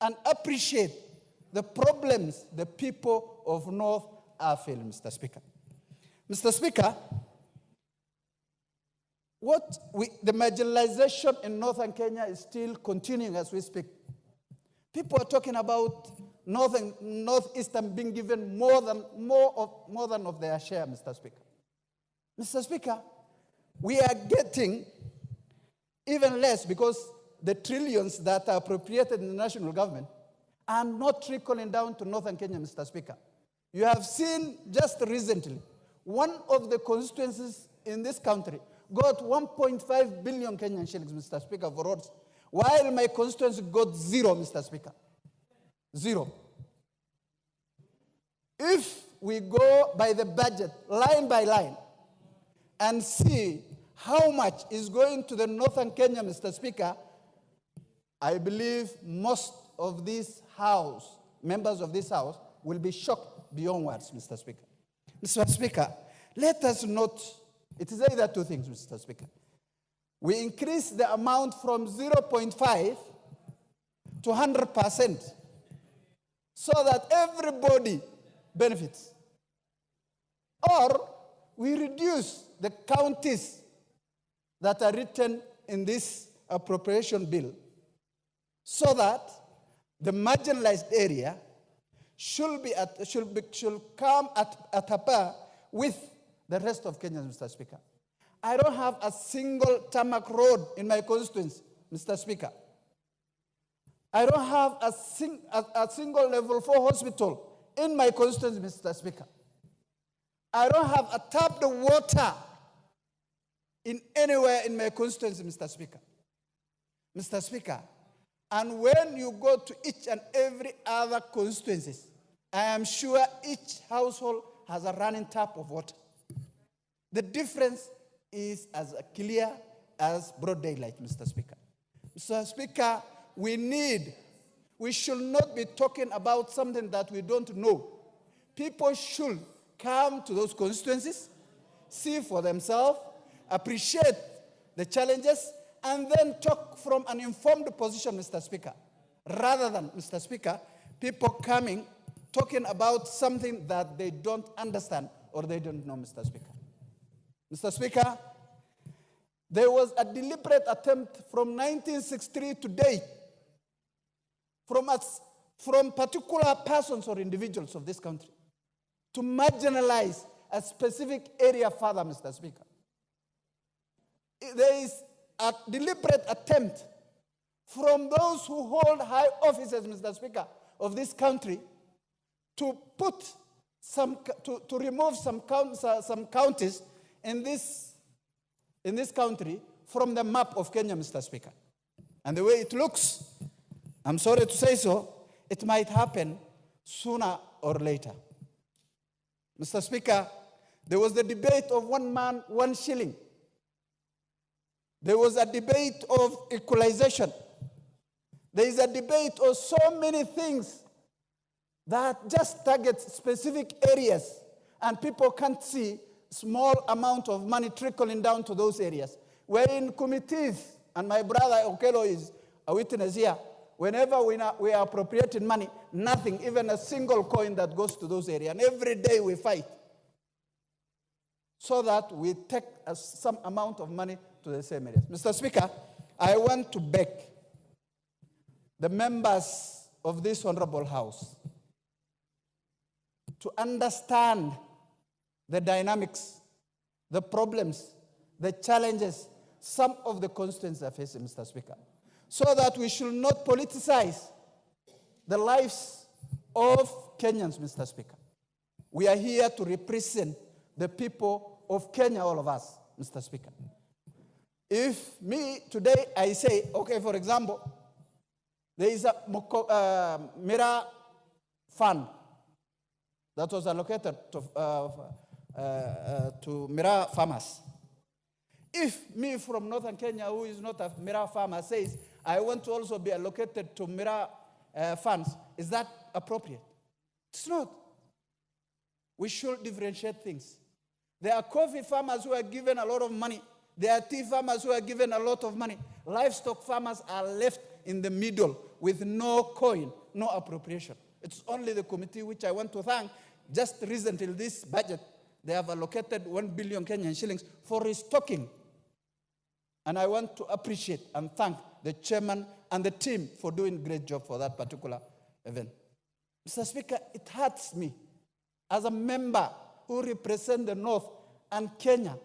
and appreciate the problems the people of North are feeling, Mr. Speaker. Mr. Speaker, the marginalization in northern Kenya is still continuing as we speak. People are talking about northeastern being given more than of their share, Mr. Speaker. Mr. Speaker, we are getting even less because the trillions that are appropriated in the national government are not trickling down to northern Kenya, Mr. Speaker. You have seen just recently, one of the constituencies in this country got 1.5 billion Kenyan shillings, Mr. Speaker, for roads, while my constituency got zero, Mr. Speaker. Zero. If we go by the budget, line by line, and see how much is going to the northern Kenya, Mr. Speaker, I believe most of this house, members of this house, will be shocked beyond words, Mr. Speaker. Mr. Speaker, let us not, it is either two things, Mr. Speaker. We increase the amount from 0.5 to 100% so that everybody benefits. Or we reduce the counties that are written in this appropriation bill so that the marginalized area should come at a par with the rest of Kenya, Mr. Speaker. I don't have a single tarmac road in my constituency, Mr. Speaker. I don't have a single level 4 hospital in my constituency, Mr. Speaker. I don't have a tapped water in anywhere in my constituency, Mr. Speaker. Mr. Speaker, and when you go to each and every other constituencies, I am sure each household has a running tap of water. The difference is as clear as broad daylight, Mr. Speaker. Mr. Speaker, we should not be talking about something that we don't know. People should come to those constituencies, see for themselves, appreciate the challenges, and then talk from an informed position, Mr. Speaker, rather than, Mr. Speaker, people coming, talking about something that they don't understand or they don't know, Mr. Speaker. Mr. Speaker, there was a deliberate attempt from 1963 to date from particular persons or individuals of this country to marginalize a specific area further, Mr. Speaker. There is a deliberate attempt from those who hold high offices, Mr. Speaker, of this country to remove some counties in this country from the map of Kenya, Mr. Speaker. And the way it looks, I'm sorry to say so, it might happen sooner or later. Mr. Speaker, there was the debate of 1 man, 1 shilling. There was a debate of equalization. There is a debate of so many things that just target specific areas, and people can't see small amount of money trickling down to those areas. We're in committees, and my brother Okello is a witness here. Whenever we are appropriating money, nothing, even a single coin that goes to those areas. And every day we fight so that we take some amount of money to the same areas. Mr. Speaker, I want to beg the members of this honorable House to understand the dynamics, the problems, the challenges some of the constituents are facing, Mr. Speaker, so that we should not politicize the lives of Kenyans, Mr. Speaker. We are here to represent the people of Kenya, all of us, Mr. Speaker. If me, today, I say, okay, for example, there is a Mira fund that was allocated to Mira farmers. If me from northern Kenya, who is not a Mira farmer, says, I want to also be allocated to Mira funds, is that appropriate? It's not. We should differentiate things. There are coffee farmers who are given a lot of money. There are tea farmers who are given a lot of money. Livestock farmers are left in the middle with no coin, no appropriation. It's only the committee, which I want to thank. Just recently, this budget, they have allocated 1 billion Kenyan shillings for restocking And I want to appreciate and thank the chairman and the team for doing a great job for that particular event. Mr. Speaker, it hurts me as a member who represent the North and Kenya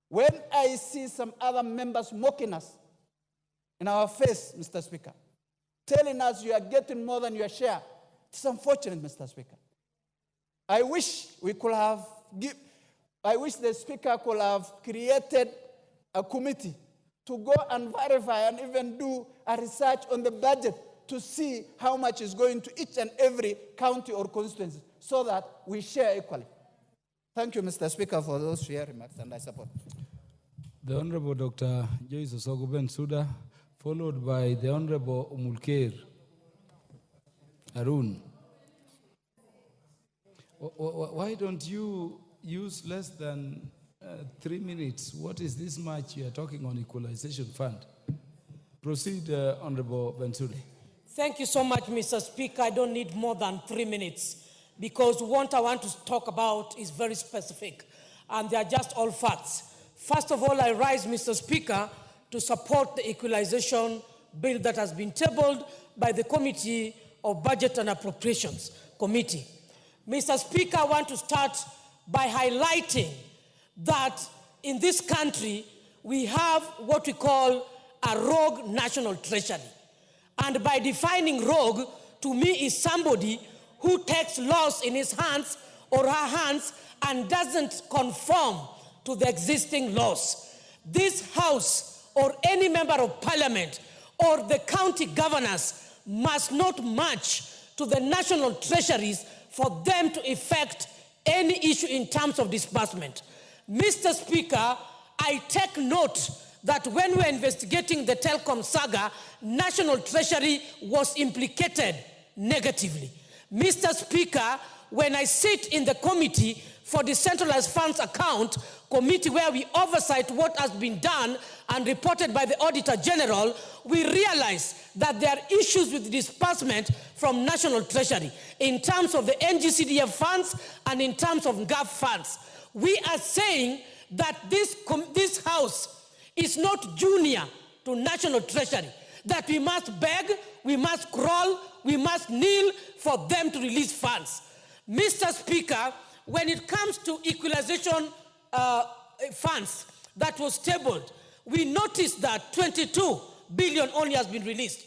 when I see some other members mocking us in our face, Mr. Speaker, telling us you are getting more than your share. It's unfortunate, Mr. Speaker. I wish the Speaker could have created a committee to go and verify and even do a research on the budget to see how much is going to each and every county or constituency so that we share equally. Thank you, Mr. Speaker, for those fair remarks, and I support. The Honorable Dr. Joyce Osogo Bensouda, followed by the Honorable Umulker Arun. Why don't you use less than 3 minutes? What is this much you are talking on equalization fund? Proceed, Honorable Bensouda. Thank you so much, Mr. Speaker. I don't need more than 3 minutes because what I want to talk about is very specific and they are just all facts. First of all, I rise, Mr. Speaker, to support the equalization bill that has been tabled by the Committee of Budget and Appropriations Committee. Mr. Speaker, I want to start by highlighting that in this country, we have what we call a rogue national treasury. And by defining rogue, to me, is somebody who takes laws in his hands or her hands and doesn't conform to the existing laws. This House or any member of Parliament or the county governors must not match to the national treasuries for them to effect any issue in terms of disbursement. Mr. Speaker, I take note that when we're investigating the Telkom saga, National Treasury was implicated negatively. Mr. Speaker, when I sit in the committee for the Centralized Funds Account Committee where we oversight what has been done and reported by the Auditor General, we realize that there are issues with disbursement from National Treasury in terms of the NGCDF funds and in terms of GAF funds. We are saying that this House is not junior to National Treasury, that we must beg, we must crawl, we must kneel for them to release funds. Mr. Speaker, when it comes to equalization funds that was tabled, we noticed that 22 billion only has been released.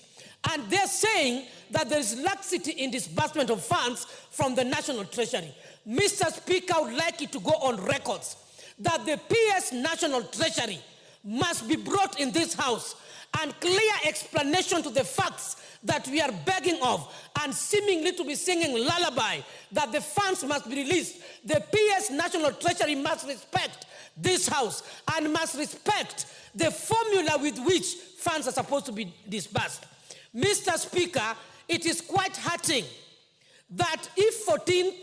And they're saying that there is laxity in disbursement of funds from the National Treasury. Mr. Speaker, I would like it to go on records that the PS National Treasury must be brought in this House and clear explanation to the facts that we are begging of and seemingly to be singing lullaby that the funds must be released. The PS National Treasury must respect this House and must respect the formula with which funds are supposed to be disbursed. Mr. Speaker, it is quite hurting that if 14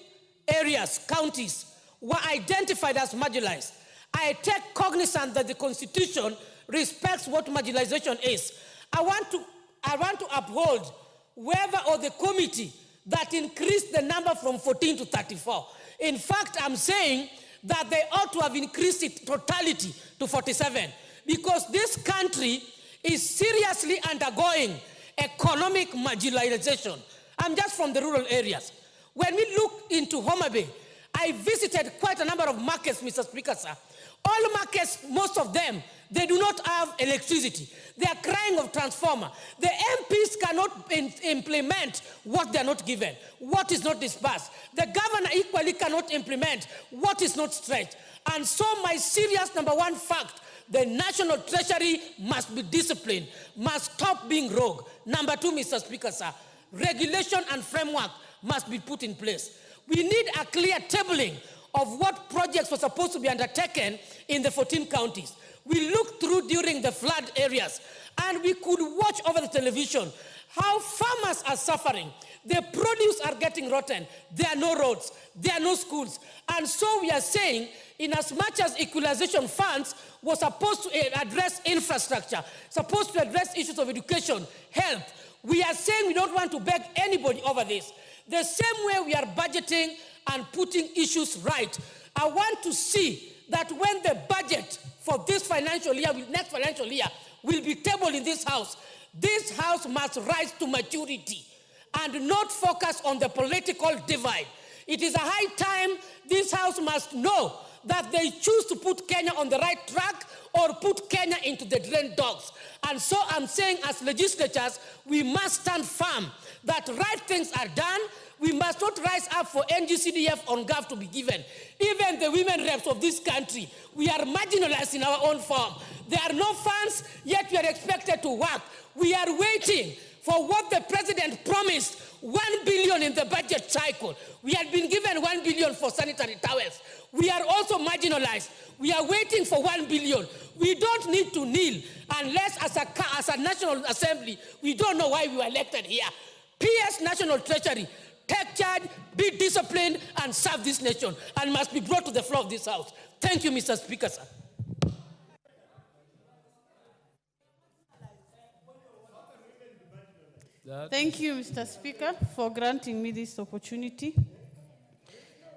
areas, counties, were identified as marginalized, I take cognizance that the Constitution respects what marginalization is. I want to uphold whoever or the committee that increased the number from 14 to 34. In fact, I'm saying that they ought to have increased it totality to 47 because this country is seriously undergoing economic marginalization. I'm just from the rural areas. When we look into Homa Bay, I visited quite a number of markets, Mr. Speaker, sir. All markets, most of them, they do not have electricity. They are crying of transformer. The MPs cannot implement what they are not given, what is not disbursed. The governor equally cannot implement what is not stretched. And so my serious number one fact, the National Treasury must be disciplined, must stop being rogue. Number two, Mr. Speaker, sir, regulation and framework must be put in place. We need a clear tabling of what projects were supposed to be undertaken in the 14 counties. We looked through during the flood areas, and we could watch over the television how farmers are suffering. The produce are getting rotten. There are no roads. There are no schools. And so we are saying, in as much as equalization funds were supposed to address infrastructure, supposed to address issues of education, health, we are saying we don't want to beg anybody over this. The same way we are budgeting and putting issues right, I want to see that when the budget for this financial year, next financial year, will be tabled in this house. This house must rise to maturity and not focus on the political divide. It is a high time this house must know that they choose to put Kenya on the right track or put Kenya into the drain dogs. And so I'm saying as legislatures, we must stand firm that right things are done. We must not rise up for NGCDF on GAF to be given. Even the women reps of this country, we are marginalized in our own form. There are no funds, yet we are expected to work. We are waiting for what the president promised, 1 billion in the budget cycle. We had been given 1 billion for sanitary towels. We are also marginalized. We are waiting for 1 billion. We don't need to kneel unless as a National Assembly, we don't know why we were elected here. PS National Treasury, take charge, be disciplined, and serve this nation, and must be brought to the floor of this house. Thank you, Mr. Speaker, sir. Thank you, Mr. Speaker, for granting me this opportunity.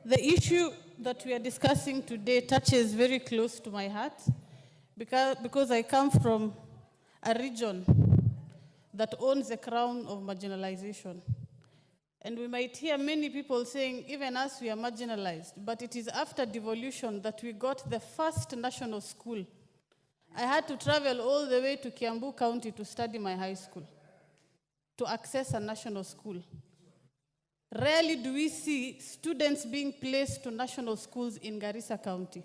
The issue that we are discussing today touches very close to my heart because I come from a region that owns the crown of marginalization. And we might hear many people saying, even us, we are marginalized. But it is after devolution that we got the first national school. I had to travel all the way to Kiambu County to study my high school, to access a national school. Rarely do we see students being placed to national schools in Garissa County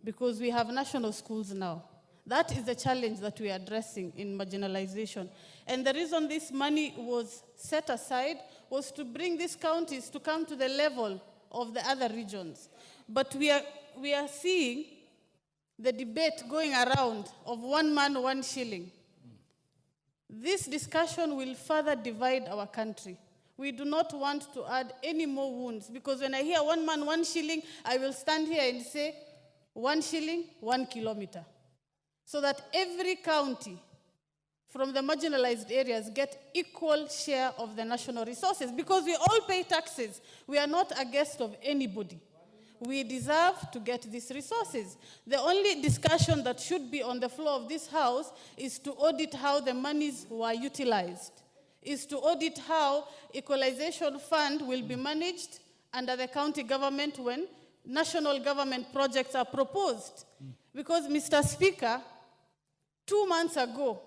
because we have national schools now. That is the challenge that we are addressing in marginalization. And the reason this money was set aside was to bring these counties to come to the level of the other regions. But we are seeing the debate going around of 1 man, 1 shilling. This discussion will further divide our country. We do not want to add any more wounds because when I hear 1 man, 1 shilling, I will stand here and say 1 shilling, 1 kilometer. So that every county from the marginalized areas get equal share of the national resources because we all pay taxes. We are not a guest of anybody. We deserve to get these resources. The only discussion that should be on the floor of this house is to audit how the monies were utilized, is to audit how equalization fund will be managed under the county government when national government projects are proposed. Because, Mr. Speaker, 2 months ago,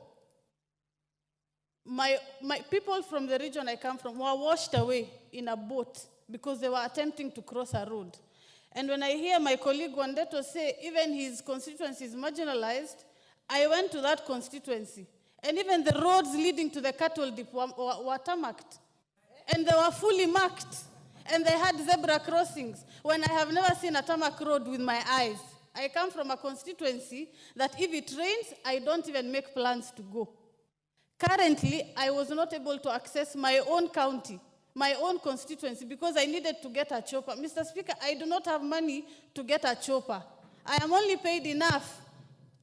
my people from the region I come from were washed away in a boat because they were attempting to cross a road. And when I hear my colleague Wandeto say even his constituency is marginalized, I went to that constituency. And even the roads leading to the cattle dip were tarmacked. And they were fully marked. And they had zebra crossings when I have never seen a tarmac road with my eyes. I come from a constituency that if it rains, I don't even make plans to go. Currently, I was not able to access my own county, my own constituency, because I needed to get a chopper. Mr. Speaker, I do not have money to get a chopper. I am only paid enough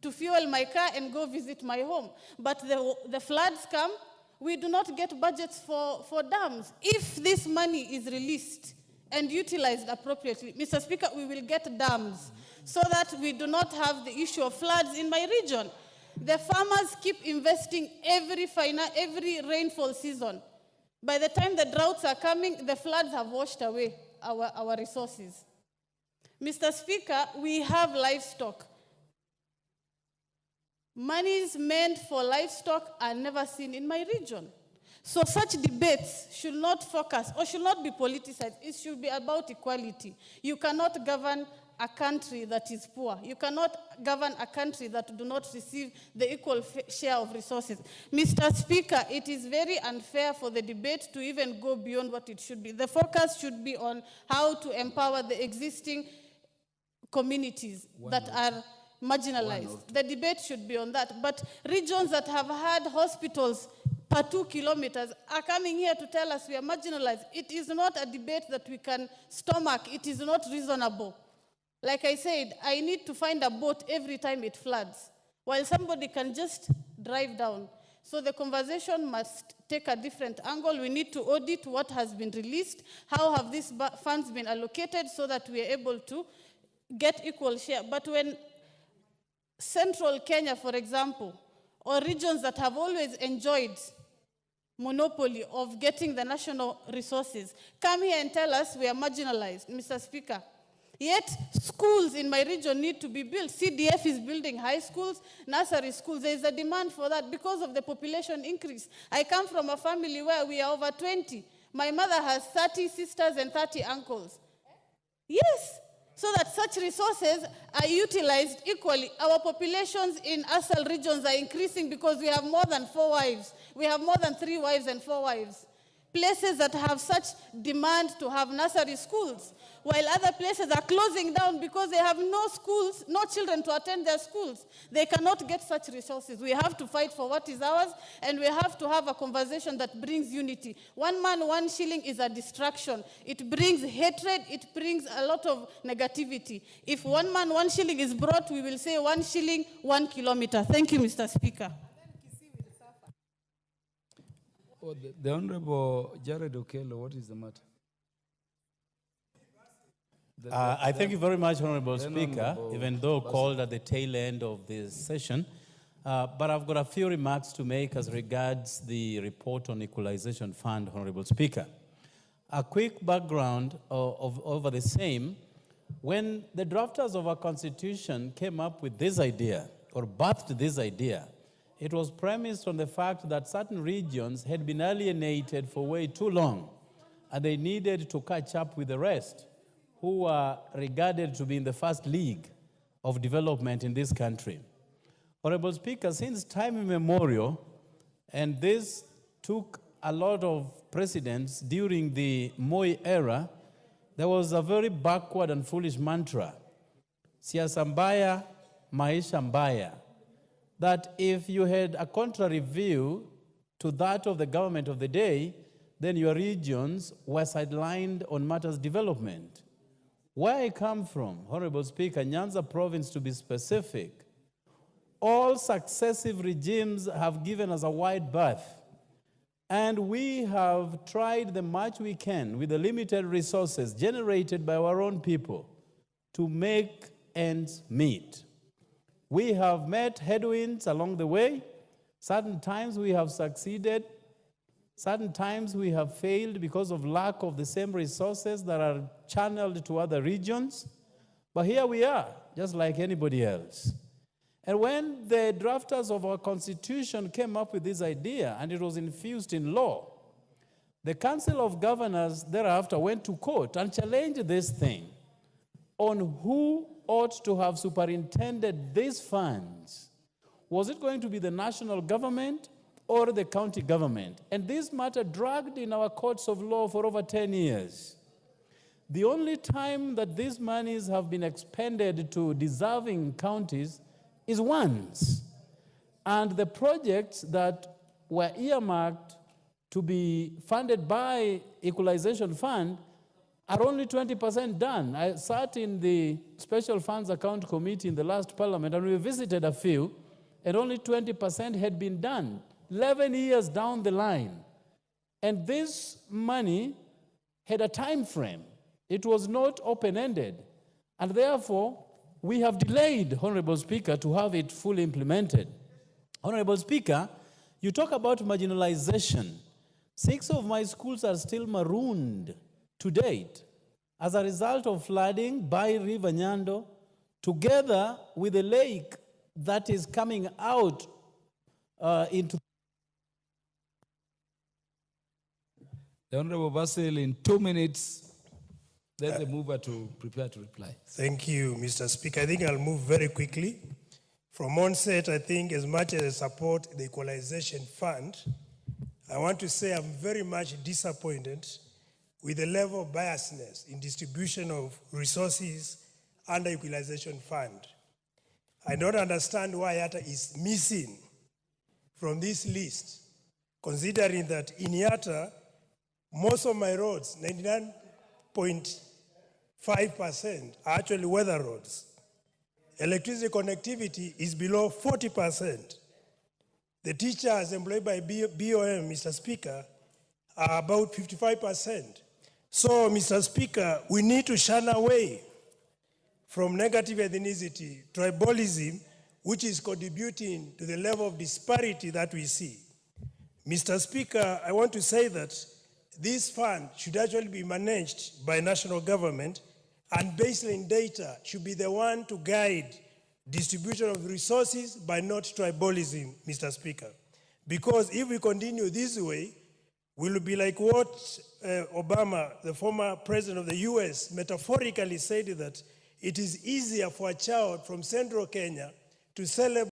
to fuel my car and go visit my home. But the floods come, we do not get budgets for dams. If this money is released and utilized appropriately, Mr. Speaker, we will get dams so that we do not have the issue of floods in my region. The farmers keep investing every rainfall season. By the time the droughts are coming, the floods have washed away our resources. Mr. Speaker, we have livestock. Monies meant for livestock are never seen in my region. So such debates should not focus or should not be politicized. It should be about equality. You cannot govern a country that is poor. You cannot govern a country that do not receive the equal share of resources. Mr. Speaker, it is very unfair for the debate to even go beyond what it should be. The focus should be on how to empower the existing communities that are marginalized. The debate should be on that. But regions that have had hospitals per 2 kilometers are coming here to tell us we are marginalized. It is not a debate that we can stomach. It is not reasonable. Like I said, I need to find a boat every time it floods, while somebody can just drive down. So the conversation must take a different angle. We need to audit what has been released, how have these funds been allocated so that we are able to get equal share. But when Central Kenya, for example, or regions that have always enjoyed monopoly of getting the national resources, come here and tell us we are marginalized, Mr. Speaker. Yet schools in my region need to be built. CDF is building high schools, nursery schools. There is a demand for that because of the population increase. I come from a family where we are over 20. My mother has 30 sisters and 30 uncles. Yes, so that such resources are utilized equally. Our populations in ASAL regions are increasing because we have more than 4 wives. We have more than 3 wives and 4 wives. Places that have such demand to have nursery schools, while other places are closing down because they have no schools, no children to attend their schools. They cannot get such resources. We have to fight for what is ours, and we have to have a conversation that brings unity. 1 man, 1 shilling is a distraction. It brings hatred. It brings a lot of negativity. If 1 man, 1 shilling is brought, we will say 1 shilling, 1 kilometer. Thank you, Mr. Speaker. Oh, the Honorable Jared Okello, what is the matter? I thank you very much, Honorable Then Speaker, Honorable even though Basil. called at the tail end of this session. But I've got a few remarks to make as regards the report on equalization fund, Honorable Speaker. A quick background over the same. When the drafters of our constitution came up with this idea, or birthed this idea, it was premised on the fact that certain regions had been alienated for way too long, and they needed to catch up with the rest, who were regarded to be in the first league of development in this country. Honorable Speaker, since time immemorial, and this took a lot of precedence during the Moi era, there was a very backward and foolish mantra, siasa mbaya, maisha mbaya, that if you had a contrary view to that of the government of the day, then your regions were sidelined on matters development. Where I come from, Honorable Speaker, Nyanza province to be specific, all successive regimes have given us a wide berth. And we have tried the much we can with the limited resources generated by our own people to make ends meet. We have met headwinds along the way. Certain times we have succeeded. Certain times we have failed because of lack of the same resources that are channeled to other regions. But here we are, just like anybody else. And when the drafters of our constitution came up with this idea, and it was infused in law, the Council of Governors thereafter went to court and challenged this thing on who ought to have superintended these funds. Was it going to be the national government or the county government? And this matter dragged in our courts of law for over 10 years. The only time that these monies have been expended to deserving counties is once. And the projects that were earmarked to be funded by Equalization Fund are only 20% done. I sat in the Special Funds Account Committee in the last Parliament, and we visited a few, and only 20% had been done, 11 years down the line. And this money had a time frame. It was not open-ended. And therefore, we have delayed, Honorable Speaker, to have it fully implemented. Honorable Speaker, you talk about marginalization. 6 of my schools are still marooned to date as a result of flooding by River Nyando, together with a lake that is coming out into. The Honorable Basil, in 2 minutes, let the mover to prepare to reply. Thank you, Mr. Speaker. I think I'll move very quickly. From onset, I think as much as I support the Equalization Fund, I want to say I'm very much disappointed with the level of biasness in distribution of resources under Equalization Fund. I don't understand why Yatta is missing from this list, considering that in Yatta, most of my roads, 99.5%, are actually weather roads. Electricity connectivity is below 40%. The teachers employed by BOM, Mr. Speaker, are about 55%. So, Mr. Speaker, we need to shun away from negative ethnicity, tribalism, which is contributing to the level of disparity that we see. Mr. Speaker, I want to say that this fund should actually be managed by national government, and baseline data should be the one to guide distribution of resources by not tribalism, Mr. Speaker. Because if we continue this way, we'll be like what Obama, the former president of the US, metaphorically said, that it is easier for a child from central Kenya to celebrate